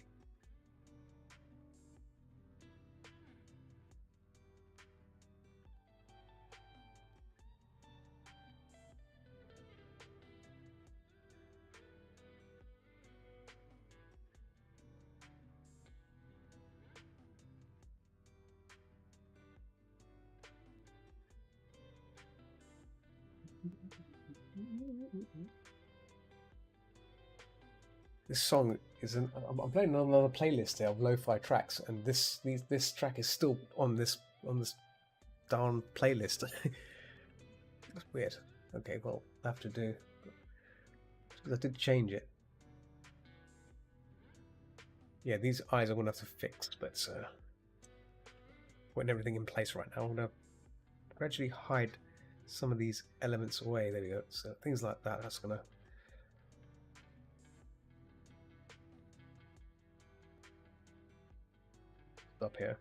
This song is I'm playing on another playlist here of lo-fi tracks, and this track is still on this darn playlist. That's weird. Okay, well, I have to do because I did change it. Yeah, these eyes I'm gonna have to fix, but putting everything in place right now. I'm gonna gradually hide some of these elements away. There we go. So things like that. That's gonna up here.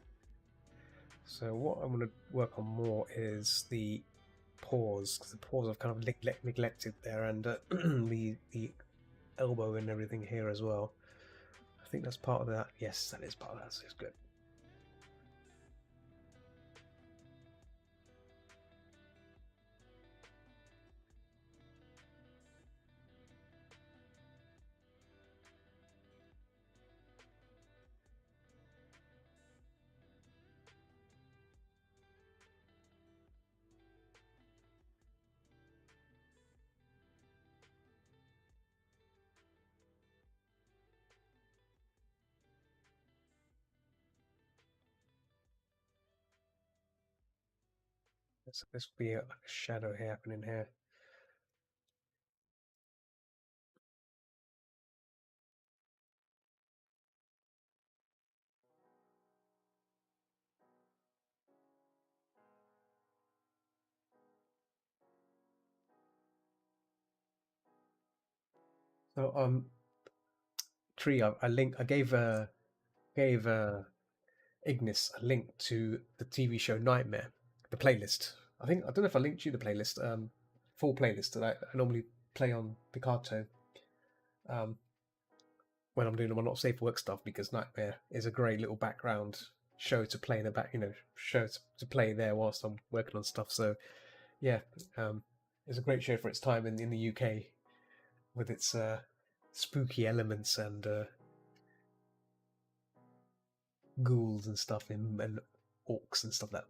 So what I'm going to work on more is the pause, because the pause I've kind of neglected there, and the elbow and everything here as well. I think that's part of that. Yes, that is part of that. So it's good. So this will be like a shadow happening here. So Tree, I gave Ignis a link to the TV show Nightmare, the playlist. I don't know if I linked you the playlist, full playlist that I normally play on Picato um, when I'm doing my not safe work stuff, because Nightmare is a great little background show to play in the back, show to play there whilst I'm working on stuff. So yeah, it's a great show for its time in the UK with its spooky elements and ghouls and stuff and orcs and stuff that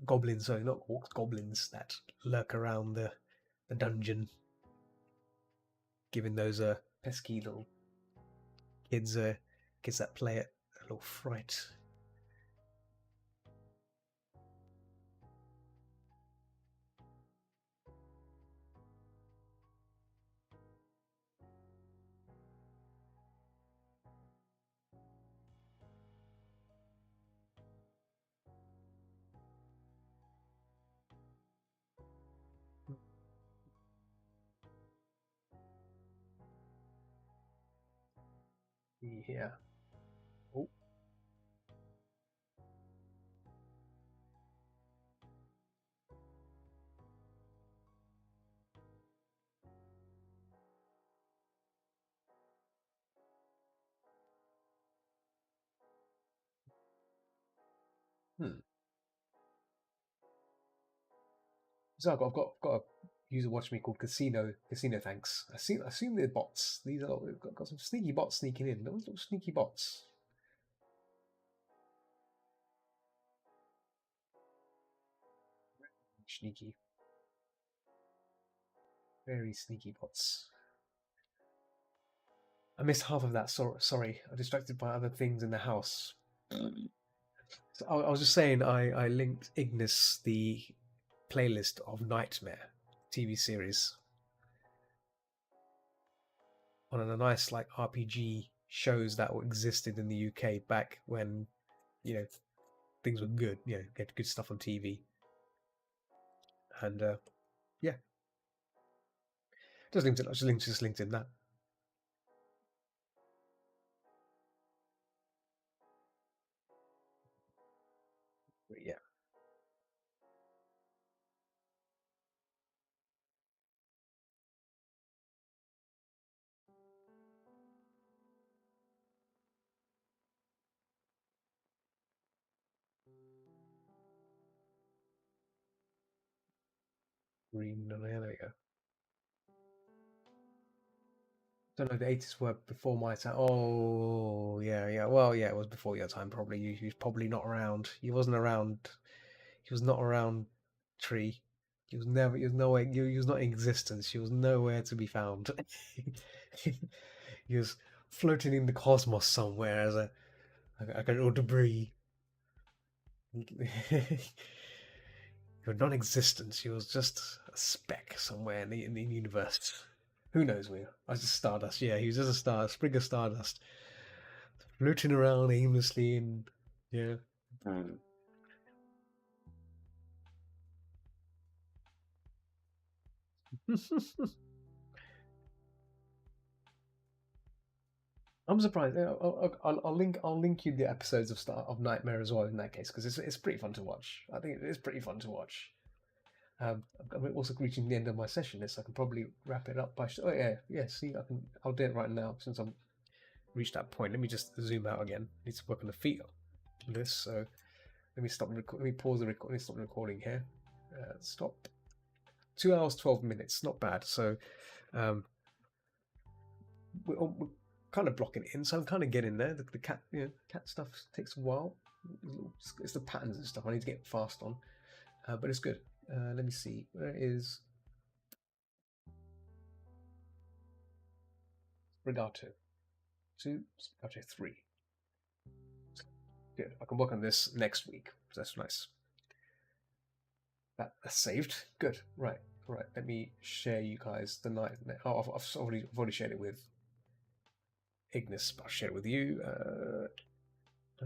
goblins, sorry, not orcs, goblins that lurk around the dungeon, giving those pesky little kids kids that play it little fright. Yeah. Oh. Hmm. So I've got a user watching me called Casino. Thanks. I assume they're bots. These are we've got some sneaky bots sneaking in. Those little sneaky bots. Sneaky. Very sneaky bots. I missed half of that. Sorry, I'm distracted by other things in the house. So I was just saying, I linked Ignis the playlist of Nightmare TV series on a nice like RPG shows that existed in the UK back when you know things were good. Get good stuff on TV, and yeah, just linked in that. But yeah, green. No, yeah, there we go. Don't know. The 80s were before my time. Oh, yeah, yeah. Well, yeah, it was before your time. Probably he was probably not around. He wasn't around. He was not around. Tree. He was never. He was nowhere. He was not in existence. He was nowhere to be found. He was floating in the cosmos somewhere as a little debris. Your non-existence. He was just a speck somewhere in the universe. Who knows where? I was just stardust. Yeah, he was just a sprig of stardust, floating around aimlessly, and yeah. I'm surprised. I'll link you the episodes of Nightmare as well in that case because it's pretty fun to watch. I think it is pretty fun to watch. I'm also reaching the end of my session. This I can probably wrap it up by. Oh yeah. See, I'll do it right now since I'm reached that point. Let me just zoom out again. I need to work on the feet on this. So let me stop. Let me pause the record. Let me stop the recording here. Stop. 2 hours 12 minutes. Not bad. So um, we're kind of blocking it in. So I'm kind of getting there. The cat, cat stuff takes a while. It's the patterns and stuff I need to get fast on, but it's good. Let me see. Where is Sprigato? 2, Sprigato 3. Good. I can work on this next week. That's nice. That's saved. Good. Right. Let me share you guys the night. Oh, I've already shared it with Ignis, but I'll share it with you. I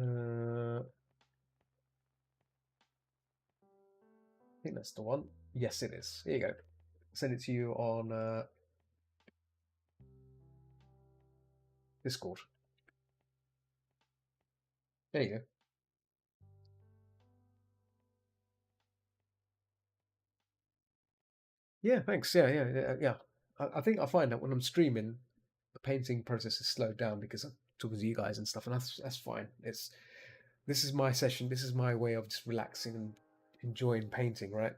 think that's the one. Yes, it is. Here you go. Send it to you on Discord. There you go. Yeah, thanks. Yeah. I think I find that when I'm streaming, the painting process is slowed down because I'm talking to you guys and stuff, and that's fine. This is my session. This is my way of just relaxing and enjoying painting. Right?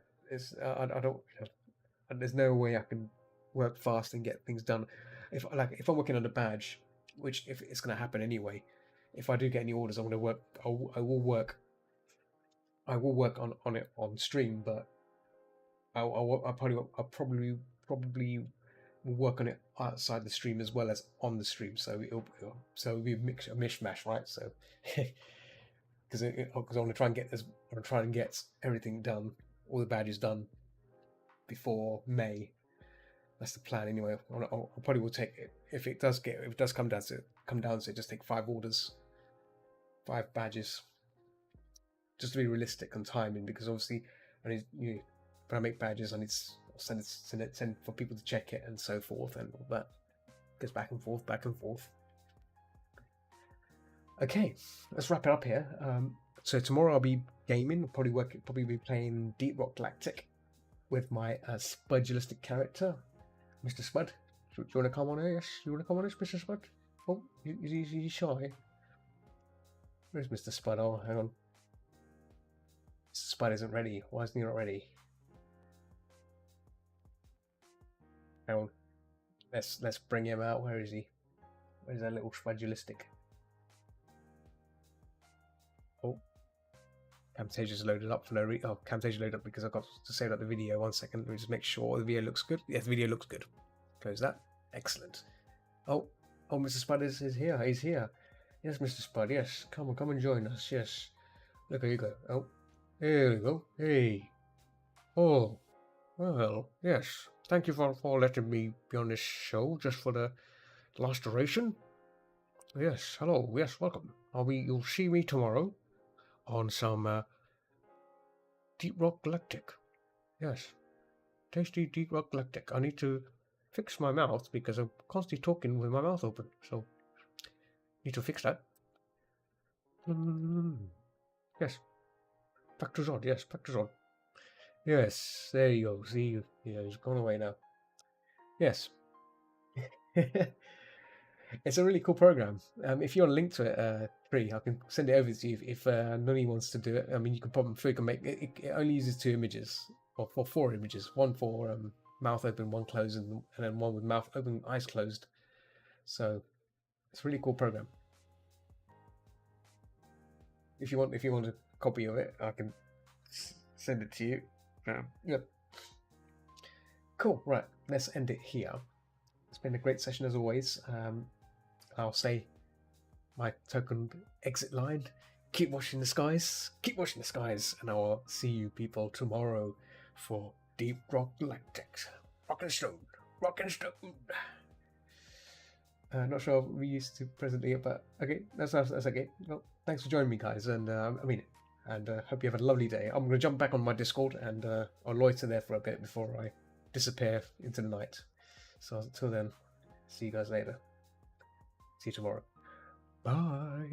I don't. And there's no way I can work fast and get things done. If I'm working on a badge, which if it's going to happen anyway, if I do get any orders, I'm going to work. I will work. I will work on it on stream, but I probably we'll work on it outside the stream as well as on the stream. So it'll be a mishmash, right? So because I want to try and get everything done, all the badges done before May. That's the plan anyway. I'll probably will take it if it does come down to it. Just take 5 orders, 5 badges, just to be realistic on timing. Because obviously, when I make badges, I need to send for people to check it and so forth, and all that goes back and forth. Okay, let's wrap it up here. So tomorrow I'll be gaming. Probably be playing Deep Rock Galactic with my Spudulistic character, Mr. Spud. Do you want to come on here? Yes, you want to come on this, Mr. Spud? Oh, is he shy? Where's Mr. Spud? Oh, hang on. Mr. Spud isn't ready. Why isn't he not ready? Hang on. Let's bring him out. Where is he? Where's that little Spudulistic? Oh, Camtasia's loaded up for no reason. Oh, Camtasia loaded up because I got to save up the video. 1 second. Let me just make sure the video looks good. Yes, the video looks good. Close that. Excellent. Oh, Mr. Spud is here. He's here. Yes, Mr. Spud. Yes, come and join us. Yes. Look, here you go. Oh, here we go. Hey. Oh, well, yes. Thank you for letting me be on this show just for the last duration. Yes, hello. Yes, welcome. You'll see me tomorrow on some Deep Rock Galactic. Yes, tasty Deep Rock Galactic. I need to fix my mouth because I'm constantly talking with my mouth open, so need to fix that. Yes, factor's on. Yes, factor's on. Yes, there you go. See, yeah, he's gone away now. Yes. It's a really cool program. If you're linked to it, free, I can send it over to you if nobody wants to do it. I mean, you can pop them through. You can make it. It only uses 2 images, or 4 images. One for mouth open, one closed, and then one with mouth open, eyes closed. So it's a really cool program. If you want a copy of it, I can send it to you. Yep. Cool. Right. Let's end it here. It's been a great session as always. I'll say my token exit line. Keep watching the skies. Keep watching the skies. And I will see you people tomorrow for Deep Rock Galactic. Rock and stone. Rock and stone. Not sure if we used to presently, but okay, that's okay. Well, thanks for joining me, guys, and hope you have a lovely day. I'm going to jump back on my Discord and I'll loiter there for a bit before I disappear into the night. So until then, see you guys later. See you tomorrow. Bye.